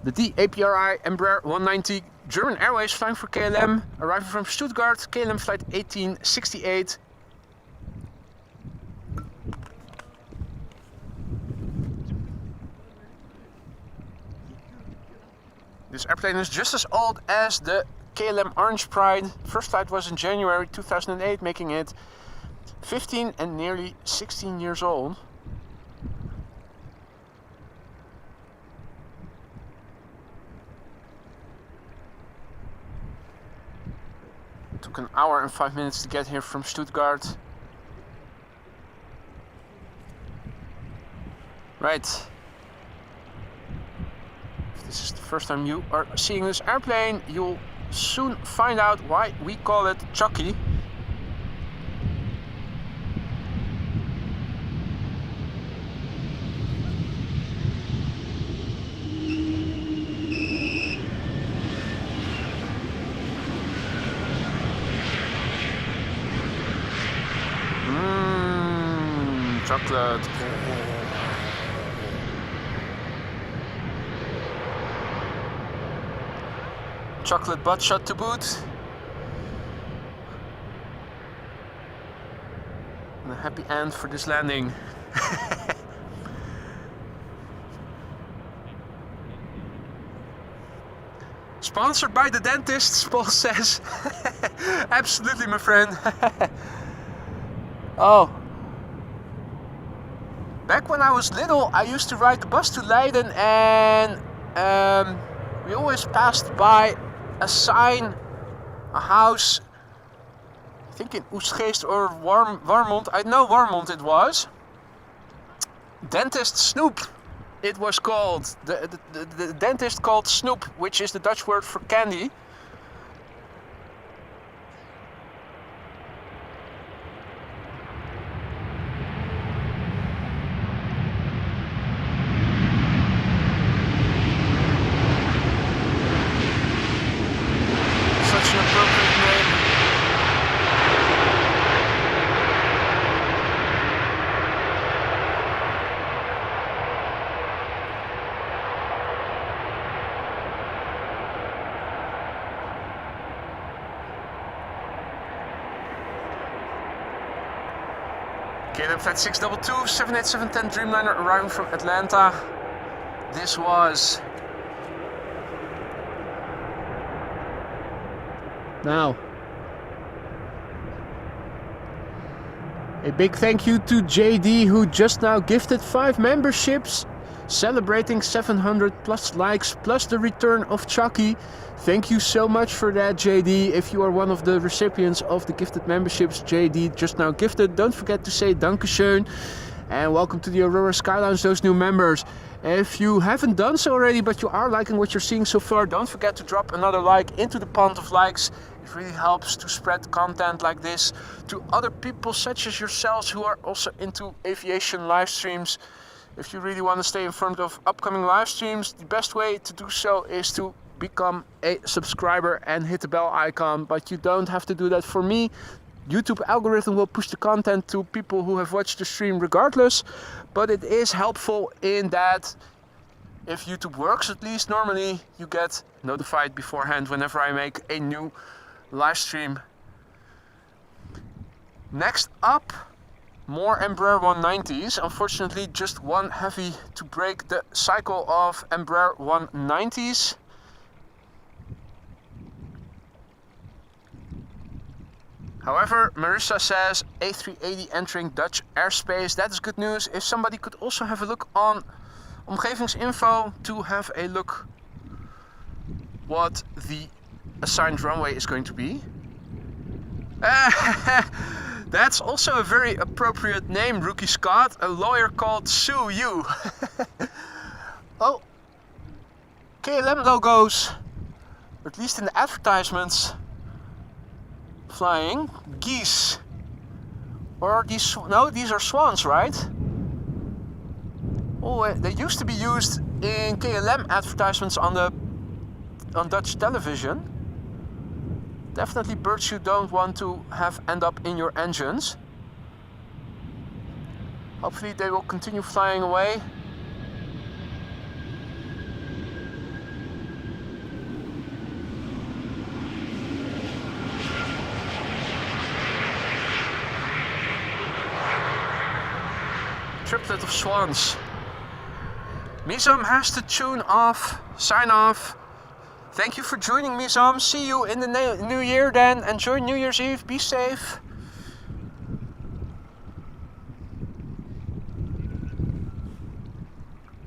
The DAPRI Embraer 190 German Airways flying for KLM, arriving from Stuttgart, KLM flight 1868. This airplane is just as old as the KLM Orange Pride. First flight was in January 2008, making it 15 and nearly 16 years old. Took an hour and 5 minutes to get here from Stuttgart. Right. If this is the first time you are seeing this airplane, you'll soon find out why we call it Choc-y. Chocolate. Chocolate butt shot to boot. And a happy end for this landing. Sponsored by the dentists, Paul says. Absolutely, my friend. Oh. Back when I was little, I used to ride the bus to Leiden, and we always passed by a sign, a house, I think in Oostgeest or Warmond. I know Warmond it was. Dentist Snoop. it was called. The dentist called Snoep, which is the Dutch word for candy. Such an appropriate name. KLM Flight 622, 787-10 Dreamliner arriving from Atlanta. This was... Now, a big thank you to JD, who just now gifted 5 memberships, celebrating 700 plus likes, plus the return of Choc-y. Thank you so much for that, JD. If you are one of the recipients of the gifted memberships JD just now gifted, don't forget to say Dankeschön. And welcome to the Aurora Sky Lounge, those new members. If you haven't done so already, but you are liking what you're seeing so far, don't forget to drop another like into the pond of likes. It really helps to spread content like this to other people such as yourselves who are also into aviation live streams. If you really want to stay in front of upcoming live streams, the best way to do so is to become a subscriber and hit the bell icon. But you don't have to do that for me. YouTube algorithm will push the content to people who have watched the stream regardless, but it is helpful in that if YouTube works, at least normally you get notified beforehand whenever I make a new live stream. Next up, more Embraer 190s. Unfortunately, just one heavy to break the cycle of Embraer 190s. However, Marissa says A380 entering Dutch airspace. That is good news. If somebody could also have a look on omgevingsinfo to have a look what the assigned runway is going to be. That's also a very appropriate name, Rookie Scott. A lawyer called Sue You. Oh, KLM logos, at least in the advertisements, flying geese, or these, no, these are swans, right? Oh, they used to be used in KLM advertisements on Dutch television. Definitely birds you don't want to have end up in your engines. Hopefully they will continue flying away. Triplet of swans. Mizam has to tune off, sign off. Thank you for joining me, Mizam. See you in the new year then. Enjoy New Year's Eve. Be safe.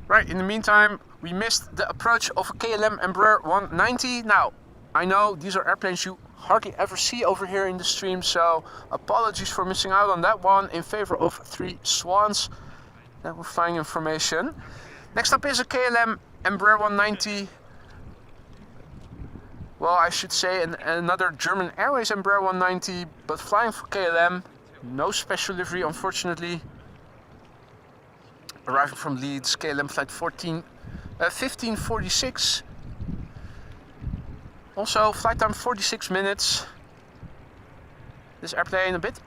Right, in the meantime, we missed the approach of a KLM Embraer 190. Now, I know these are airplanes you hardly ever see over here in the stream, so apologies for missing out on that one in favor of 3 swans that were flying information. Next up is a KLM Embraer 190. Well, I should say another German Airways Embraer 190, but flying for KLM. No special livery, unfortunately. Arriving from Leeds, KLM flight 1546. Also, flight time 46 minutes. This airplane a bit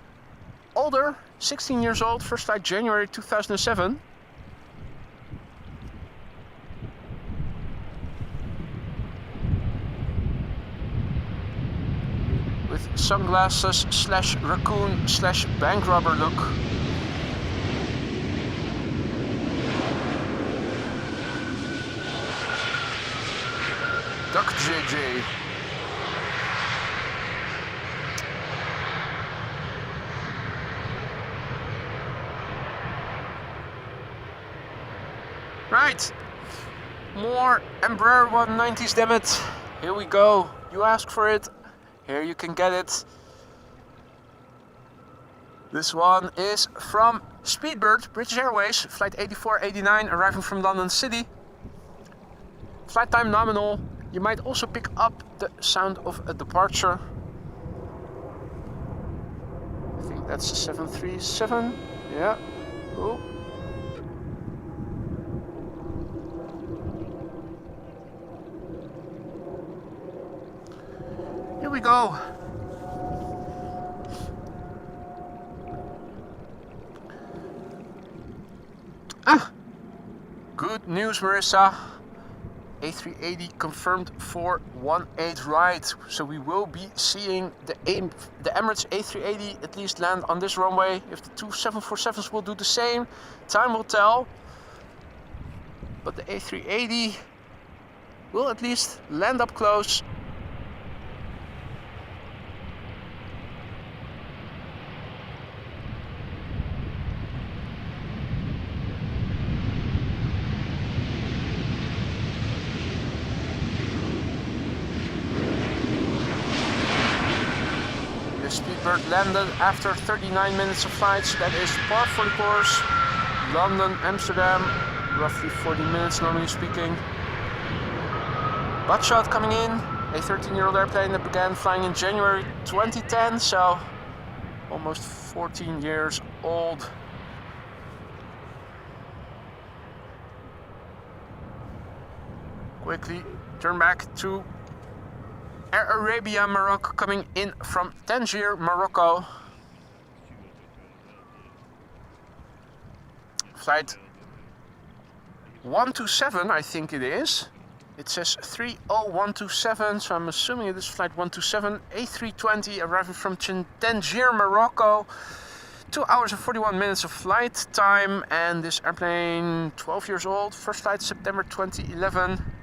older, 16 years old, first flight January 2007. With sunglasses slash raccoon slash bank robber look. Duck JJ. Right, more Embraer 190s, damn it. Here we go. You asked for it. Here you can get it. This one is from Speedbird, British Airways, flight 8489, arriving from London City. Flight time nominal. You might also pick up the sound of a departure. I think that's a 737. Yeah. Cool. Here we go. Good news, Marissa. A380 confirmed for 1-8 ride. So we will be seeing the Emirates A380 at least land on this runway. If the two 747s will do the same, time will tell. But the A380 will at least land up close. Speedbird landed after 39 minutes of flight, so that is par for the course. London, Amsterdam, roughly 40 minutes normally speaking. Butt coming in, a 13-year-old airplane that began flying in January 2010, so almost 14 years old. Quickly turn back to Air Arabia Morocco coming in from Tangier, Morocco. Flight 127, I think it is. It says 30127, so I'm assuming it is flight 127. A320 arriving from Tangier, Morocco. 2 hours and 41 minutes of flight time, and this airplane 12 years old. First flight September 2011.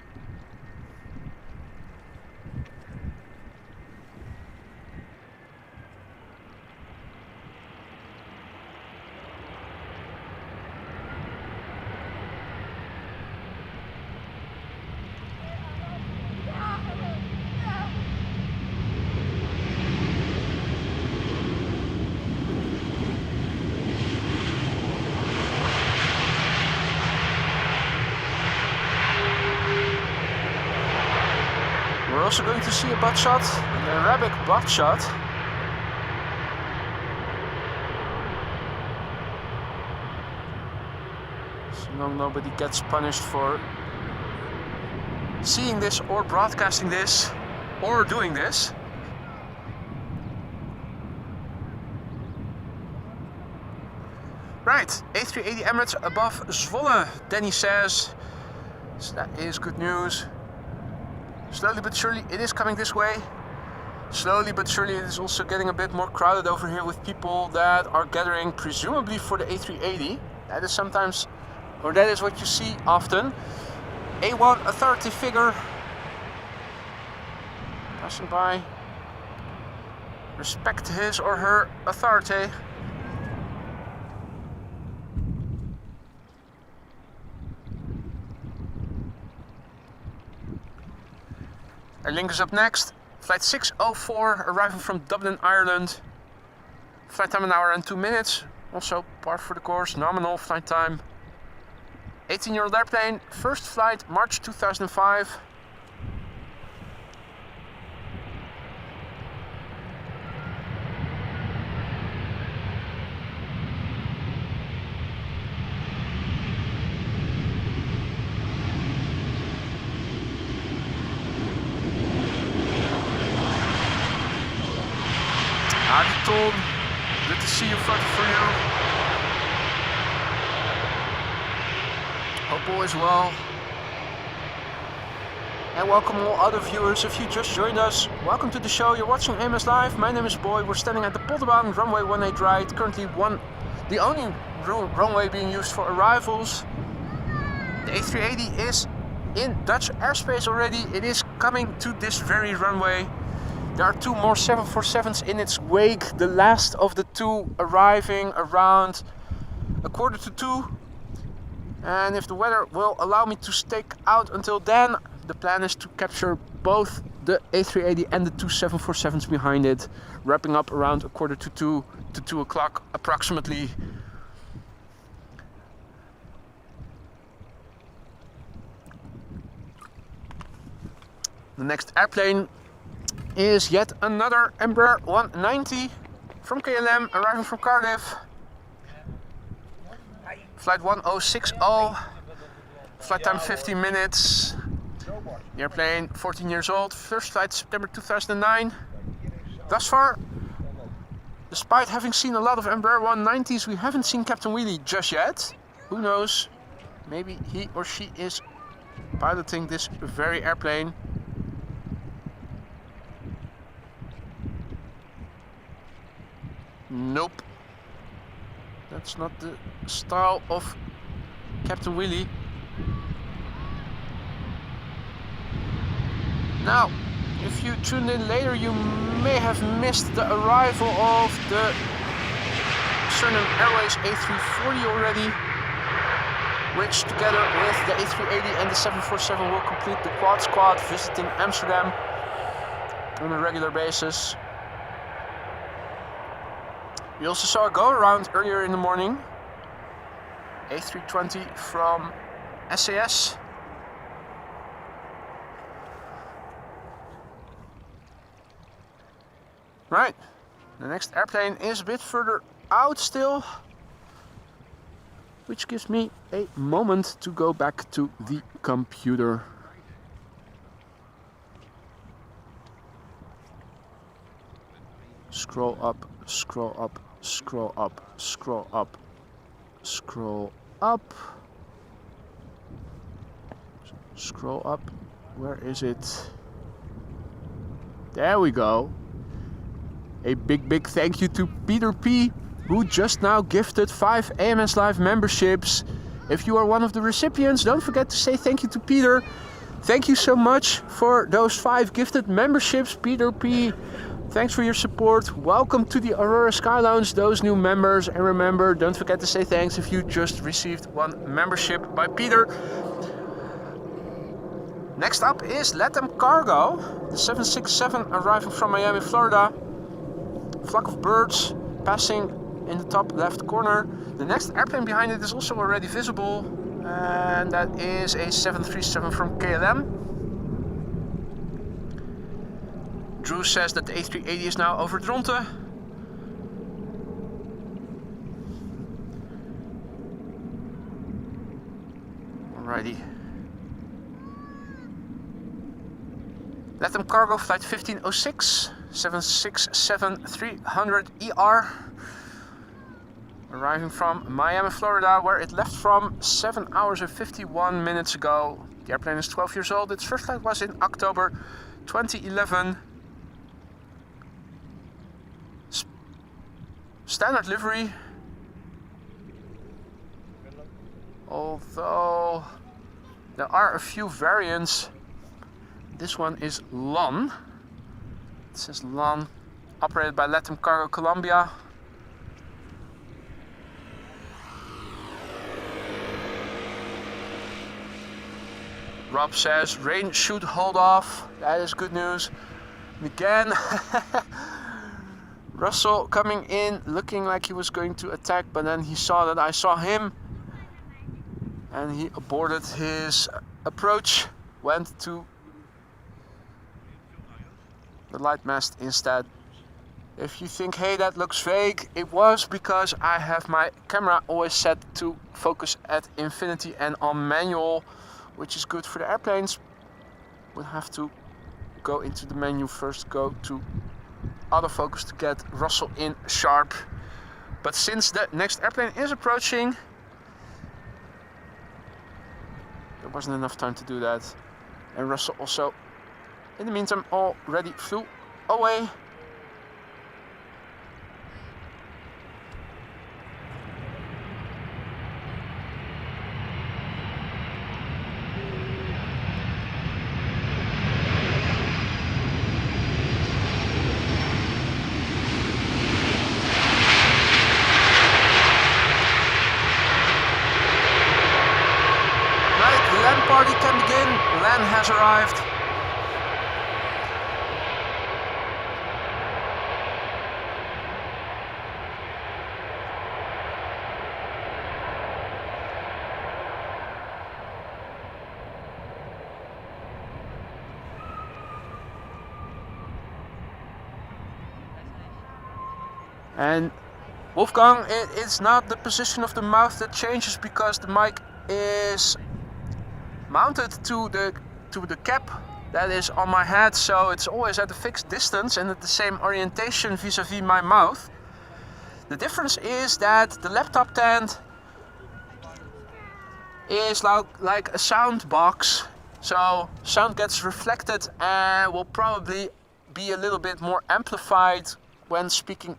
We're also going to see a butt shot, an Arabic butt shot. So nobody gets punished for seeing this or broadcasting this or doing this. Right, A380 Emirates above Zwolle, Danny says. So that is good news. Slowly but surely it is coming this way. Slowly but surely it is also getting a bit more crowded over here with people that are gathering presumably for the A380. That is sometimes, or that is what you see often. A1 authority figure passing by. Respect his or her authority. Aer Lingus up next, flight 604 arriving from Dublin, Ireland. Flight time 1 hour and 2 minutes, also par for the course, nominal flight time. 18-year-old airplane, first flight March 2005. Tom, good to see you, photo for you. Hope all is well. And welcome all other viewers. If you just joined us, welcome to the show. You're watching AMS Live. My name is Boy. We're standing at the Polderbaan runway 18 right. Currently the only runway being used for arrivals. The A380 is in Dutch airspace already. It is coming to this very runway. There are 2 more 747s in its wake, the last of the 2 arriving around 1:45. And if the weather will allow me to stick out until then, the plan is to capture both the A380 and the two 747s behind it, wrapping up around 1:45 to 2 o'clock approximately. The next airplane is yet another Embraer 190 from KLM, arriving from Cardiff. Flight 1060, flight time 15 minutes. The airplane 14 years old, first flight September 2009. Thus far, despite having seen a lot of Embraer 190s, we haven't seen Captain Wheelie just yet. Who knows, maybe he or she is piloting this very airplane. Nope, that's not the style of Captain Wheelie. Now, if you tuned in later, you may have missed the arrival of the Surinam Airways A340 already, which together with the A380 and the 747 will complete the quad squad visiting Amsterdam on a regular basis. We also saw a go around earlier in the morning, A320 from SAS. Right, the next airplane is a bit further out still, which gives me a moment to go back to the computer. Scroll up, scroll up, scroll up, scroll up, scroll up, scroll up. Where is it? There we go. A big thank you to Peter P, who just now gifted 5 AMS Live memberships. If you are one of the recipients, don't forget to say thank you to Peter. Thank you so much for those 5 gifted memberships, Peter P. Thanks for your support. Welcome to the Aurora Sky Lounge, those new members. And remember, don't forget to say thanks if you just received 1 membership by Peter. Next up is Latam Cargo, the 767 arriving from Miami, Florida. Flock of birds passing in the top left corner. The next airplane behind it is also already visible, and that is a 737 from KLM. Drew says that the A380 is now over Dronten. Alrighty. Latam Cargo flight 1506, 767-300ER, arriving from Miami, Florida, where it left from 7 hours and 51 minutes ago. The airplane is 12 years old. Its first flight was in October 2011. Standard livery, although there are a few variants. This one is LON. It says LON, operated by Latam Cargo Colombia. Rob says rain should hold off. That is good news. And again, Russell coming in looking like he was going to attack, but then he saw that I saw him and he aborted his approach, went to the light mast instead. If you think, hey, that looks fake, it was because I have my camera always set to focus at infinity and on manual, which is good for the airplanes. We'll have to go into the menu first, go to autofocus to get Russell in sharp. But since the next airplane is approaching, there wasn't enough time to do that. And Russell also, in the meantime, already flew away. Right, the LAN party can begin. LAN has arrived. And Wolfgang, it's not the position of the mouth that changes because the mic is mounted to the cap that is on my head, so it's always at a fixed distance and at the same orientation vis-a-vis my mouth. The difference is that the laptop stand is like a sound box, so sound gets reflected and will probably be a little bit more amplified when speaking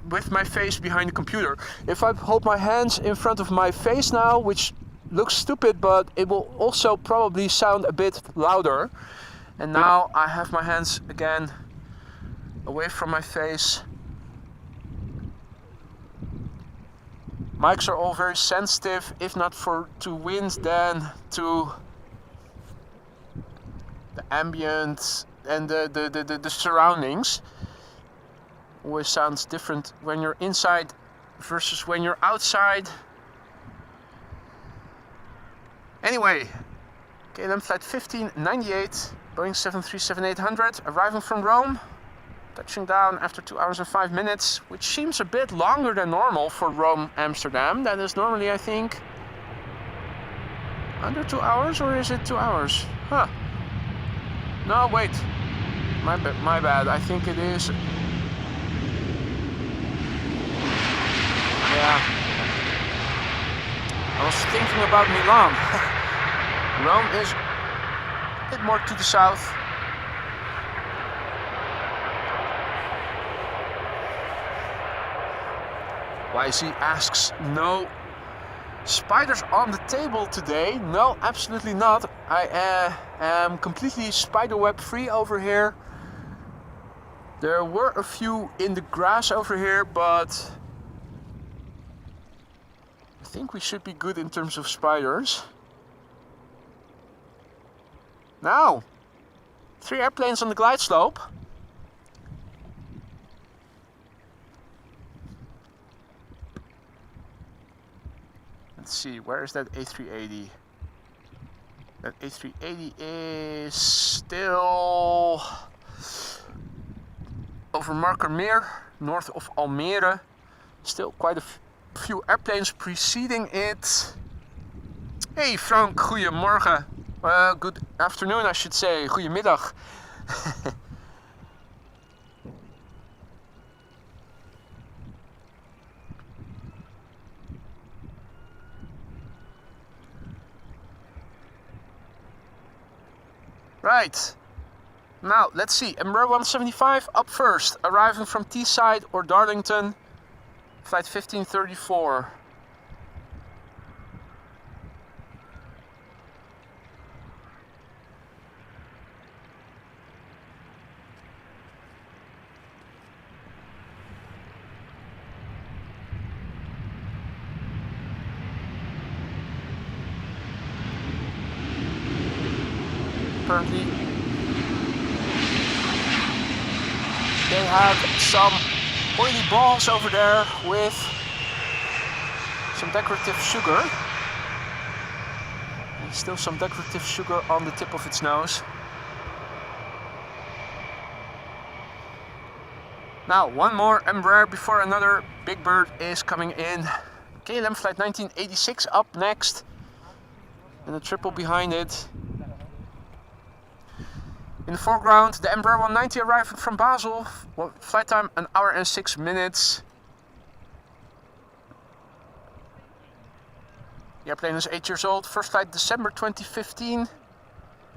with my face behind the computer. If I hold my hands in front of my face now, which looks stupid, but it will also probably sound a bit louder. And now I have my hands again away from my face. Mics are all very sensitive, if not to wind, then to the ambient and the surroundings. Always sounds different when you're inside versus when you're outside. Anyway, KLM flight 1598, Boeing 737-800, arriving from Rome, touching down after 2 hours and 5 minutes, which seems a bit longer than normal for Rome, Amsterdam. That is normally, I think, under 2 hours, or is it 2 hours? Huh. No, wait. My bad. I think it is. Yeah. I was thinking about Milan. Rome is a bit more to the south. YC asks, no spiders on the table today? No, absolutely not. I am completely spiderweb free over here. There were a few in the grass over here, but I think we should be good in terms of spiders. Now, 3 airplanes on the glide slope. Let's see, where is that A380? That A380 is still over Markermeer, north of Almere. Still quite a few airplanes preceding it. Hey Frank, goedemorgen. Good afternoon, I should say. Goedemiddag. Right. Now, let's see. Embraer 175 up first, arriving from Teesside or Darlington, flight 1534. Apparently they have some oily balls over there with some decorative sugar. And still some decorative sugar on the tip of its nose. Now one more Embraer before another big bird is coming in. KLM flight 1986 up next, and a triple behind it. In the foreground, the Embraer 190 arriving from Basel. Flight time 1 hour and 6 minutes. The airplane is 8 years old. First flight December 2015.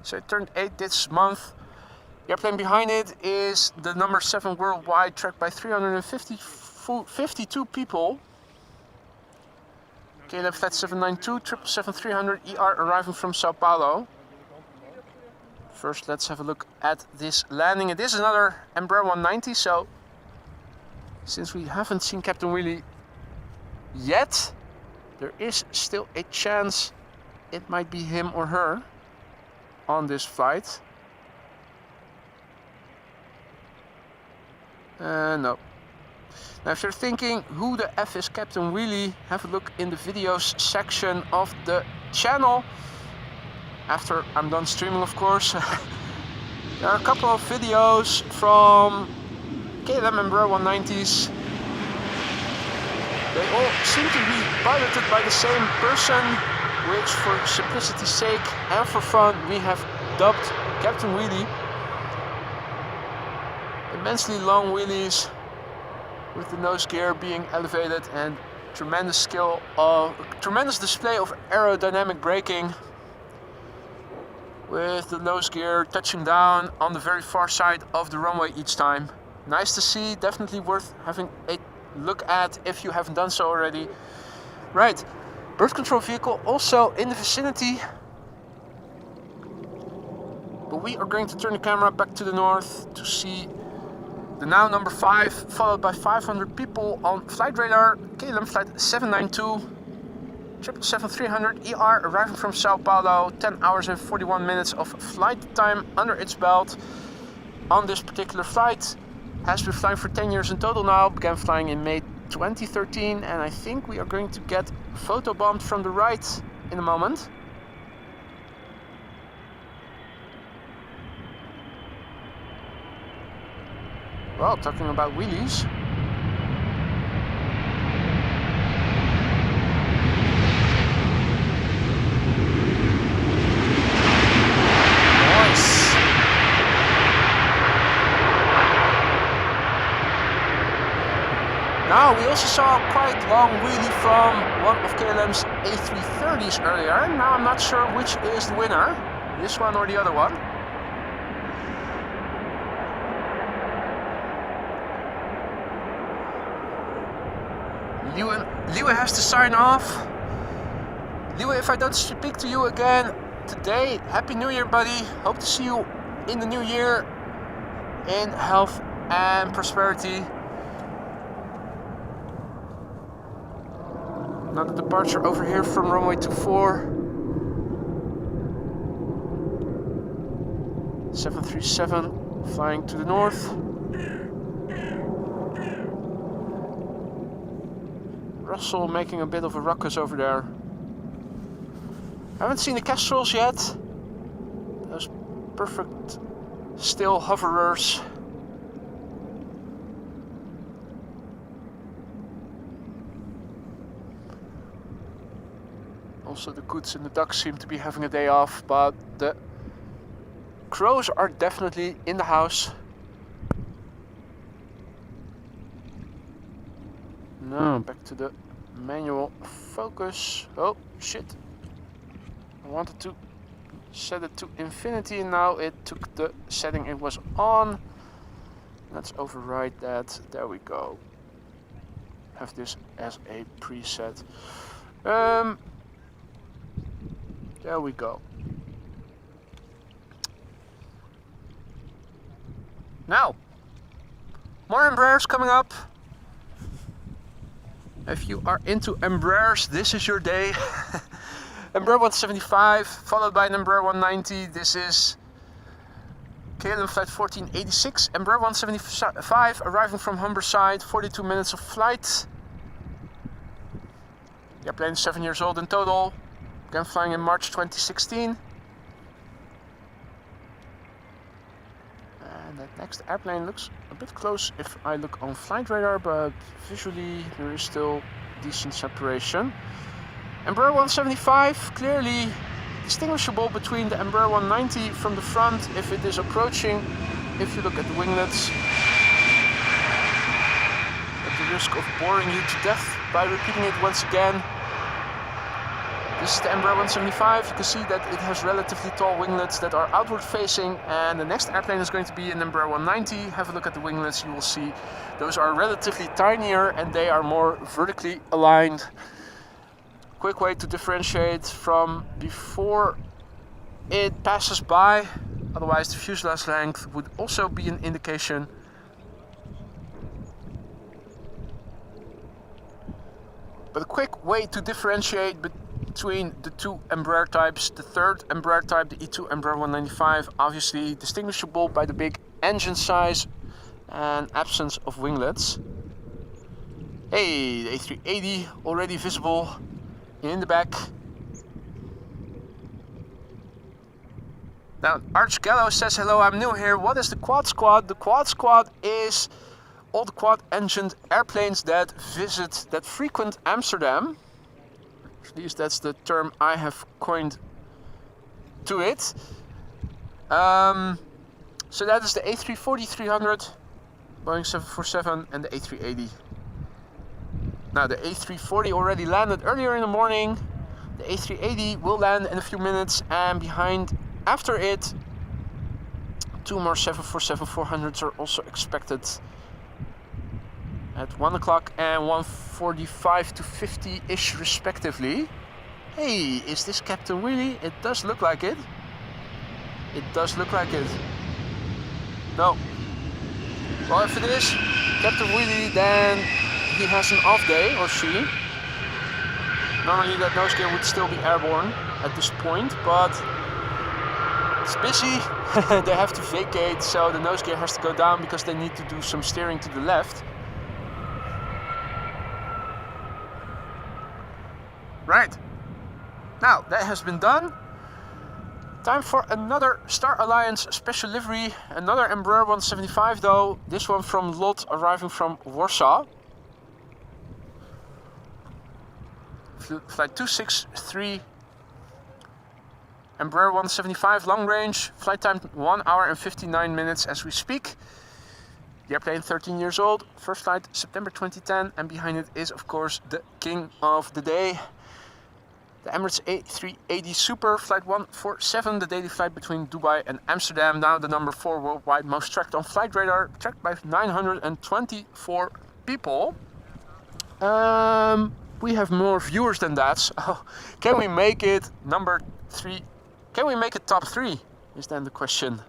So it turned 8 this month. The airplane behind it is the number 7 worldwide, tracked by 352 people. KLM flight 792, 777-300 ER arriving from Sao Paulo. First, let's have a look at this landing. It is another Embraer 190, so since we haven't seen Captain Wheelie yet, there is still a chance it might be him or her on this flight. No. Now, if you're thinking who the F is Captain Wheelie, have a look in the videos section of the channel. After I'm done streaming, of course. There are a couple of videos from KLM Embraer 190s. They all seem to be piloted by the same person, which for simplicity's sake and for fun we have dubbed Captain Wheelie. Immensely long wheelies with the nose gear being elevated and tremendous display of aerodynamic braking, with the nose gear touching down on the very far side of the runway each time. Nice to see, definitely worth having a look at if you haven't done so already. Right, bird control vehicle also in the vicinity. But we are going to turn the camera back to the north to see the now number 5, followed by 500 people on flight radar. KLM flight 792, 777-300 ER arriving from Sao Paulo, 10 hours and 41 minutes of flight time under its belt. On this particular flight, has been flying for 10 years in total now, began flying in May 2013, and I think we are going to get photobombed from the right in a moment. Well, talking about wheelies. Nice. Now, we also saw a quite long wheelie from one of KLM's A330s earlier. Now, I'm not sure which is the winner, this one or the other one. Liwe has to sign off. Liwe, if I don't speak to you again today, Happy New Year, buddy. Hope to see you in the new year in health and prosperity. Another departure over here from runway 24. 737 flying to the north. Russell making a bit of a ruckus over there. I haven't seen the Kestrels yet. Those perfect still hoverers. Also the Coots and the Ducks seem to be having a day off, but the Crows are definitely in the house. Now back to the manual focus. Oh shit, I wanted to set it to infinity and now it took the setting it was on. Let's override that. There we go. Have this as a preset. There we go. Now, more Embraers coming up. If you are into Embraers, this is your day. Embraer 175, followed by an Embraer 190. This is KLM flight 1486, Embraer 175, arriving from Humberside, 42 minutes of flight. The airplane is 7 years old in total. Began flying in March 2016. And that next airplane looks a bit close if I look on flight radar, but visually there is still decent separation. Embraer 175, clearly distinguishable between the Embraer 190 from the front if it is approaching. If you look at the winglets, at the risk of boring you to death by repeating it once again. This is the Embraer 175. You can see that it has relatively tall winglets that are outward facing, and the next airplane is going to be an Embraer 190. Have a look at the winglets, you will see those are relatively tinier and they are more vertically aligned. Quick way to differentiate from before it passes by, otherwise the fuselage length would also be an indication. But a quick way to differentiate between the two Embraer types. The third Embraer type, the E2 Embraer 195, obviously distinguishable by the big engine size and absence of winglets. Hey, the A380 already visible in the back. Now, Arch Gallo says, hello, I'm new here. What is the Quad Squad? The Quad Squad is all the quad-engined airplanes that frequent Amsterdam. At least that's the term I have coined to it. So that is the A340-300, Boeing 747 and the A380. Now the A340 already landed earlier in the morning. The A380 will land in a few minutes, and behind after it, two more 747-400s are also expected at 1 o'clock and 1:45 to 50-ish respectively. Hey, is this Captain Wheelie? It does look like it. It does look like it. No. Well, if it is Captain Wheelie, then he has an off day, or she. Normally that nose gear would still be airborne at this point, but it's busy. They have to vacate, so the nose gear has to go down because they need to do some steering to the left. Right. Now that has been done. Time for another Star Alliance special livery. Another Embraer 175 though. This one from Lot, arriving from Warsaw. Flight 263. Embraer 175 long range. Flight time 1 hour and 59 minutes as we speak. The airplane 13 years old. First flight September 2010. And behind it is of course the king of the day. The Emirates A388 Super, Flight 147, the daily flight between Dubai and Amsterdam. Now the number 4 worldwide most tracked on flight radar, tracked by 924 people. We have more viewers than that, so can we make it number 3? Can we make it top 3? Is then the question.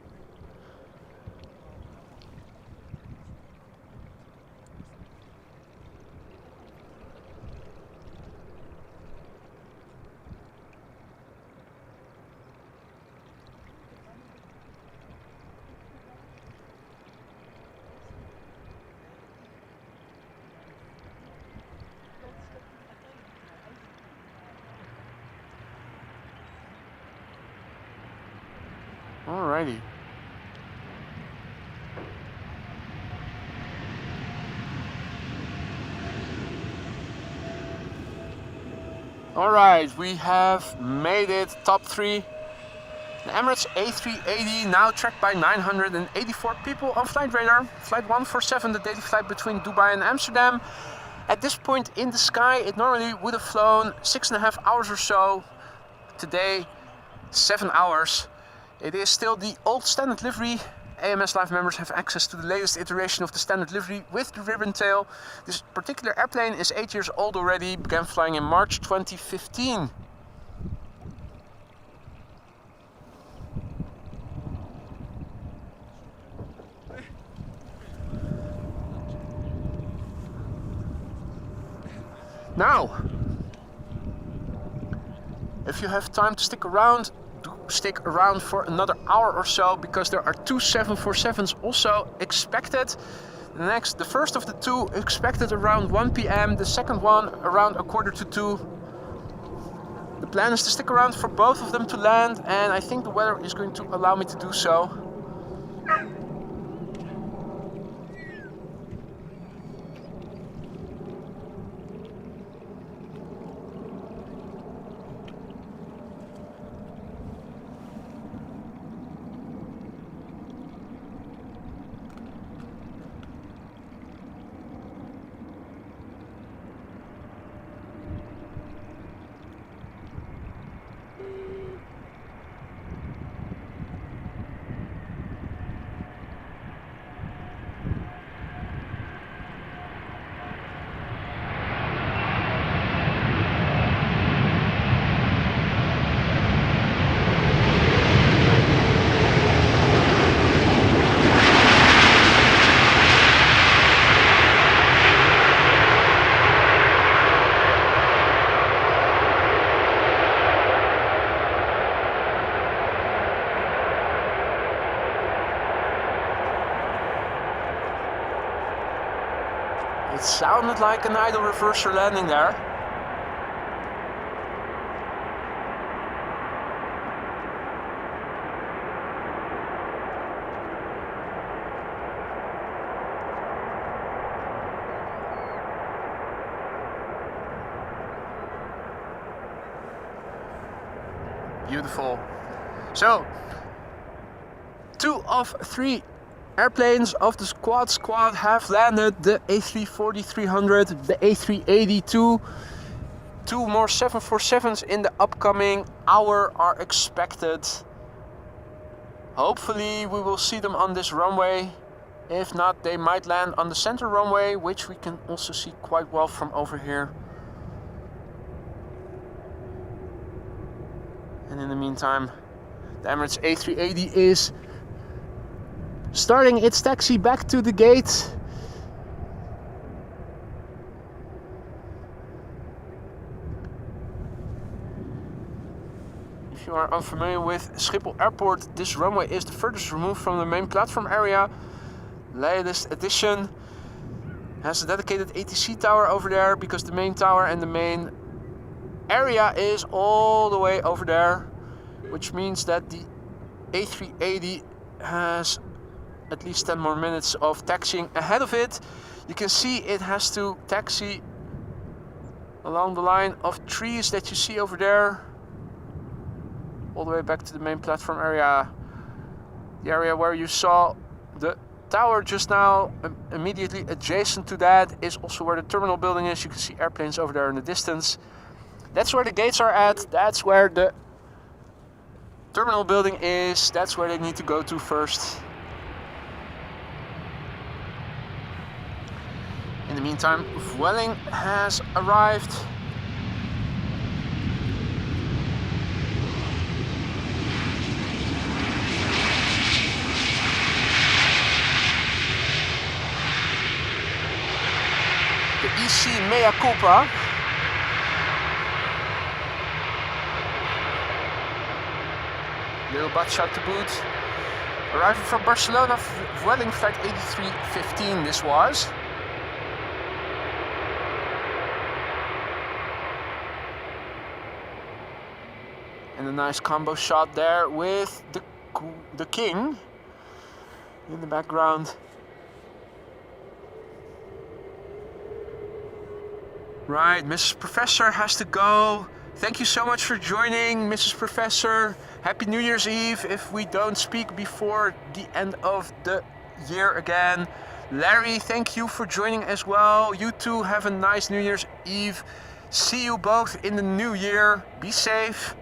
Alrighty. Alright, we have made it top 3. The Emirates A380 now tracked by 984 people on flight radar. Flight 147, the daily flight between Dubai and Amsterdam. At this point in the sky, it normally would have flown 6.5 hours or so. Today, 7 hours. It is still the old standard livery. AMS Live members have access to the latest iteration of the standard livery with the ribbon tail. This particular airplane is 8 years old already, began flying in March 2015. Now, if you have time to stick around, do stick around for another hour or so, because there are two 747s also expected. The first of the two expected around 1 p.m, the second one around 1:45. The plan is to stick around for both of them to land, and I think the weather is going to allow me to do so. It sounded like an idle reverser landing there. Beautiful. So, 2 of 3 airplanes of the squad have landed. The A340-300, the A382. 2 more 747s in the upcoming hour are expected. Hopefully we will see them on this runway. If not, they might land on the center runway, which we can also see quite well from over here. And in the meantime, the Emirates A380 is starting its taxi back to the gate. If you are unfamiliar with Schiphol Airport, this runway is the furthest removed from the main platform area. Latest addition has a dedicated ATC tower over there, because the main tower and the main area is all the way over there, which means that the A380 has at least 10 more minutes of taxiing ahead of it. You can see it has to taxi along the line of trees that you see over there, all the way back to the main platform area. The area where you saw the tower just now, immediately adjacent to that, is also where the terminal building is. You can see airplanes over there in the distance. That's where the gates are at. That's where the terminal building is. That's where they need to go to first. In the meantime, Vueling has arrived. The EC Mea Culpa. Little butt shot to boot. Arriving from Barcelona, Vueling flight 8315 this was. And a nice combo shot there with the king in the background. Right, Mrs. Professor has to go. Thank you so much for joining, Mrs. Professor. Happy New Year's Eve if we don't speak before the end of the year again. Larry, thank you for joining as well. You too, have a nice New Year's Eve. See you both in the new year. Be safe.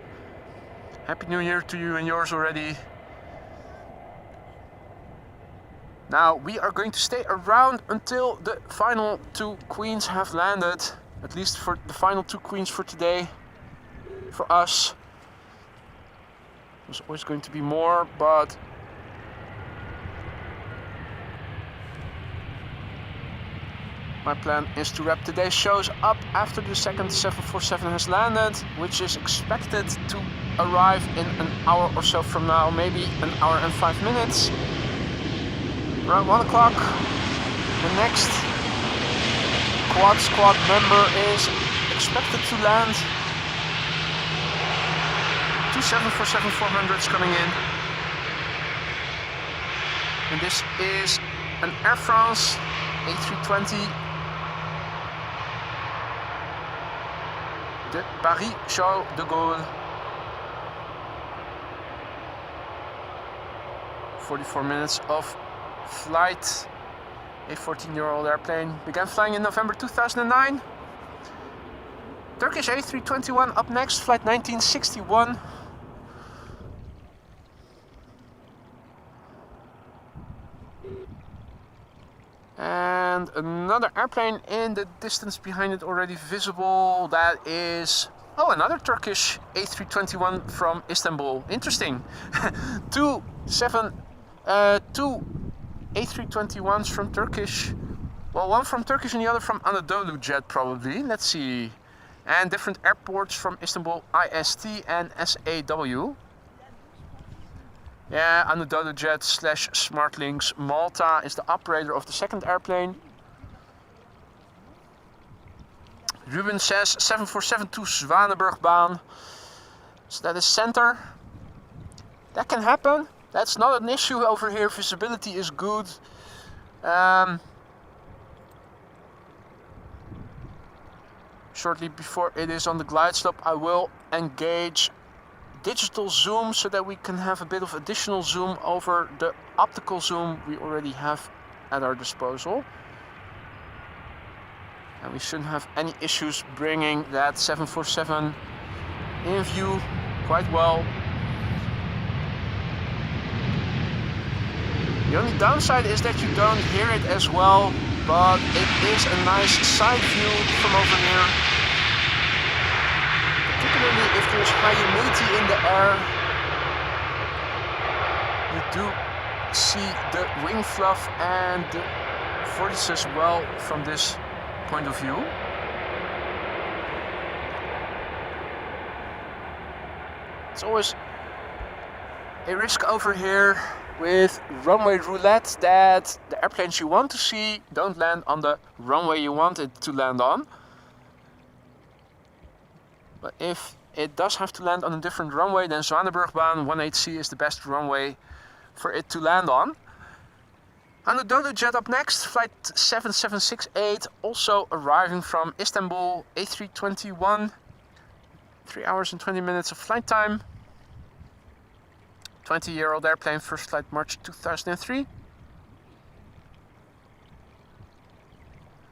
Happy New Year to you and yours already. Now, we are going to stay around until the final 2 queens have landed. At least for the final 2 queens for today. For us. There's always going to be more, but my plan is to wrap today's shows up after the second 747 has landed, which is expected to arrive in an hour or so from now, maybe an hour and 5 minutes. Around 1 o'clock, the next squad member is expected to land. 2 747-400s coming in. And this is an Air France A320. De Paris-Charles de Gaulle. 44 minutes of flight. A 14-year-old airplane. Began flying in November 2009. Turkish A321 up next, flight 1961. And another airplane in the distance behind it already visible. That is, oh, another Turkish A321 from Istanbul. Interesting. two A321s from Turkish. Well, one from Turkish and the other from Anadolu Jet probably. Let's see. And different airports from Istanbul, IST and SAW. Yeah, Anadolu Jet / Smartlinks Malta is the operator of the second airplane. Ruben says 747 to Zwanenburgbaan. So that is center. That can happen. That's not an issue over here. Visibility is good. Shortly before it is on the glide slope, I will engage digital zoom so that we can have a bit of additional zoom over the optical zoom we already have at our disposal. And we shouldn't have any issues bringing that 747 in view quite well. The only downside is that you don't hear it as well, but it is a nice side view from over here. Particularly if there's high humidity in the air, you do see the wing fluff and the vortices well from this point of view. It's always a risk over here with runway roulette that the airplanes you want to see don't land on the runway you want it to land on. But if it does have to land on a different runway, then Polderbaan 18C is the best runway for it to land on. Anadolu jet up next, flight 7768, also arriving from Istanbul, A321, 3 hours and 20 minutes of flight time. 20-year-old airplane, first flight March 2003.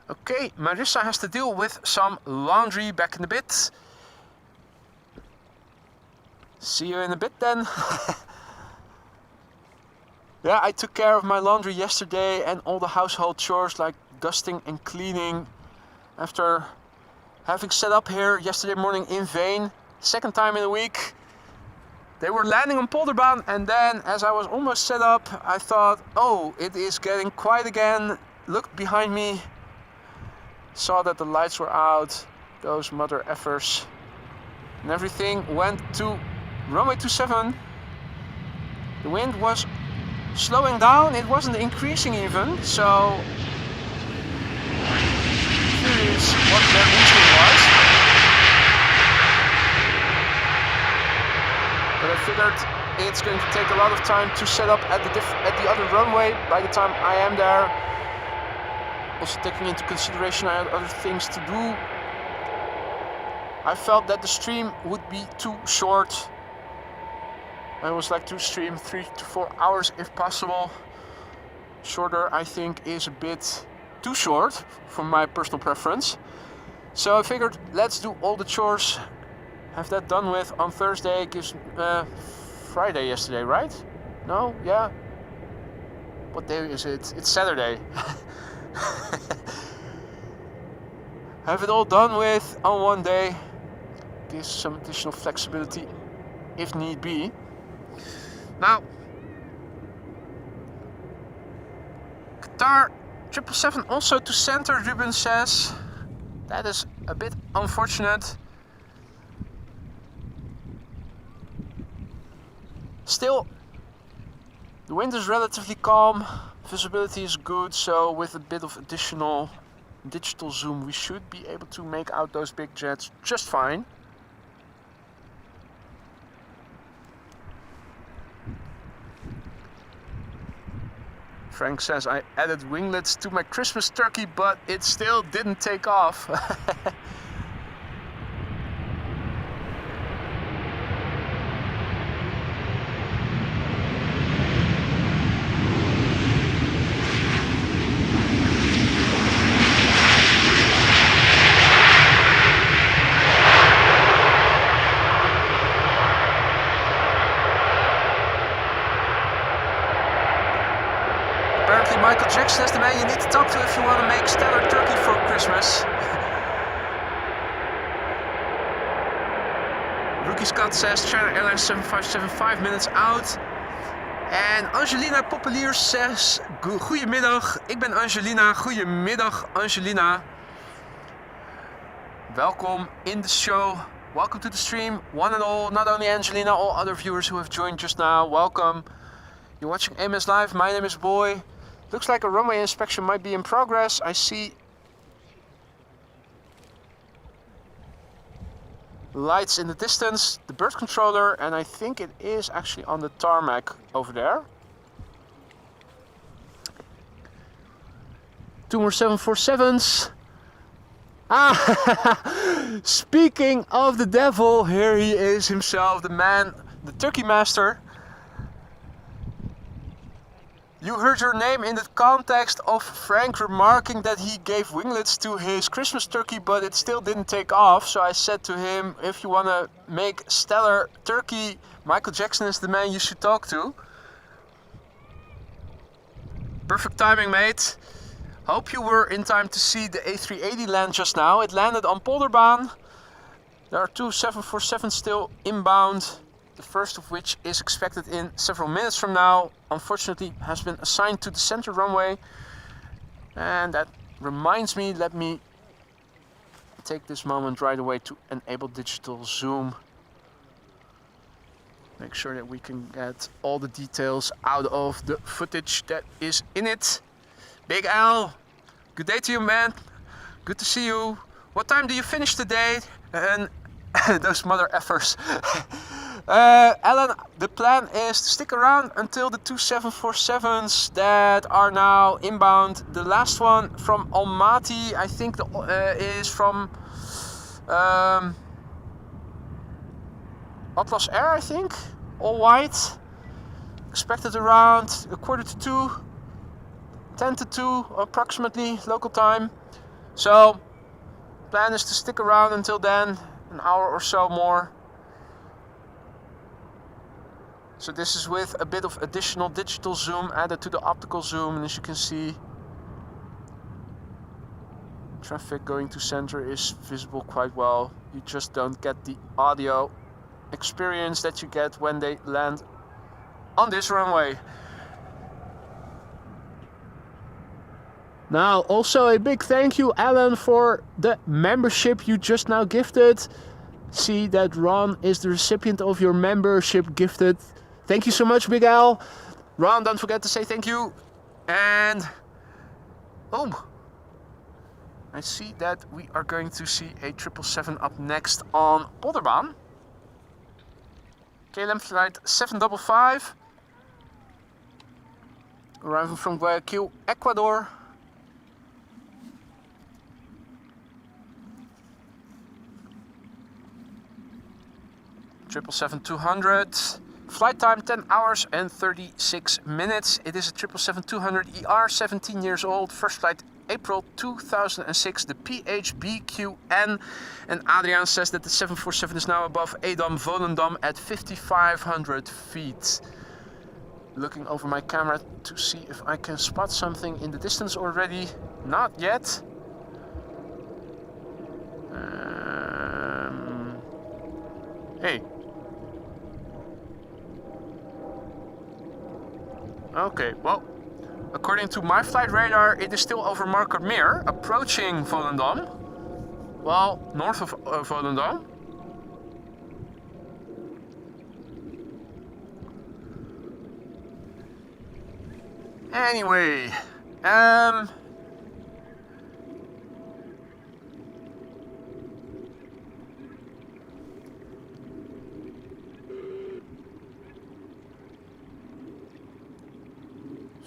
Okay, Marissa has to deal with some laundry back in a bit. See you in a bit then. Yeah, I took care of my laundry yesterday and all the household chores like dusting and cleaning after having set up here yesterday morning in vain, second time in a week. They were landing on Polderbaan, and then as I was almost set up, I thought, oh, it is getting quiet again. Looked behind me, saw that the lights were out, those mother effers, and everything went to runway 27. The wind was slowing down, it wasn't increasing even, so curious what their reasoning was. But I figured it's going to take a lot of time to set up at the other runway by the time I am there. Also taking into consideration I had other things to do. I felt that the stream would be too short. I always like to stream 3 to 4 hours if possible. Shorter I think is a bit too short for my personal preference. So I figured let's do all the chores, have that done with on Thursday. Gives Friday yesterday, right? No? Yeah? What day is it? It's Saturday. Have it all done with on one day. Gives some additional flexibility if need be. Now, Qatar 777 also to center, Ruben says. That is a bit unfortunate. Still, the wind is relatively calm, visibility is good, so with a bit of additional digital zoom we should be able to make out those big jets just fine. Frank says, I added winglets to my Christmas turkey, but it still didn't take off. Michael Jackson is the man you need to talk to if you want to make stellar turkey for Christmas. Rookie Scott says China Airlines 7575 5 minutes out. En Angelina Populier says goedemiddag, ik ben Angelina. Goedemiddag Angelina. Welkom in the show. Welcome to the stream, one and all. Not only Angelina, all other viewers who have joined just now. Welcome. You're watching AMS Live. My name is Boy. Looks like a runway inspection might be in progress. I see lights in the distance, the bird controller, and I think it is actually on the tarmac over there. 2 more 747s. Ah, speaking of the devil, here he is himself, the man, the turkey master. You heard your name in the context of Frank remarking that he gave winglets to his Christmas turkey, but it still didn't take off. So I said to him, if you want to make stellar turkey, Michael Jackson is the man you should talk to. Perfect timing, mate. Hope you were in time to see the A380 land just now. It landed on Polderbaan. There are two 747s still inbound. The first of which is expected in several minutes from now. Unfortunately has been assigned to the center runway. And that reminds me, let me take this moment right away to enable digital zoom. Make sure that we can get all the details out of the footage that is in it. Big Al, good day to you, man. Good to see you. What time do you finish today? And those mother effers. Alan, the plan is to stick around until the two 747s that are now inbound. The last one from Almaty, I think, is from Atlas Air, I think. All white. Expected around 1:45 to 10 to 2 approximately local time. So plan is to stick around until then, an hour or so more. So this is with a bit of additional digital zoom added to the optical zoom, and as you can see, traffic going to center is visible quite well. You just don't get the audio experience that you get when they land on this runway. Now, also a big thank you, Alan, for the membership you just now gifted. See that Ron is the recipient of your membership gifted. Thank you so much, Big Al. Ron, don't forget to say thank you. And I see that we are going to see a 777 up next on Polderbaan. KLM flight 755. Arriving from Guayaquil, Ecuador. 777-200. Flight time 10 hours and 36 minutes. It is a 777-200 ER, 17 years old. First flight April 2006, the PHBQN. And Adriaan says that the 747 is now above Edam, Volendam at 5,500 feet. Looking over my camera to see if I can spot something in the distance already. Not yet. Hey. Okay, well, according to my flight radar, it is still over Markermeer, approaching Volendam. Well, north of Volendam. Anyway,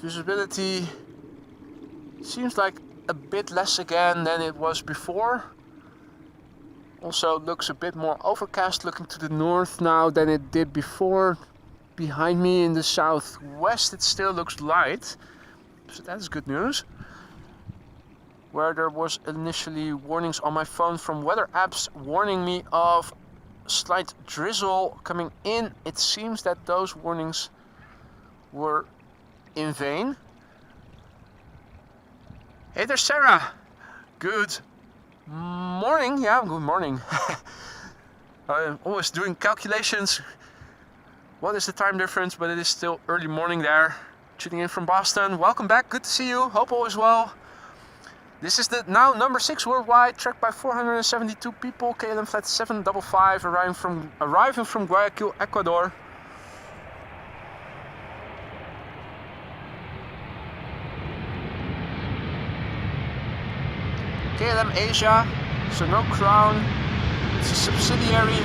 visibility seems like a bit less again than it was before. Also looks a bit more overcast looking to the north now than it did before. Behind me in the southwest it still looks light, so that's good news. Where there was initially warnings on my phone from weather apps warning me of slight drizzle coming in, it seems that those warnings were in vain. Hey there, Sarah. Good morning. Yeah, good morning. I'm always doing calculations. What is the time difference? But it is still early morning there. Tuning in from Boston. Welcome back. Good to see you. Hope all is well. This is the now number 6 worldwide, tracked by 472 people. KLM flight 755 arriving from Guayaquil, Ecuador. KLM Asia, so no Crown, it's a subsidiary.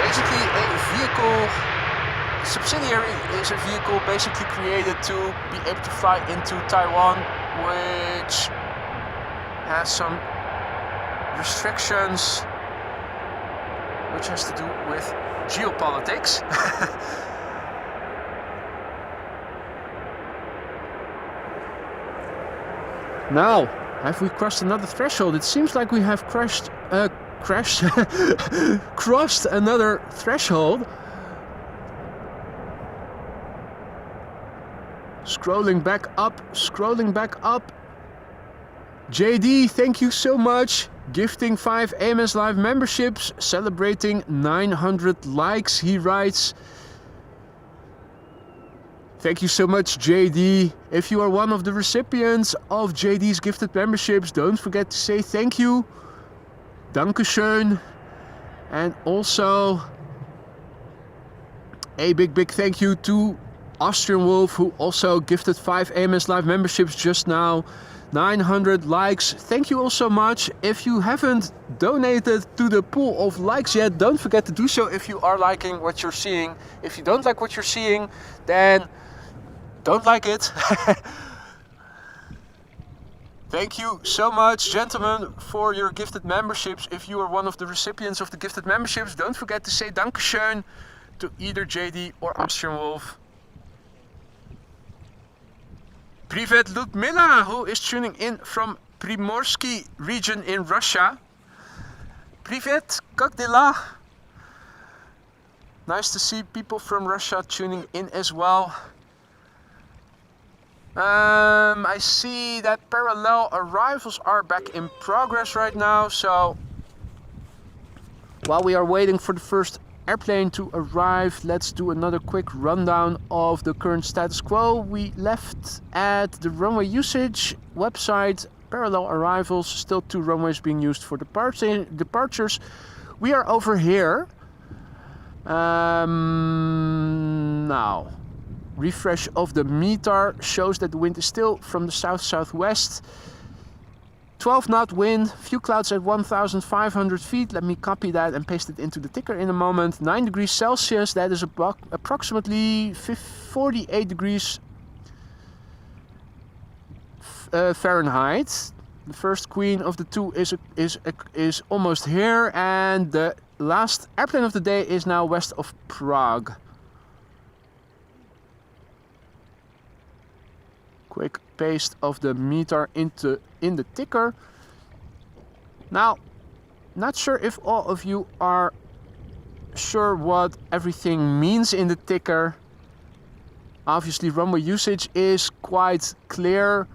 Basically a vehicle subsidiary is a vehicle basically created to be able to fly into Taiwan, which has some restrictions, which has to do with geopolitics. Now, have we crossed another threshold? It seems like we have crossed another threshold. Scrolling back up. JD, thank you so much. Gifting 5 AMS Live memberships, celebrating 900 likes, he writes. Thank you so much, JD. If you are one of the recipients of JD's gifted memberships, don't forget to say thank you. Dankeschön. And also a big thank you to Austrian Wolf, who also gifted 5 AMS Live memberships just now. 900 likes. Thank you all so much. If you haven't donated to the pool of likes yet, don't forget to do so if you are liking what you're seeing. If you don't like what you're seeing, then don't like it. Thank you so much, gentlemen, for your gifted memberships. If you are one of the recipients of the gifted memberships, don't forget to say Dankeschön to either JD or Austrian Wolf. Privet Ludmila, who is tuning in from Primorsky region in Russia. Privet, как дела? Nice to see people from Russia tuning in as well. I see that parallel arrivals are back in progress right now, so while we are waiting for the first airplane to arrive, let's do another quick rundown of the current status quo. We left at the runway usage website, parallel arrivals, still 2 runways being used for departures. We are over here. Now, refresh of the METAR shows that the wind is still from the south-southwest. 12 knot wind, few clouds at 1,500 feet. Let me copy that and paste it into the ticker in a moment. 9 degrees Celsius, that is approximately 48 degrees Fahrenheit. The first queen of the 2 is almost here, and the last airplane of the day is now west of Prague. Quick paste of the METAR in the ticker. Now, not sure if all of you are sure what everything means in the ticker. Obviously, runway usage is quite clear.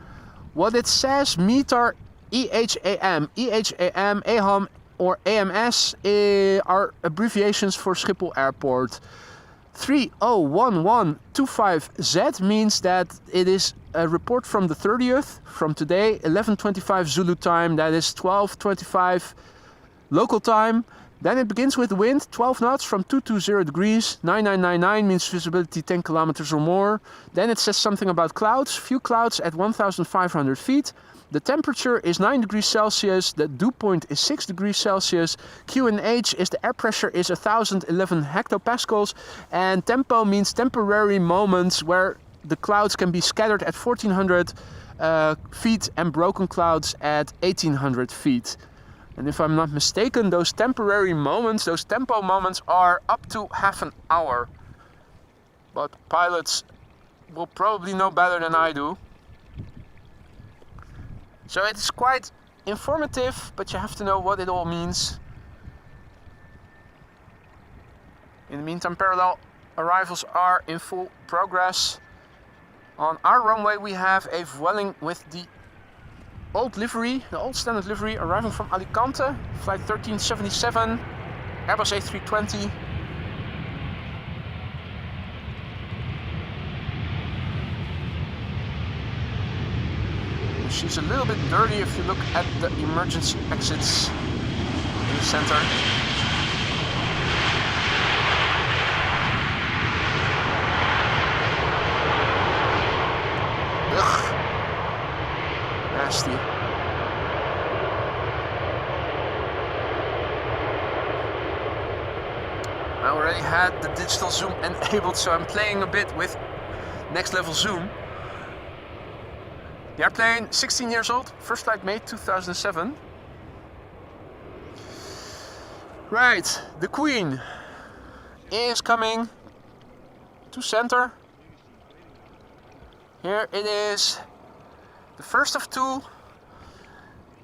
What it says, METAR, EHAM, AHAM or AMS are abbreviations for Schiphol Airport. 301125Z means that it is a report from the 30th, from today, 11:25 Zulu time, that is 12:25 local time. Then it begins with wind, 12 knots from 220 degrees, 9999 means visibility 10 kilometers or more. Then it says something about clouds, few clouds at 1,500 feet. The temperature is 9 degrees Celsius, the dew point is 6 degrees Celsius, QNH is the air pressure is 1,011 hectopascals, and tempo means temporary moments where the clouds can be scattered at 1,400 feet and broken clouds at 1,800 feet. And if I'm not mistaken, those temporary moments, those tempo moments are up to half an hour. But pilots will probably know better than I do. So it's quite informative, but you have to know what it all means. In the meantime, parallel arrivals are in full progress. On our runway we have a Vueling with the old livery, the old standard livery, arriving from Alicante, flight 1377, Airbus A320. She's a little bit dirty if you look at the emergency exits in the center. Ugh. Nasty. I already had the digital zoom enabled, so I'm playing a bit with next level zoom. The airplane, 16 years old, first flight made 2007. Right, the Queen is coming to center. Here it is, the first of two.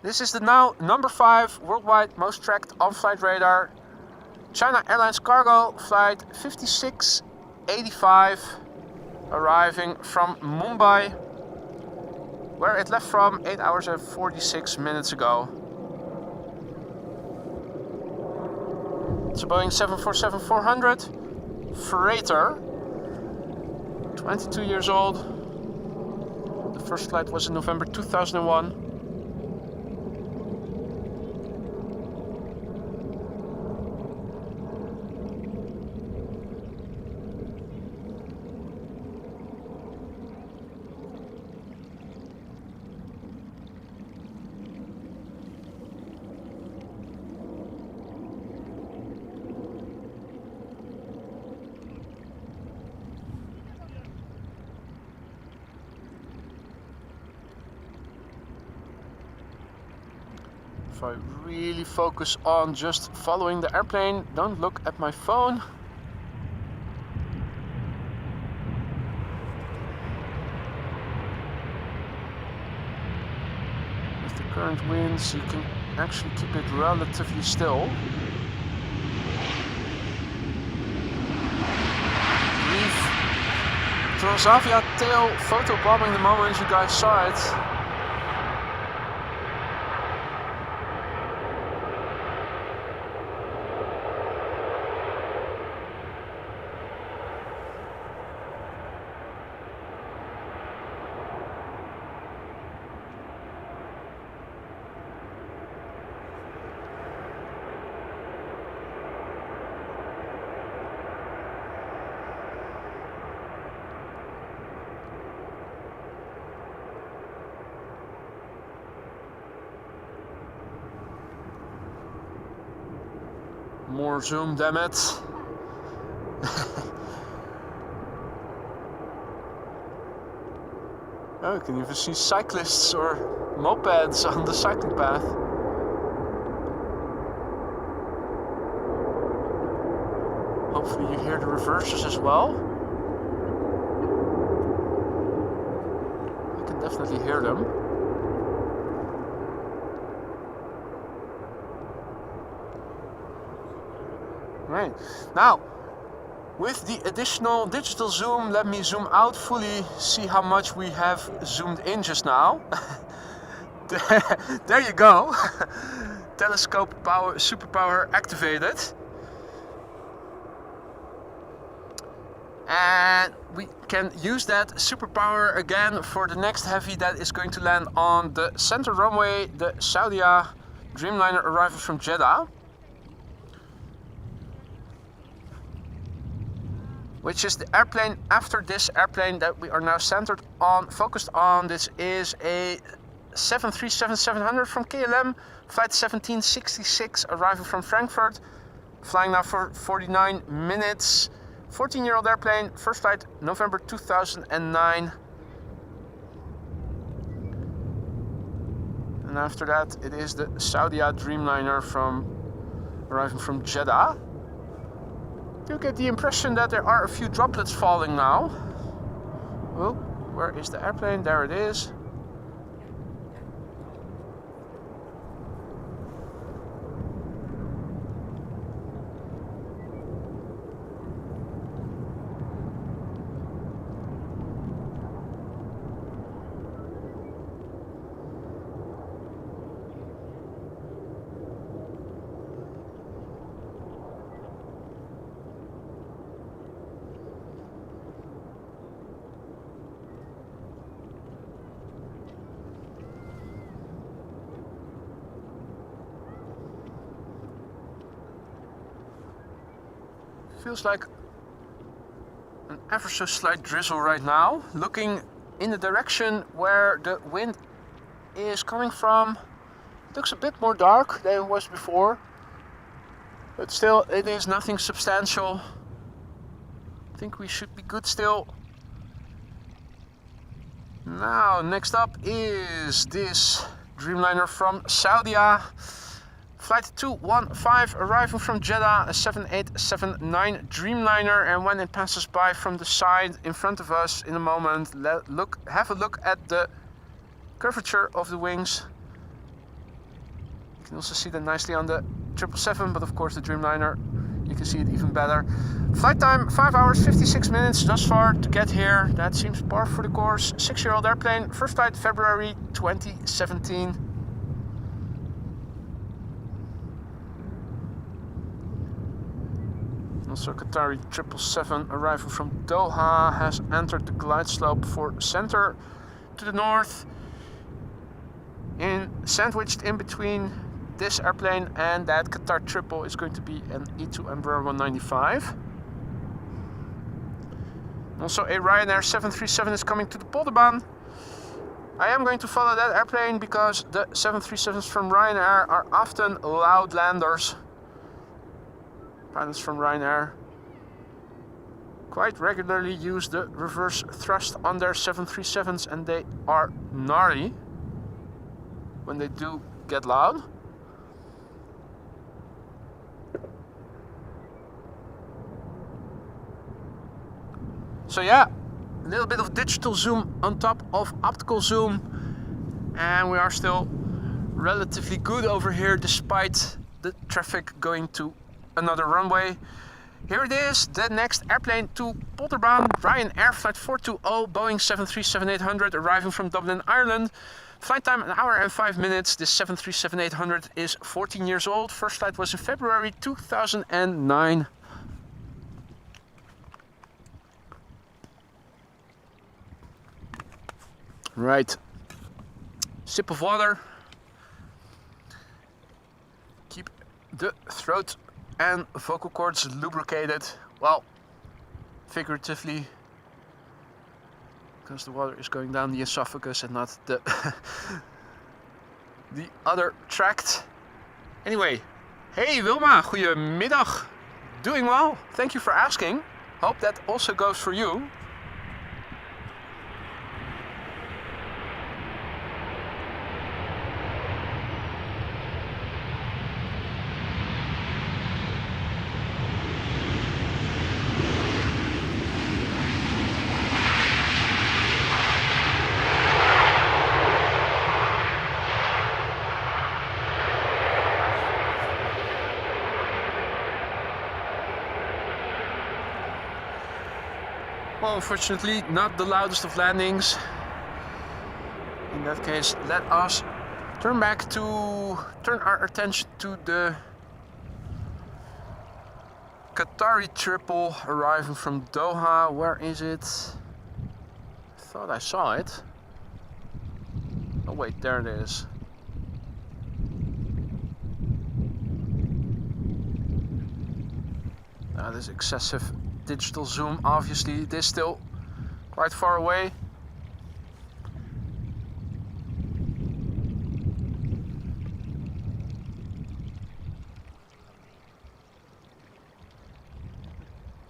This is the now number 5 worldwide most tracked on-flight radar. China Airlines cargo flight 5685, arriving from Mumbai, where it left from 8 hours and 46 minutes ago. It's a Boeing 747-400 freighter, 22 years old. The first flight was in November 2001. If I really focus on just following the airplane, don't look at my phone. With the current winds, you can actually keep it relatively still. Brief Transavia tail photo bombing the moment you guys saw it. More zoom, damn it. Oh, you can even see cyclists or mopeds on the cycling path. Hopefully you hear the reversers as well. I can definitely hear them. Right, now with the additional digital zoom, let me zoom out fully, see how much we have zoomed in just now. There you go. Telescope power, superpower activated. And we can use that superpower again for the next heavy that is going to land on the center runway, the Saudia Dreamliner arrival from Jeddah. Which is the airplane after this airplane that we are now centered on, focused on. This is a 737-700 from KLM, flight 1766, arriving from Frankfurt, flying now for 49 minutes. 14-year-old airplane, first flight November 2009. And after that it is the Saudia Dreamliner arriving from Jeddah. You get the impression that there are a few droplets falling now. Oh, where is the airplane? There it is. Feels like an ever so slight drizzle right now. Looking in the direction where the wind is coming from, it looks a bit more dark than it was before. But still, it is nothing substantial. I think we should be good still. Now, next up is this Dreamliner from Saudi. Flight 215 arriving from Jeddah, a 7879 Dreamliner, and when it passes by from the side in front of us in a moment, have a look at the curvature of the wings. You can also see that nicely on the 777, but of course the Dreamliner, you can see it even better. Flight time 5 hours 56 minutes thus far to get here. That seems par for the course. 6-year-old airplane, first flight February 2017. Also Qatari 777 arriving from Doha has entered the glide slope for center to the north, sandwiched in between this airplane and that Qatar triple is going to be an E2 Embraer 195. Also a Ryanair 737 is coming to the Polderbaan. I am going to follow that airplane because the 737s from Ryanair are often loud landers. Pilots from Ryanair quite regularly use the reverse thrust on their 737s, and they are gnarly when they do get loud. So yeah, a little bit of digital zoom on top of optical zoom, and we are still relatively good over here despite the traffic going to another runway. Here it is, the next airplane to Polderbaan, Ryanair flight 420, Boeing 737-800 arriving from Dublin, Ireland. Flight time 1 hour and 5 minutes. This 737-800 is 14 years old. First flight was in February 2009. Right, sip of water. Keep the throat and vocal cords lubricated, well, figuratively, because the water is going down the esophagus and not the the other tract. Anyway, hey Wilma, goedemiddag. Doing well, thank you for asking. Hope that also goes for you. Well, unfortunately, not the loudest of landings. In that case, let us turn our attention to the Qatari triple arriving from Doha. Where is it? I thought I saw it. Oh wait, there it is. Now this excessive digital zoom, obviously it is still quite far away.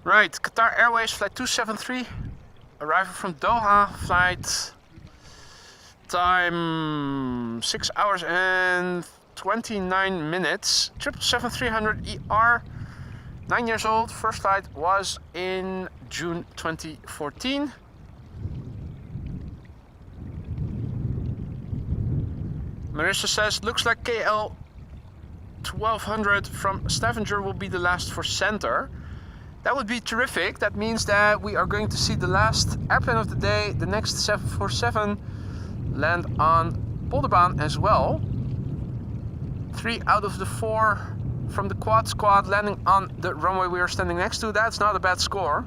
Right, Qatar Airways flight 273 arriving from Doha, flight time 6 hours and 29 minutes. 777-300ER, 9 years old. First flight was in June 2014. Marissa says, looks like KL 1200 from Stavanger will be the last for center. That would be terrific. That means that we are going to see the last airplane of the day, the next 747, land on Polderbaan as well. 3 out of the 4 from the quad squad landing on the runway we are standing next to. That's not a bad score.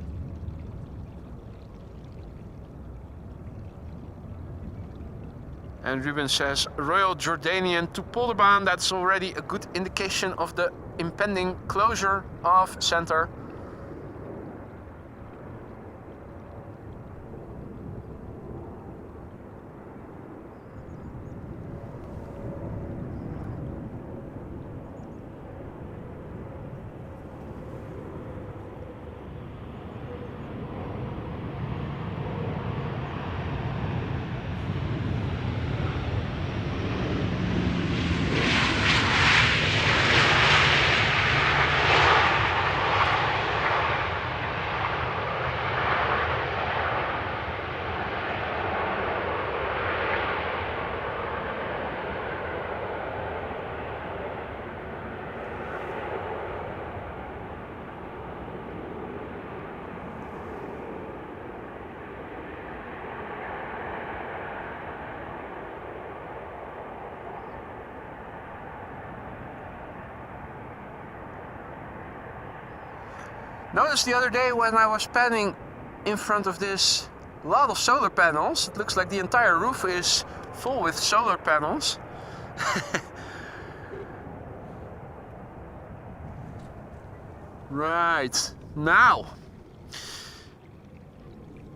And Ruben says Royal Jordanian to Polderbaan. That's already a good indication of the impending closure of center. Notice the other day when I was panning in front of this lot of solar panels, it looks like the entire roof is full with solar panels. Right, now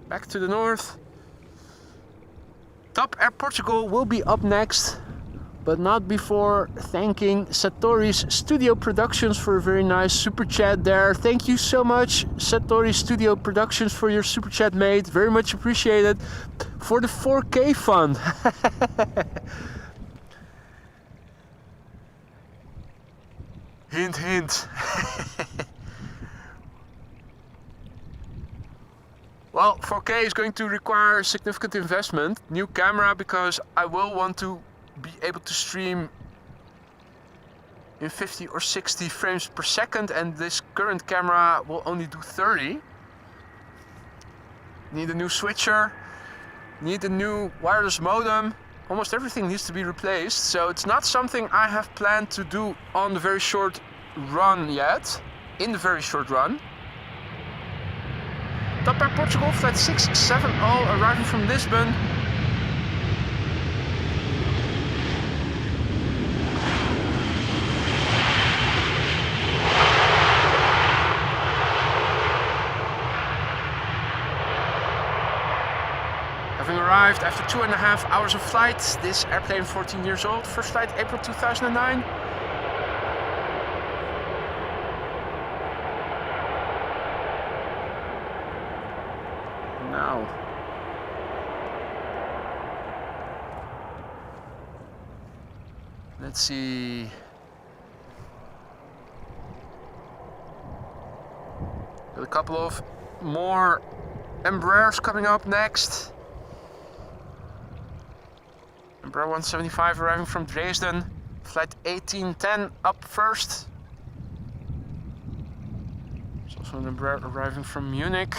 back to the north. Top Air Portugal will be up next, but not before thanking Satori's Studio Productions for a very nice super chat there. Thank you so much, Satori Studio Productions, for your super chat, mate. Very much appreciated. For the 4K fund. Hint, hint. Well, 4K is going to require significant investment. New camera, because I will want to be able to stream in 50 or 60 frames per second, and this current camera will only do 30. Need a new switcher, need a new wireless modem. Almost everything needs to be replaced, so it's not something I have planned to do on the very short run yet. In the very short run. Top Air Portugal, flight 670, arriving from Lisbon. Having arrived after 2.5 hours of flight, this airplane 14 years old, first flight April 2009. Now, let's see. Got a couple of more Embraers coming up next. Embraer 175 arriving from Dresden, flight 1810 up first. There's also an Embraer arriving from Munich.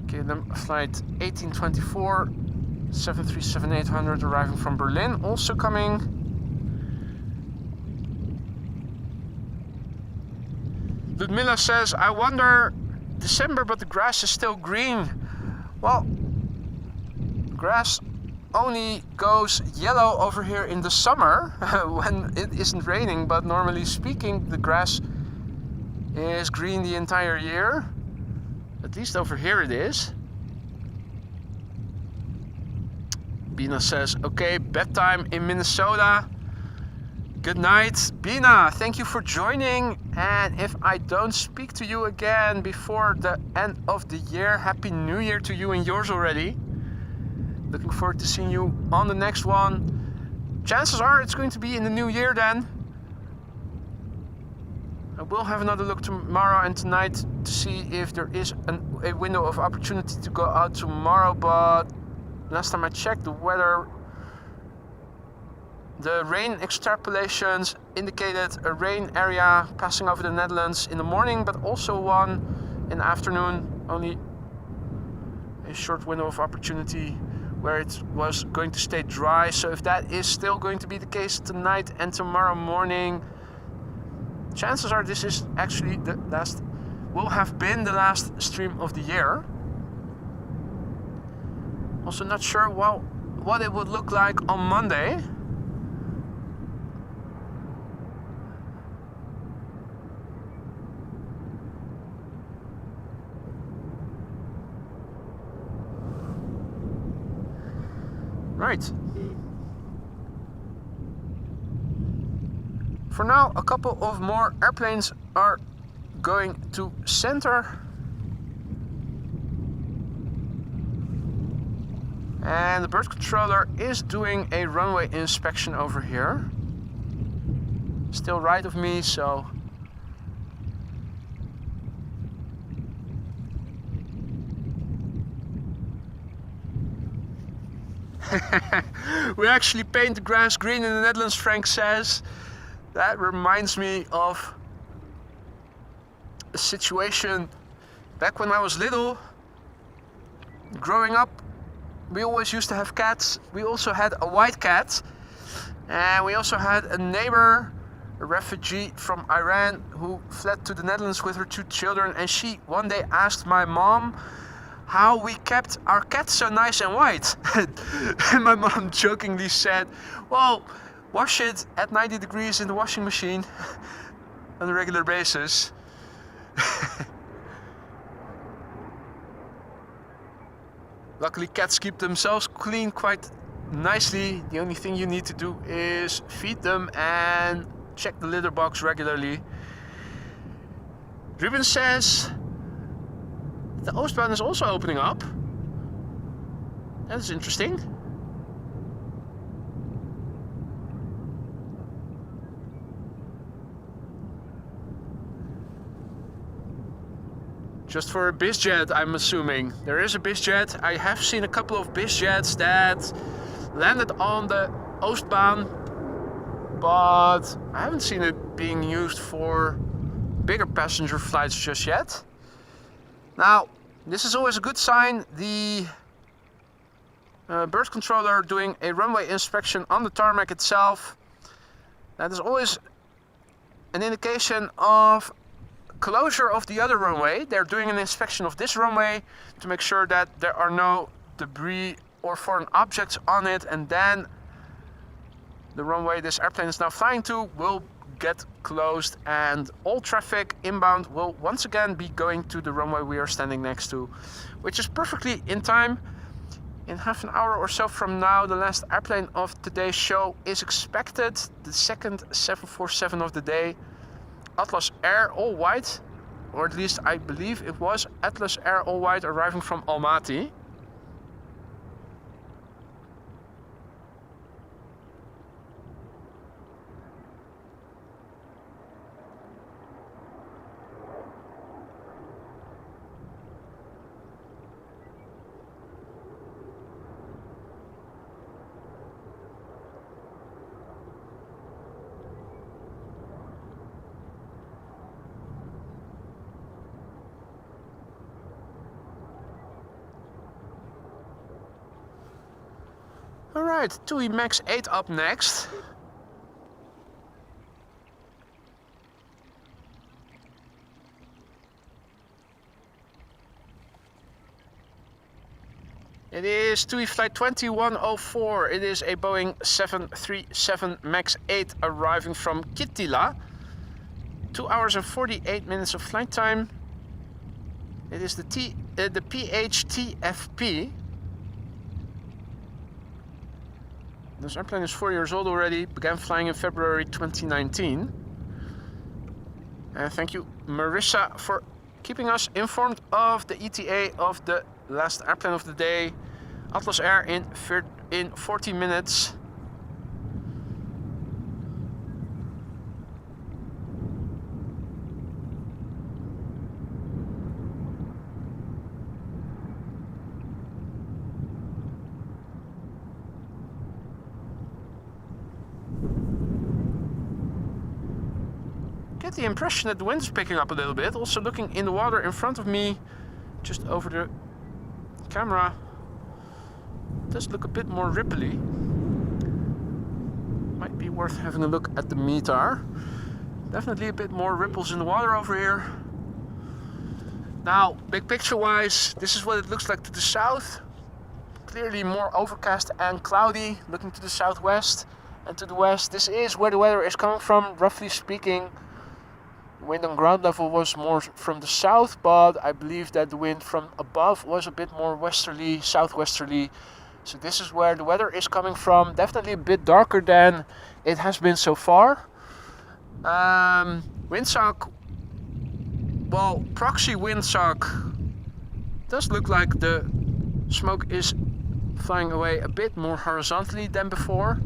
KLM flight 1824, 737-800 arriving from Berlin, also coming. Ludmilla says, I wonder, December but the grass is still green. Well, grass only goes yellow over here in the summer when it isn't raining, but normally speaking the grass is green the entire year. At least over here it is. Bina says, okay, bedtime in Minnesota. Good night. Bina, thank you for joining. And if I don't speak to you again before the end of the year, Happy New Year to you and yours already. Looking forward to seeing you on the next one. Chances are it's going to be in the new year then. I will have another look tomorrow and tonight to see if there is a window of opportunity to go out tomorrow, but last time I checked the weather, the rain extrapolations indicated a rain area passing over the Netherlands in the morning, but also one in the afternoon. Only a short window of opportunity where it was going to stay dry. So if that is still going to be the case tonight and tomorrow morning, chances are this is actually the last, will have been the last stream of the year. Also not sure what it would look like on Monday. Right. For now, a couple of more airplanes are going to center. And the bird controller is doing a runway inspection over here. Still right of me, so we actually paint the grass green in the Netherlands, Frank says. That reminds me of a situation back when I was little. Growing up, we always used to have cats. We also had a white cat. And we also had a neighbor a refugee from Iran who fled to the Netherlands with her 2 children, and she one day asked my mom how we kept our cat so nice and white. And my mom jokingly said, well, wash it at 90 degrees in the washing machine on a regular basis. Luckily cats keep themselves clean quite nicely. The only thing you need to do is feed them and check the litter box regularly. Ruben says the Oostbaan is also opening up. That is interesting. Just for a bizjet, I'm assuming. There is a bizjet. I have seen a couple of bizjets that landed on the Oostbaan, but I haven't seen it being used for bigger passenger flights just yet. Now, this is always a good sign. The bird controller doing a runway inspection on the tarmac itself. That is always an indication of closure of the other runway. They're doing an inspection of this runway to make sure that there are no debris or foreign objects on it, and then the runway this airplane is now flying to will get closed and all traffic inbound will once again be going to the runway we are standing next to, which is perfectly in time. In half an hour or so from now, the last airplane of today's show is expected, the second 747 of the day. Atlas Air all white, or at least I believe it was Atlas Air all white, arriving from Almaty. Alright, TUI Max 8 up next. It is TUI flight 2104. It is a Boeing 737 MAX 8 arriving from Kittilä. 2 hours and 48 minutes of flight time. It is the PHTFP. This airplane is 4 years old already, began flying in February 2019. And thank you, Marissa, for keeping us informed of the ETA of the last airplane of the day, Atlas Air, in 40 minutes. Get the impression that the wind is picking up a little bit. Also looking in the water in front of me, just over the camera, it does look a bit more ripply. Might be worth having a look at the METAR. Definitely a bit more ripples in the water over here. Now, big picture wise, this is what it looks like to the south. Clearly more overcast and cloudy. Looking to the southwest and to the west, this is where the weather is coming from, roughly speaking. Wind on ground level was more from the south, but I believe that the wind from above was a bit more westerly, southwesterly. So this is where the weather is coming from. Definitely a bit darker than it has been so far. Windsock, well, proxy windsock does look like the smoke is flying away a bit more horizontally than before.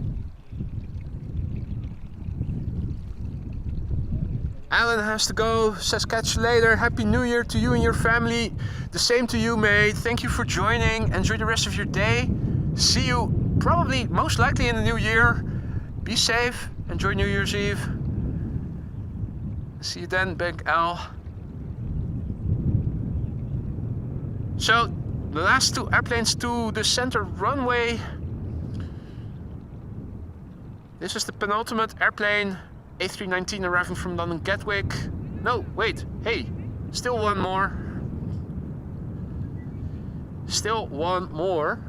Alan has to go, says catch you later. Happy New Year to you and your family. The same to you, mate. Thank you for joining. Enjoy the rest of your day. See you probably, most likely in the new year. Be safe. Enjoy New Year's Eve. See you then, Big L. So, the last two airplanes to the center runway. This is the penultimate airplane A319 arriving from London Gatwick. No, wait, hey, still one more. Still one more.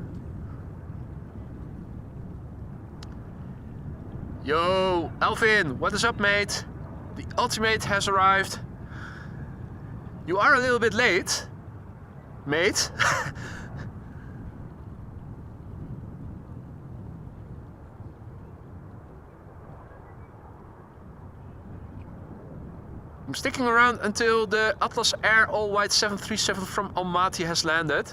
Yo, Alvin, what is up, mate? The ultimate has arrived. You are a little bit late, mate. I'm sticking around until the Atlas Air all-white 737 from Almaty has landed.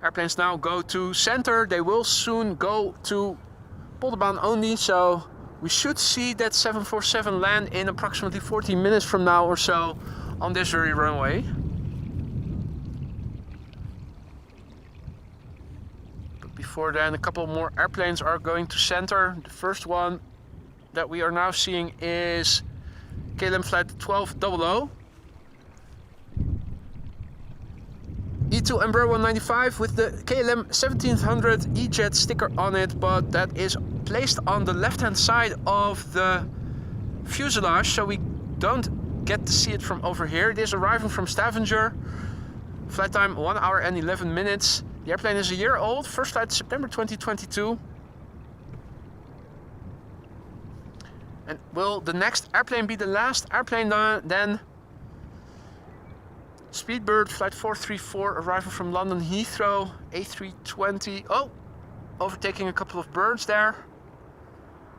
Airplanes now go to center. They will soon go to Polderbaan only, so we should see that 747 land in approximately 14 minutes from now or so on this very runway. But before then, a couple more airplanes are going to center. The first one that we are now seeing is KLM flight 1200. E2 Embraer 195 with the KLM 1700 E-Jet sticker on it, but that is placed on the left hand side of the fuselage, so we don't get to see it from over here. It is arriving from Stavanger. Flight time 1 hour and 11 minutes. The airplane is a year old, first flight September 2022. And will the next airplane be the last airplane then? Speedbird flight 434 arriving from London Heathrow, A320. Oh, overtaking a couple of birds there.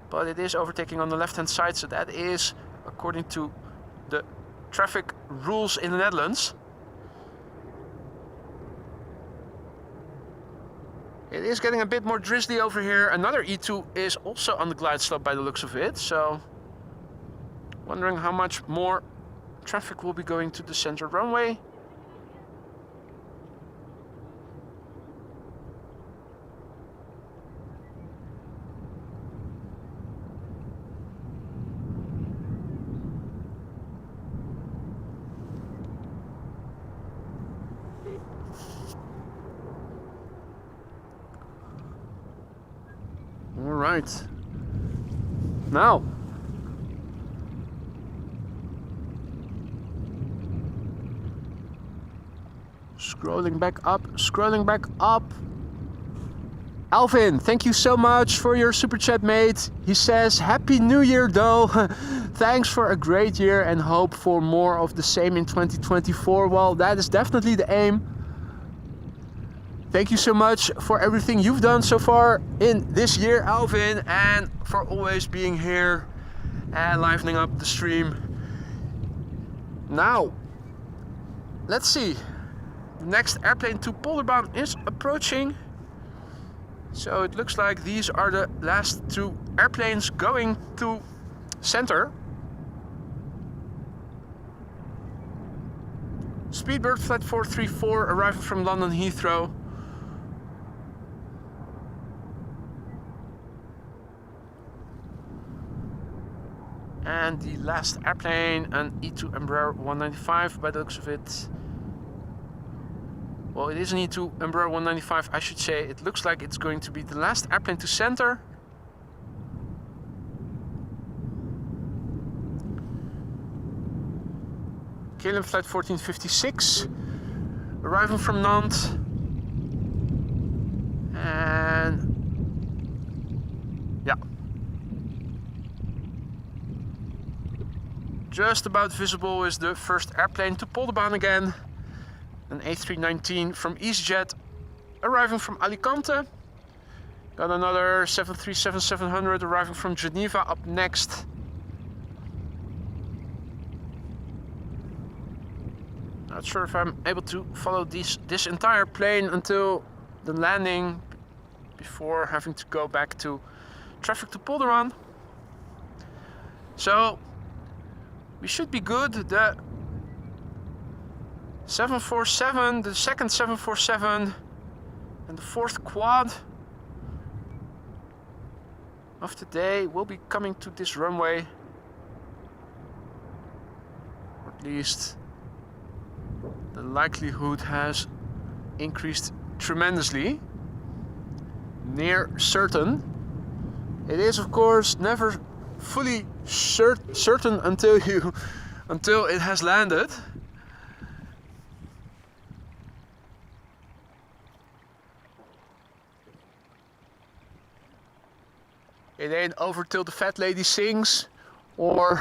But it is overtaking on the left hand side, so that is according to the traffic rules in the Netherlands. It is getting a bit more drizzly over here. Another E2 is also on the glide slope by the looks of it, so wondering how much more traffic will be going to the center runway. All right. Now, scrolling back up. Alvin, thank you so much for your super chat, mate. He says, Happy New Year, though. Thanks for a great year and hope for more of the same in 2024. Well, that is definitely the aim. Thank you so much for everything you've done so far in this year, Alvin, and for always being here and livening up the stream. Now, let's see. The next airplane to Polderbaan is approaching. So it looks like these are the last two airplanes going to center. Speedbird flight 434 arriving from London Heathrow. And the last airplane, an E2 Embraer 195 by the looks of it. Well, it is an E2 Embraer 195, I should say. It looks like it's going to be the last airplane to center. KLM flight 1456, arriving from Nantes. And yeah, just about visible is the first airplane to Polderbaan again. An A319 from EasyJet arriving from Alicante. Got another 737-700 arriving from Geneva up next. Not sure if I'm able to follow this entire plane until the landing before having to go back to traffic to Polderbaan. So we should be good. The 747, the second 747 and the fourth quad of the day will be coming to this runway. Or at least the likelihood has increased tremendously. Near certain. It is of course never fully certain until it has landed. It ain't over till the fat lady sings, or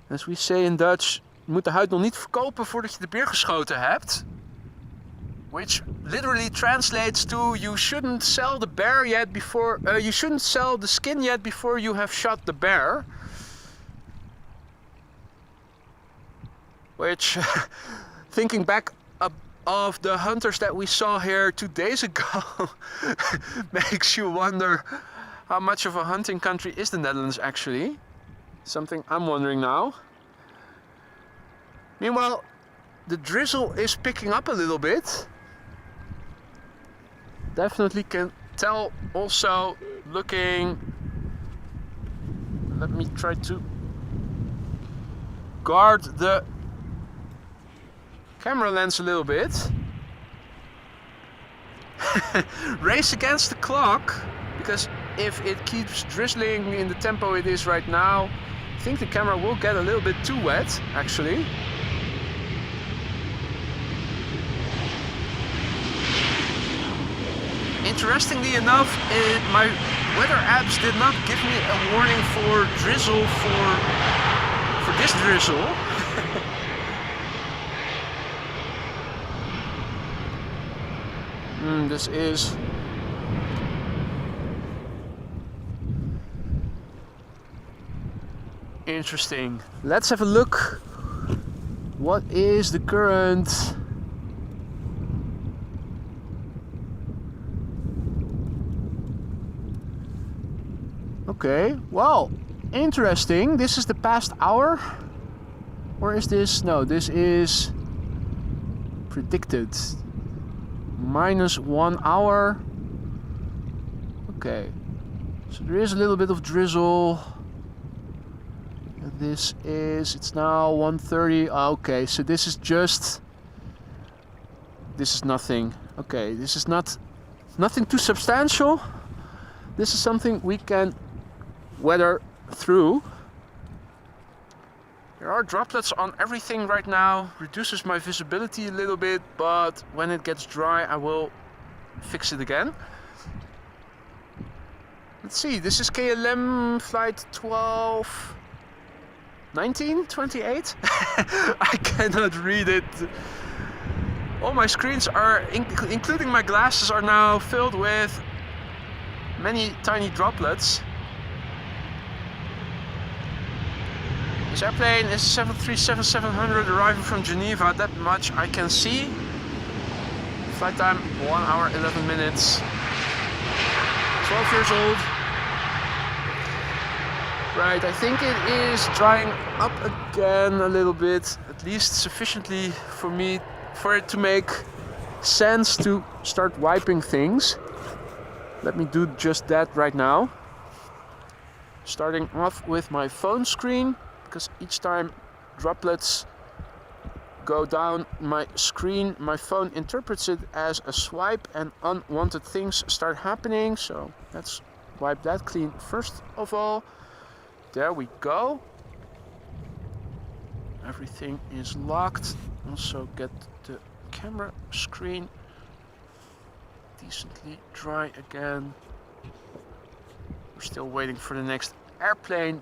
as we say in Dutch, je moet de huid nog niet verkopen voordat je de beer geschoten hebt. Which literally translates to you shouldn't sell the bear yet before you shouldn't sell the skin yet before you have shot the bear. Which, thinking back of the hunters that we saw here 2 days ago, makes you wonder how much of a hunting country is the Netherlands actually. Something I'm wondering now. Meanwhile, the drizzle is picking up a little bit. Definitely can tell also looking. Let me try to guard the camera lens a little bit. Race against the clock, because if it keeps drizzling in the tempo it is right now, I think the camera will get a little bit too wet actually. Interestingly enough, my weather apps did not give me a warning for drizzle for this drizzle. This is interesting. Let's have a look. What is the current? Okay, well, interesting. This is the past hour. Or is this? No, this is predicted. -1 hour. Okay, so there is a little bit of drizzle. And this is, it's now 1:30. Okay, so this is just, this is nothing. Okay, this is nothing too substantial. This is something we can weather through. There are droplets on everything right now, reduces my visibility a little bit, but when it gets dry I will fix it again. Let's see, this is KLM flight 1928? I cannot read it. All my screens are, including my glasses, are now filled with many tiny droplets. This airplane is 737-700 arriving from Geneva, that much I can see. Flight time 1 hour 11 minutes. 12 years old. Right, I think it is drying up again a little bit, at least sufficiently for it to make sense to start wiping things. Let me do just that right now. Starting off with my phone screen, because each time droplets go down my screen, my phone interprets it as a swipe and unwanted things start happening. So let's wipe that clean first of all. There we go. Everything is locked. Also get the camera screen decently dry again. We're still waiting for the next airplane.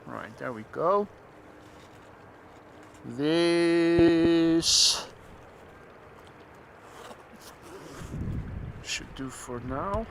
Right, there we go. This should do for now.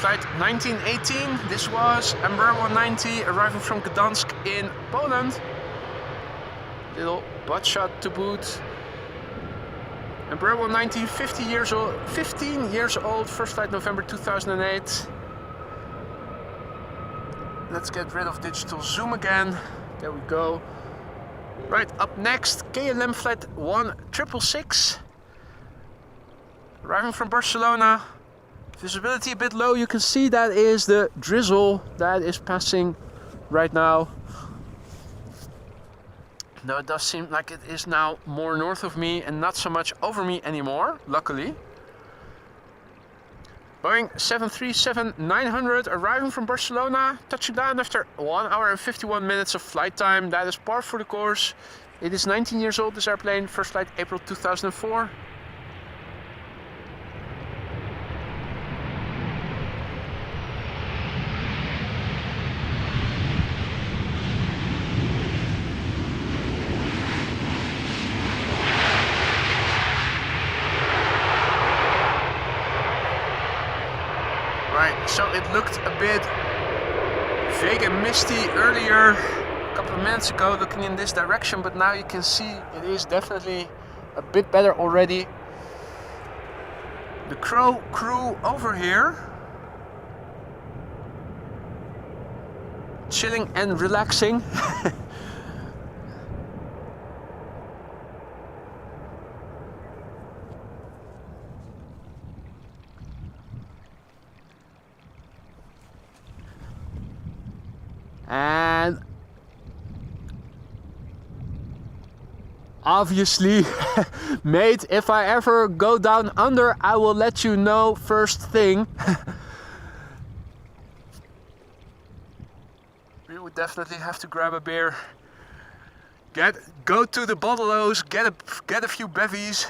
Flight 1918, this was Embraer 190 arriving from Gdansk in Poland. Little butt shot to boot. Embraer 190, 15 years old, first flight November 2008. Let's get rid of digital zoom again. There we go. Right, up next, KLM flight 1666. Arriving from Barcelona. Visibility a bit low, you can see that is the drizzle that is passing right now. Though it does seem like it is now more north of me and not so much over me anymore, luckily. Boeing 737-900 arriving from Barcelona, touching down after 1 hour and 51 minutes of flight time. That is par for the course. It is 19 years old, this airplane, first flight April 2004. Right, so it looked a bit vague and misty earlier, a couple of minutes ago, looking in this direction, but now you can see it is definitely a bit better already. The crew over here, chilling and relaxing. And obviously, mate, if I ever go down under, I will let you know first thing. We would definitely have to grab a beer. Go to the bottle-os, get a few bevies.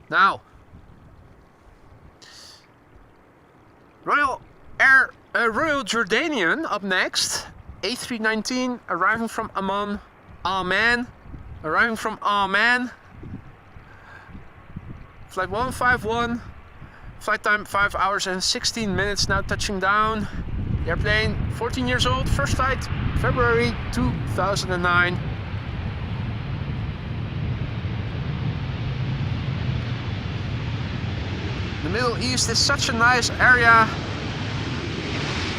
Now, Royal Jordanian up next, A319 arriving from Amman, flight 151, flight time 5 hours and 16 minutes, now touching down. The airplane 14 years old, first flight February 2009. The Middle East is such a nice area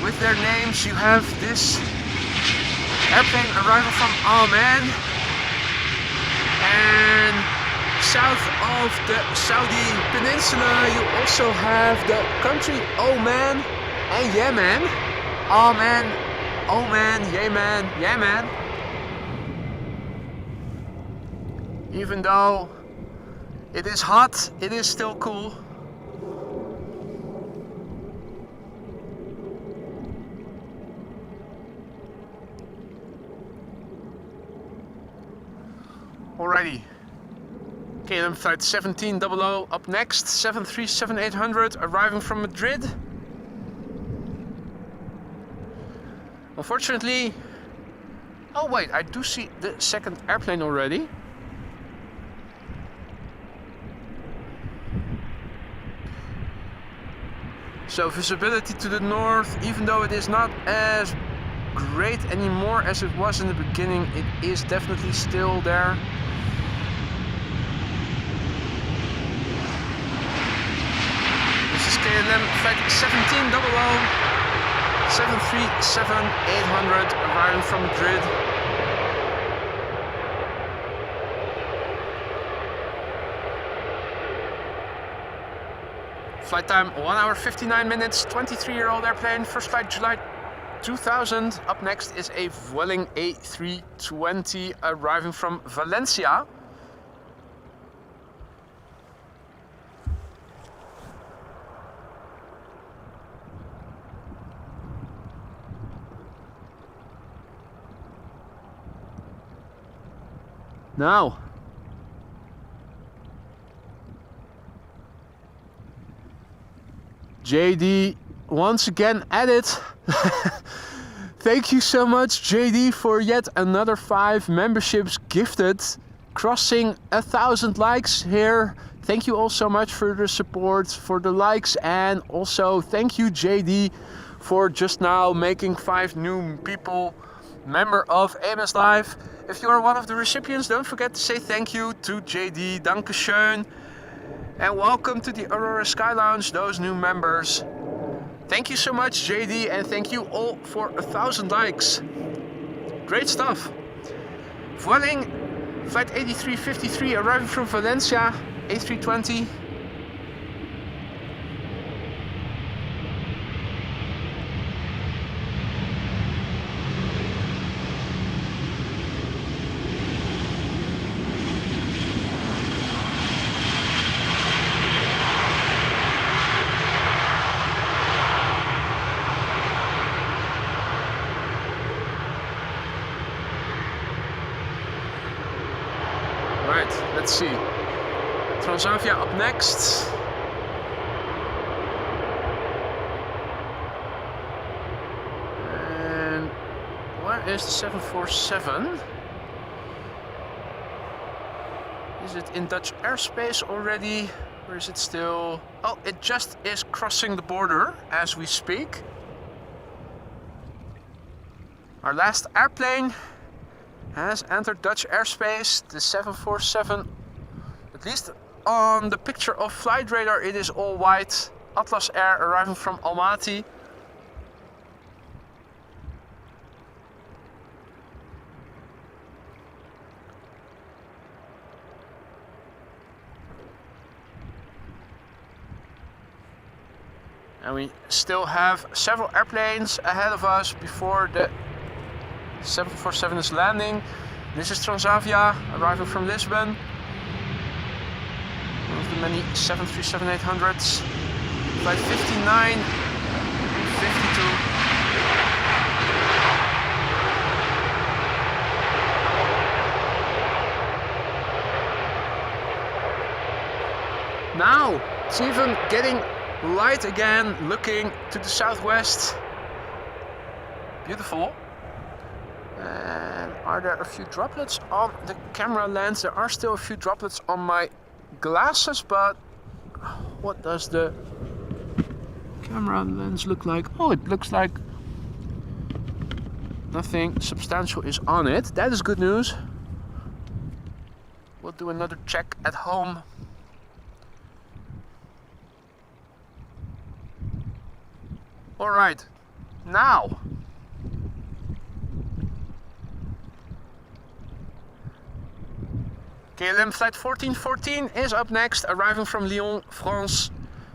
with their names. You have this airplane arriving from Amman, and south of the Saudi Peninsula you also have the country Oman and Yemen. Oman, Yemen. Even though it is hot, it is still cool. Alrighty, KLM flight 1700 up next, 737-800 arriving from Madrid. Unfortunately, oh wait, I do see the second airplane already. So visibility to the north, even though it is not as great anymore as it was in the beginning, it is definitely still there. This is KLM flight 1700, 737-800 arriving from Madrid. Flight time 1 hour 59 minutes, 23-year-old airplane, first flight July 2000. Up next is a Vueling A320 arriving from Valencia. Now, JD once again at it. Thank you so much, JD, for yet another 5 memberships gifted, crossing 1,000 likes here. Thank you all so much for the support, for the likes, and also thank you, JD, for just now making 5 new people member of AMS Live. If you are one of the recipients, don't forget to say thank you to JD, Dankeschön, and welcome to the Aurora Sky Lounge, those new members. Thank you so much, JD, and thank you all for 1,000 likes. Great stuff. Vueling, flight 8353 arriving from Valencia, A320. Let's see. Transavia up next. And where is the 747? Is it in Dutch airspace already? Or is it still... Oh, it just is crossing the border as we speak. Our last airplane has entered Dutch airspace, the 747. At least on the picture of flight radar it is all white. Atlas Air arriving from Almaty. And we still have several airplanes ahead of us before the 747 is landing. This is Transavia arriving from Lisbon. One of the many 737-800s. Flight 59, 52. Now it's even getting light again, looking to the southwest. Beautiful. And are there a few droplets on the camera lens? There are still a few droplets on my glasses, but what does the camera lens look like? Oh, it looks like nothing substantial is on it. That is good news. We'll do another check at home. All right, now KLM flight 1414 is up next, arriving from Lyon, France.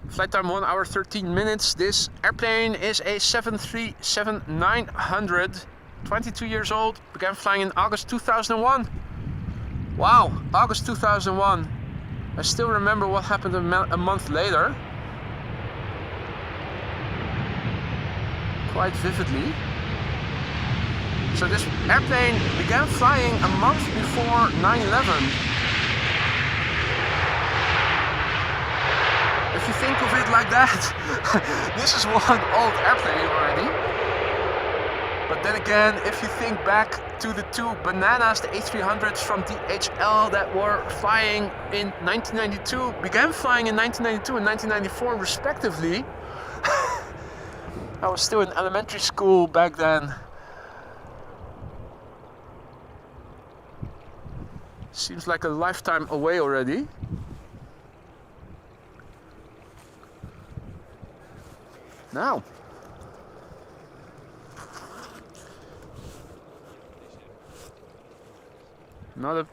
Flight time 1 hour 13 minutes. This airplane is a 737-900, 22 years old, began flying in August 2001. Wow, August 2001. I still remember what happened a month later. Quite vividly. So this airplane began flying a month before 9/11. If you think of it like that, this is one old airplane already. But then again, if you think back to the two bananas, the A300s from DHL that were flying in 1992, began flying in 1992 and 1994 respectively. I was still in elementary school back then. Seems like a lifetime away already. Now, another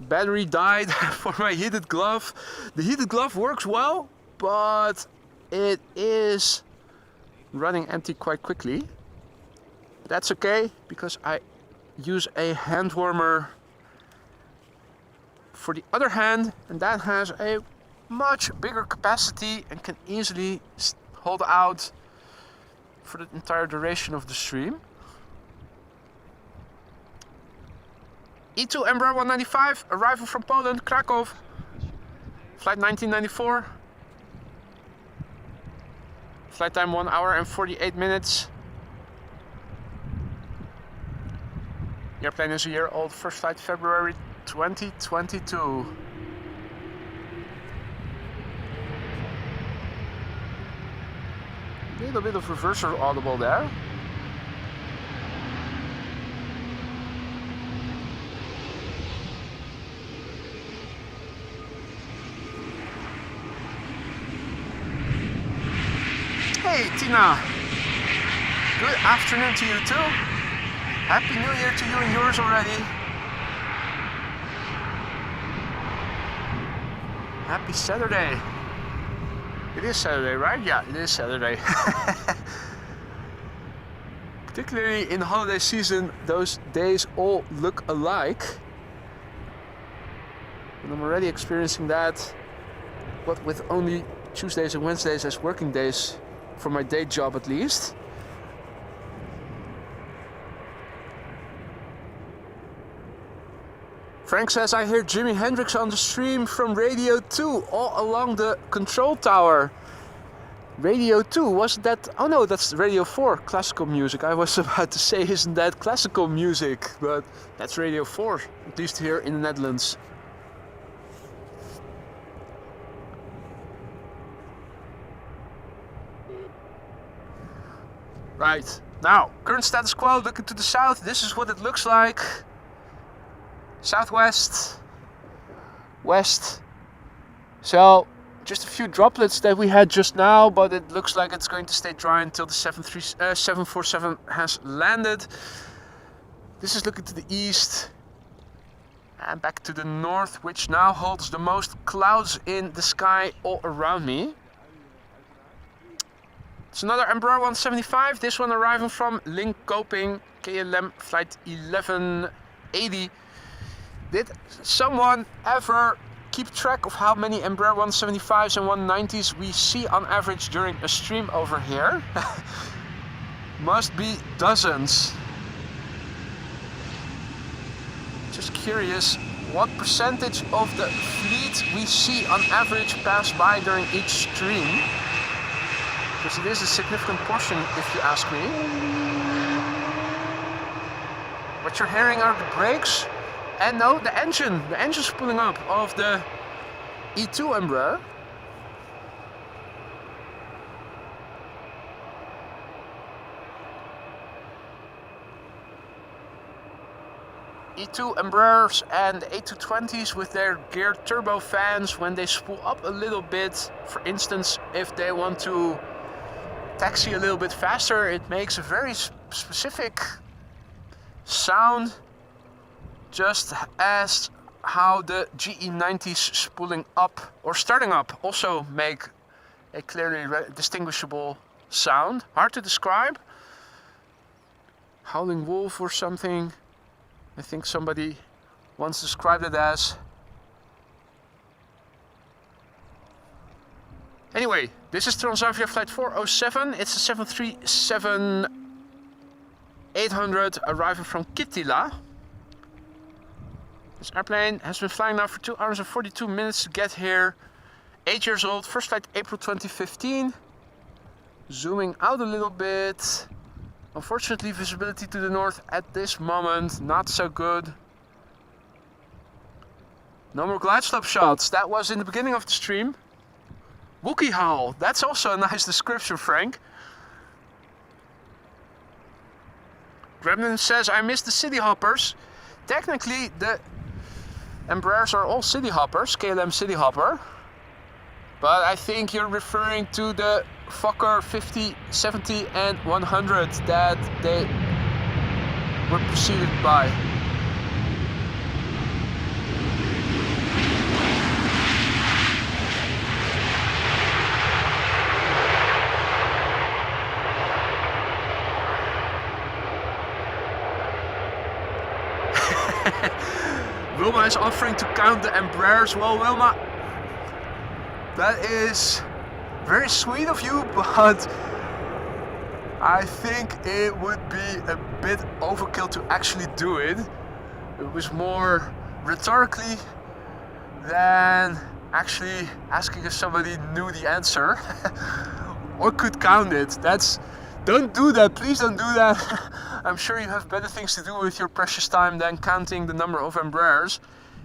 battery died for my heated glove. The heated glove works well, but it is running empty quite quickly. That's okay, because I use a hand warmer for the other hand, and that has a much bigger capacity and can easily hold out for the entire duration of the stream. E2 Embraer 195 arriving from Poland, Krakow, flight 1994. Flight time 1 hour and 48 minutes. The airplane is a year old, first flight February 2022. Little bit of reverser audible there. Hey Tina, good afternoon to you too. Happy New Year to you and yours already. Happy Saturday. It is Saturday, right? Yeah, it is Saturday. Particularly in holiday season, those days all look alike. And I'm already experiencing that, but with only Tuesdays and Wednesdays as working days for my day job at least. Frank says, I hear Jimi Hendrix on the stream from Radio 2 all along the control tower. Radio 2, was that? Oh no, that's Radio 4, classical music. I was about to say, isn't that classical music? But that's Radio 4, at least here in the Netherlands. Right, now, current status quo, looking to the south, this is what it looks like. Southwest, west. So, just a few droplets that we had just now, but it looks like it's going to stay dry until the 747 has landed. This is looking to the east and back to the north, which now holds the most clouds in the sky all around me. It's another Embraer 175, this one arriving from Linköping, KLM flight 1180. Did someone ever keep track of how many Embraer 175s and 190s we see on average during a stream over here? Must be dozens. Just curious what percentage of the fleet we see on average pass by during each stream. Because it is a significant portion, if you ask me. What you're hearing are the brakes, and no, the engine. The engine's pulling up of the E2 Embraer. E2 Embraers and A320s with their geared turbofans, when they spool up a little bit, for instance, if they want to taxi a little bit faster, it makes a very specific sound, just as how the GE90s spooling up or starting up also make a clearly distinguishable sound. Hard to describe. Howling wolf or something. I think somebody once described it as. Anyway, this is Transavia flight 407. It's a 737-800 arriving from Kittilä. This airplane has been flying now for 2 hours and 42 minutes to get here. 8 years old, first flight April 2015. Zooming out a little bit. Unfortunately, visibility to the north at this moment not so good. No more glide slope shots. That was in the beginning of the stream. Wookie howl. That's also a nice description, Frank. Gremlin says, I miss the city hoppers. Technically, the Embraers are all city hoppers, KLM city hopper. But I think you're referring to the Fokker 50, 70 and 100 that they were preceded by. Wilma is offering to count the Embraers. Well, Wilma, that is very sweet of you, but I think it would be a bit overkill to actually do it. It was more rhetorically than actually asking if somebody knew the answer or could count it. Don't do that, please don't do that. I'm sure you have better things to do with your precious time than counting the number of Embraers.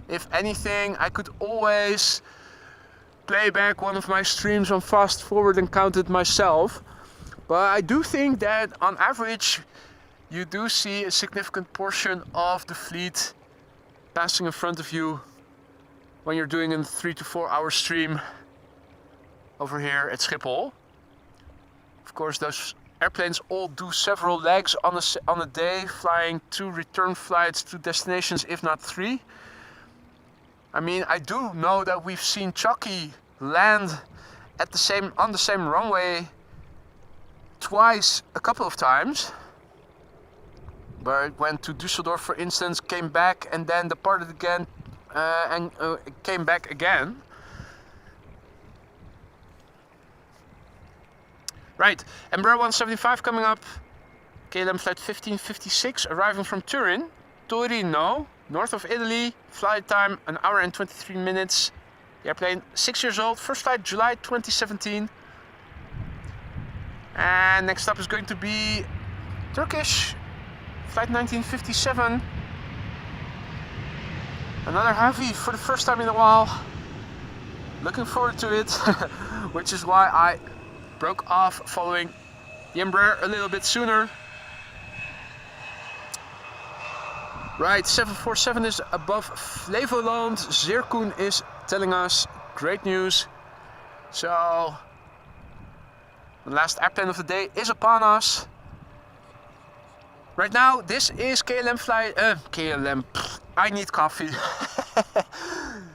If anything, I could always play back one of my streams on fast forward and count it myself. But I do think that on average you do see a significant portion of the fleet passing in front of you when you're doing a 3 to 4 hour stream over here at Schiphol. Of course, those airplanes all do several legs on a day, flying 2 return flights to destinations, if not 3. I mean, I do know that we've seen Choc-y land on the same runway twice, a couple of times. Where it went to Düsseldorf, for instance, came back and then departed again and came back again. Right, Embraer 175 coming up. KLM flight 1556 arriving from Turin, Torino, north of Italy. Flight time 1 hour and 23 minutes. The airplane 6 years old. First flight July 2017. And next up is going to be Turkish flight 1957. Another heavy for the first time in a while. Looking forward to it, which is why I broke off following the Embraer a little bit sooner. Right, 747 is above Flevoland. Zirkoon is telling us great news. So the last airplane of the day is upon us. Right now, this is KLM, I need coffee.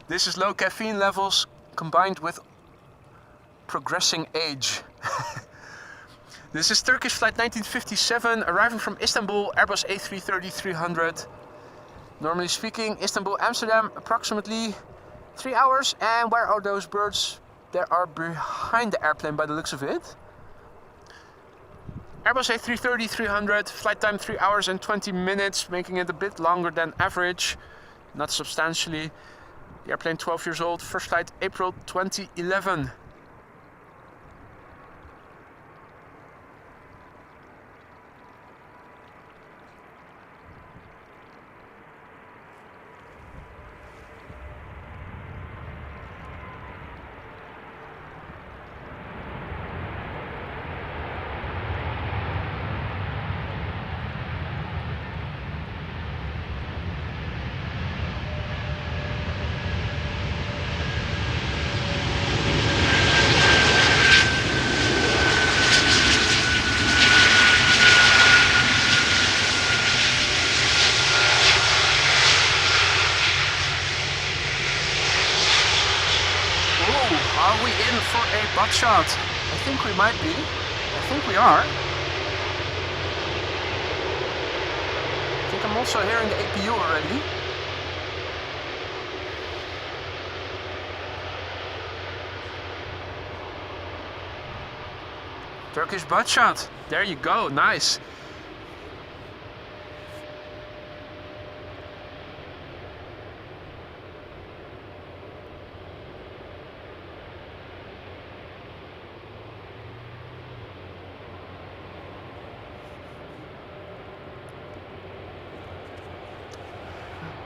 This is low caffeine levels combined with progressing age. This is Turkish flight 1957 arriving from Istanbul, Airbus A330-300. Normally speaking, Istanbul, Amsterdam, approximately 3 hours. And where are those birds? They are behind the airplane by the looks of it. Airbus A330-300, flight time 3 hours and 20 minutes, making it a bit longer than average, not substantially. The airplane 12 years old, first flight April 2011. Are we in for a butt shot? I think we might be. I think we are. I think I'm also hearing the APU already. Turkish butt shot. There you go. Nice.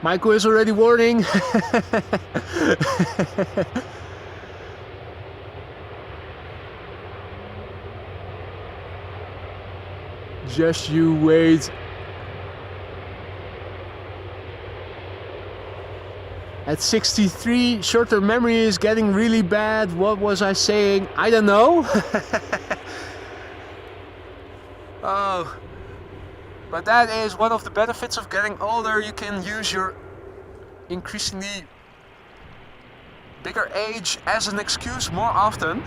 Michael is already warning. Just you wait. At 63, short-term memory is getting really bad. What was I saying? I don't know. Oh. But that is one of the benefits of getting older. You can use your increasingly bigger age as an excuse more often.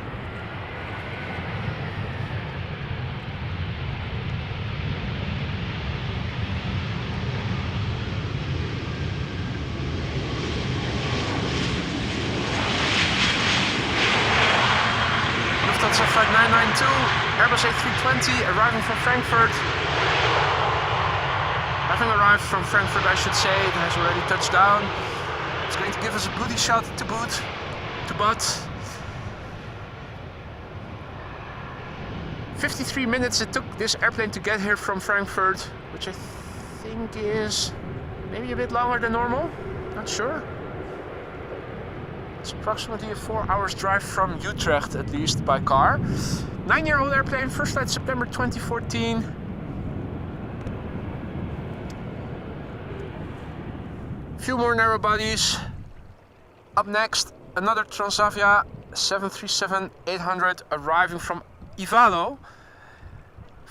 Lufthansa flight 992, Airbus A320 arriving from Frankfurt. Having arrived from Frankfurt, I should say, it has already touched down. It's going to give us a booty shot to butt. 53 minutes it took this airplane to get here from Frankfurt, which I think is maybe a bit longer than normal, not sure. It's approximately a 4 hours drive from Utrecht, at least by car. 9-year-old airplane, first flight September 2014. Few more narrow bodies. Up next, another Transavia 737-800 arriving from Ivalo.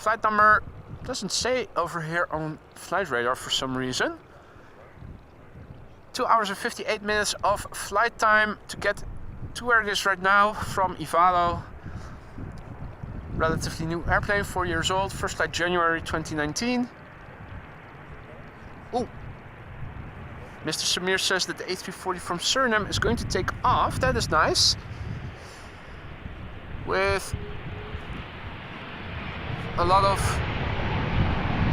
Flight number doesn't say over here on flight radar for some reason. 2 hours and 58 minutes of flight time to get to where it is right now from Ivalo. Relatively new airplane, 4 years old, first flight January 2019. Oh, Mr. Samir says that the A340 from Surinam is going to take off. That is nice. With a lot of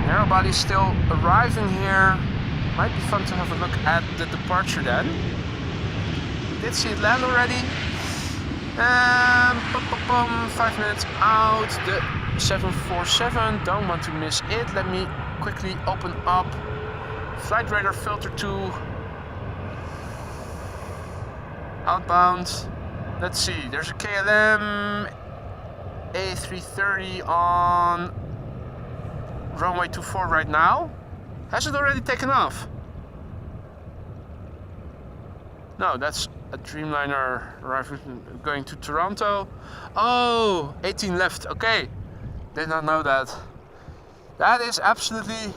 narrow bodies still arriving here. Might be fun to have a look at the departure then. We did see it land already. 5 minutes out, the 747. Don't want to miss it. Let me quickly open up flight radar filter 2. Outbound. Let's see, there's a KLM A330 on runway 24 right now. Has it already taken off? No, that's a Dreamliner arriving, going to Toronto. Oh, 18 left. Okay, did not know that. That is absolutely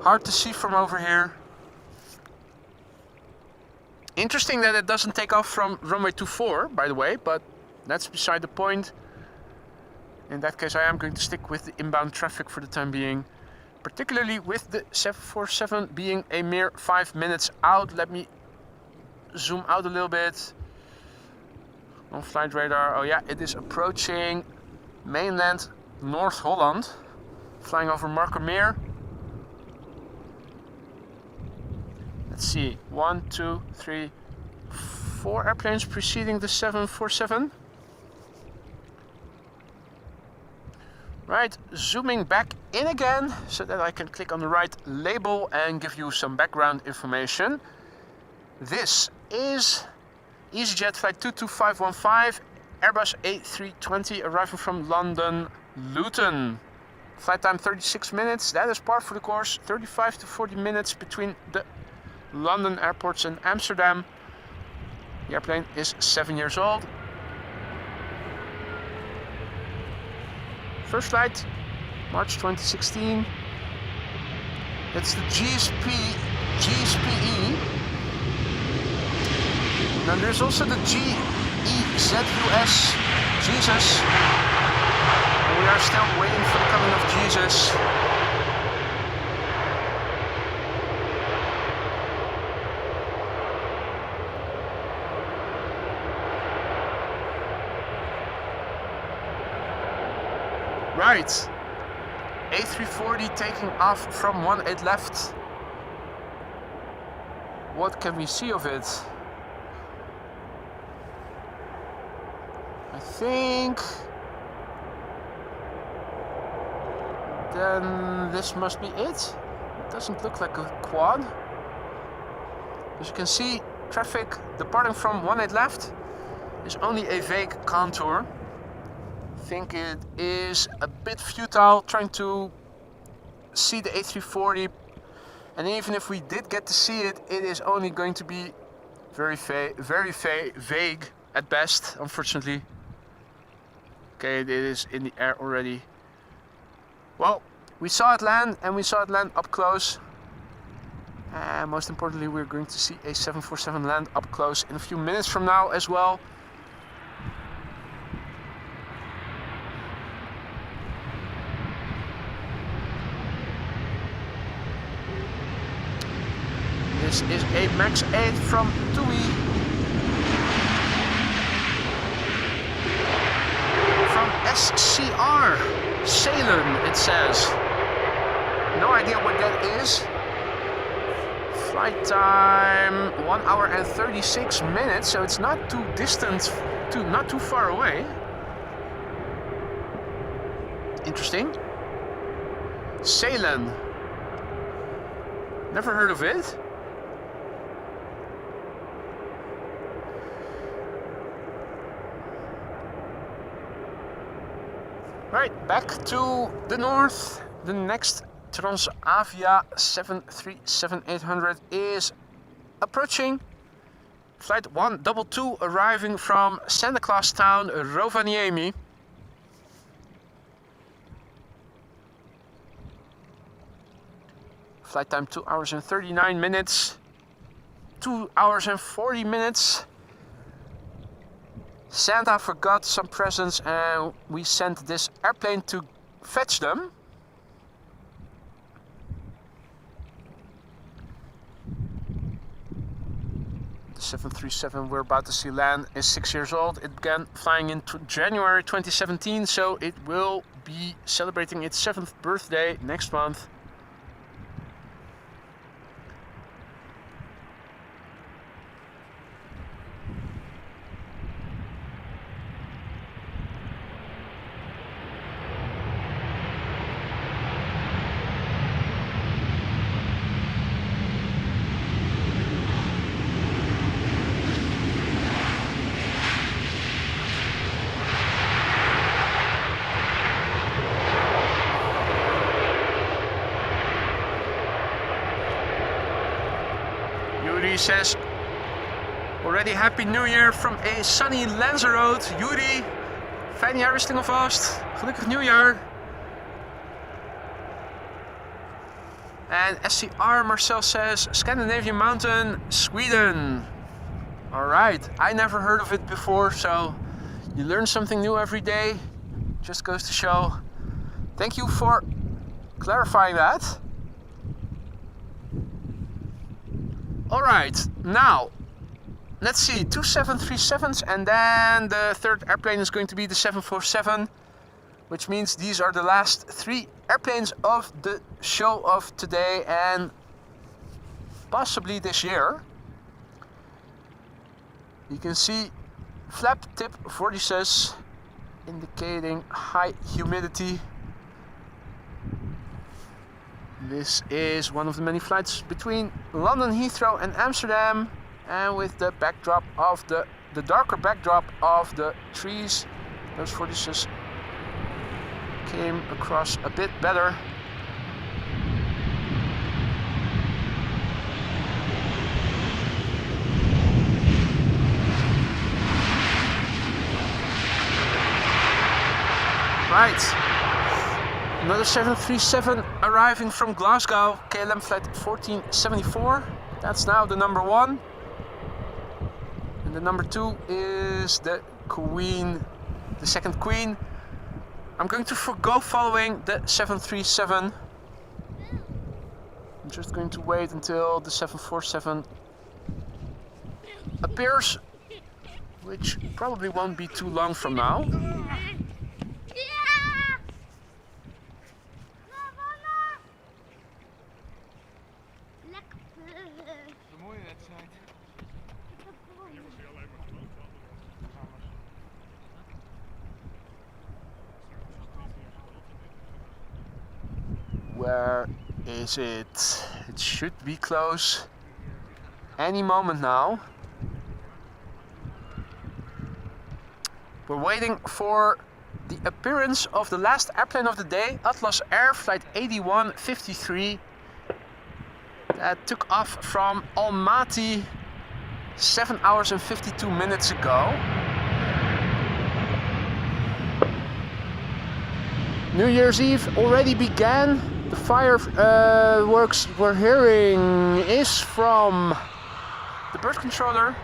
hard to see from over here. Interesting that it doesn't take off from runway 24, by the way, but that's beside the point. In that case, I am going to stick with the inbound traffic for the time being, particularly with the 747 being a mere 5 minutes out. Let me zoom out a little bit on flight radar. Oh yeah, it is approaching mainland North Holland, flying over Markermeer. Let's see, 1, 2, 3, 4 airplanes preceding the 747. Right, zooming back in again so that I can click on the right label and give you some background information. This is EasyJet flight 22515, Airbus A320 arriving from London Luton. Flight time 36 minutes, that is par for the course. 35 to 40 minutes between the London airports and Amsterdam. The airplane is 7 years old. First flight, March 2016. It's the GSPE. Then there's also the GEZUS, Jesus. And we are still waiting for the coming of Jesus. Right, A340 taking off from 18 left. What can we see of it? I think then this must be it. It doesn't look like a quad. As you can see, traffic departing from 18 left is only a vague contour. I think it is a bit futile trying to see the A340, and even if we did get to see it, it is only going to be very vague at best, unfortunately. Okay, it is in the air already. Well, we saw it land, and we saw it land up close. And most importantly, we're going to see a 747 land up close in a few minutes from now as well. This is a MAX 8 from TUI. From SCR, Ceylon it says. No idea what that is. Flight time 1 hour and 36 minutes, so it's not too distant, not too far away. Interesting. Ceylon. Never heard of it. Right, back to the north. The next Transavia 737-800 is approaching. Flight 122 arriving from Santa Claus Town, Rovaniemi. Flight time 2 hours and 39 minutes. 2 hours and 40 minutes. Santa forgot some presents and we sent this airplane to fetch them. The 737 we're about to see land is 6 years old. It began flying in January 2017, so it will be celebrating its 7th birthday next month. Yuri says, already Happy New Year from a sunny Lanzarote. Yuri, fijne jaarwisseling alvast. Gelukkig nieuwjaar. And SCR Marcel says, Scandinavian Mountain, Sweden. Alright, I never heard of it before, so you learn something new every day. Just goes to show. Thank you for clarifying that. Alright, now, let's see, 2 737s and then the third airplane is going to be the 747, which means these are the last 3 airplanes of the show of today and possibly this year. You can see flap tip vortices indicating high humidity. This is one of the many flights between London Heathrow and Amsterdam, and with the backdrop of the darker backdrop of the trees, those vortices came across a bit better. Right. Another 737 arriving from Glasgow, KLM flight 1474. That's now the number 1. And the number 2 is the Queen, the second Queen. I'm going to forgo following the 737. I'm just going to wait until the 747 appears, which probably won't be too long from now. Where is it? It should be close any moment now. We're waiting for the appearance of the last airplane of the day, Atlas Air flight 8153. That took off from Almaty 7 hours and 52 minutes ago. New Year's Eve already began. The fireworks we're hearing is from the bird controller.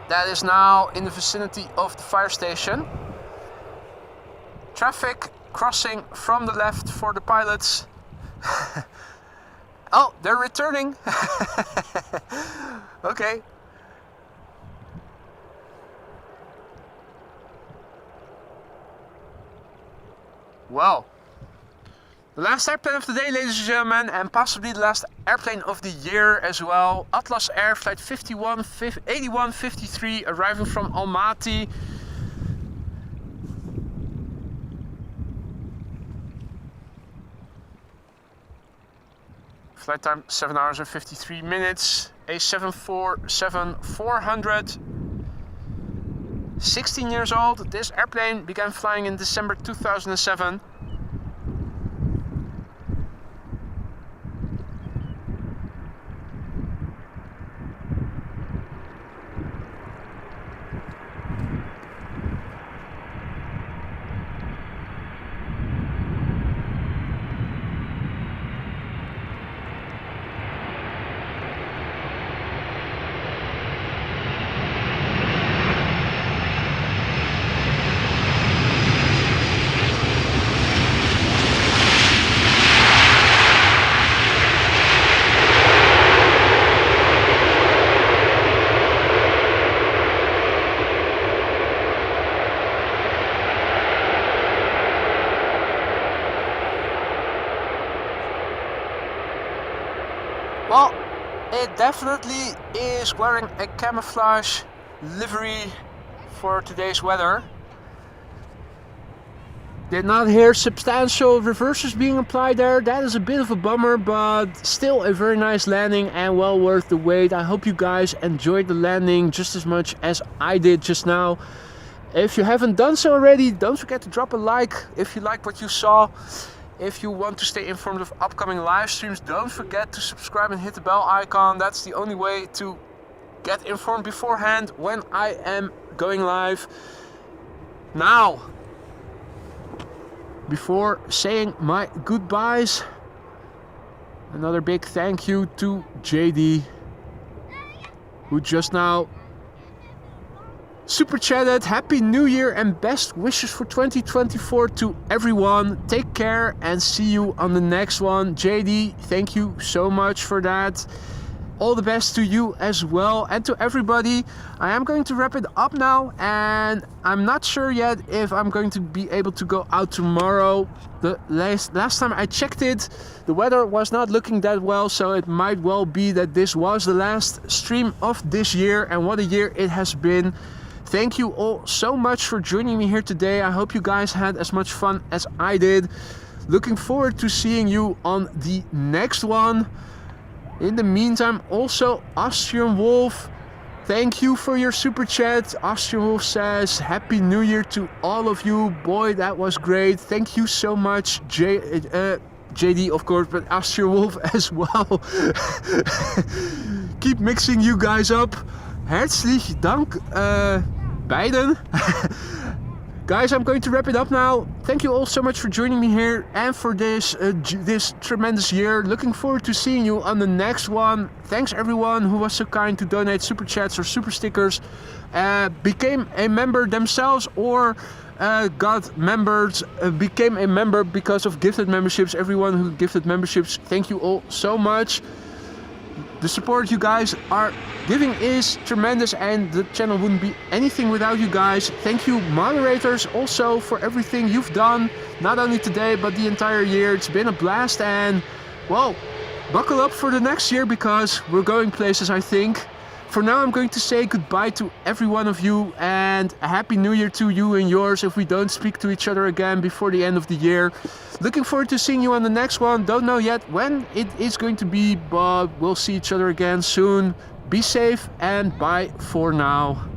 That is now in the vicinity of the fire station. Traffic crossing from the left for the pilots. Oh, they're returning. Okay. Well, the last airplane of the day, ladies and gentlemen, and possibly the last airplane of the year as well. Atlas Air flight 8153 arriving from Almaty. Flight time 7 hours and 53 minutes. A 747-400. 16 years old. This airplane began flying in December 2007. Well, it definitely is wearing a camouflage livery for today's weather. Did not hear substantial reversers being applied there. That is a bit of a bummer, but still a very nice landing and well worth the wait. I hope you guys enjoyed the landing just as much as I did just now. If you haven't done so already, don't forget to drop a like if you like what you saw. If you want to stay informed of upcoming live streams, don't forget to subscribe and hit the bell icon. That's the only way to get informed beforehand when I am going live. Now, before saying my goodbyes, another big thank you to JD, who just now super chatted. Happy New Year and best wishes for 2024 to everyone. Take care and see you on the next one. JD, thank you so much for that. All the best to you as well and to everybody. I am going to wrap it up now, and I'm not sure yet if I'm going to be able to go out tomorrow. The last time I checked it, the weather was not looking that well, so it might well be that this was the last stream of this year, and what a year it has been. Thank you all so much for joining me here today. I hope you guys had as much fun as I did. Looking forward to seeing you on the next one. In the meantime, also Austrian Wolf, thank you for your super chat. Austrian Wolf says Happy New Year to all of you. Boy, that was great. Thank you so much, JD of course, but Austrian Wolf as well. Keep mixing you guys up. Herzlich Dank, beiden. Guys, I'm going to wrap it up now. Thank you all so much for joining me here and for this tremendous year. Looking forward to seeing you on the next one. Thanks everyone who was so kind to donate super chats or super stickers, became a member themselves or got members, became a member because of gifted memberships. Everyone who gifted memberships, thank you all so much. The support you guys are giving is tremendous, and the channel wouldn't be anything without you guys. Thank you moderators also for everything you've done, not only today but the entire year. It's been a blast, and well, buckle up for the next year because we're going places, I think. For now, I'm going to say goodbye to every one of you and a Happy New Year to you and yours if we don't speak to each other again before the end of the year. Looking forward to seeing you on the next one. Don't know yet when it is going to be, but we'll see each other again soon. Be safe and bye for now.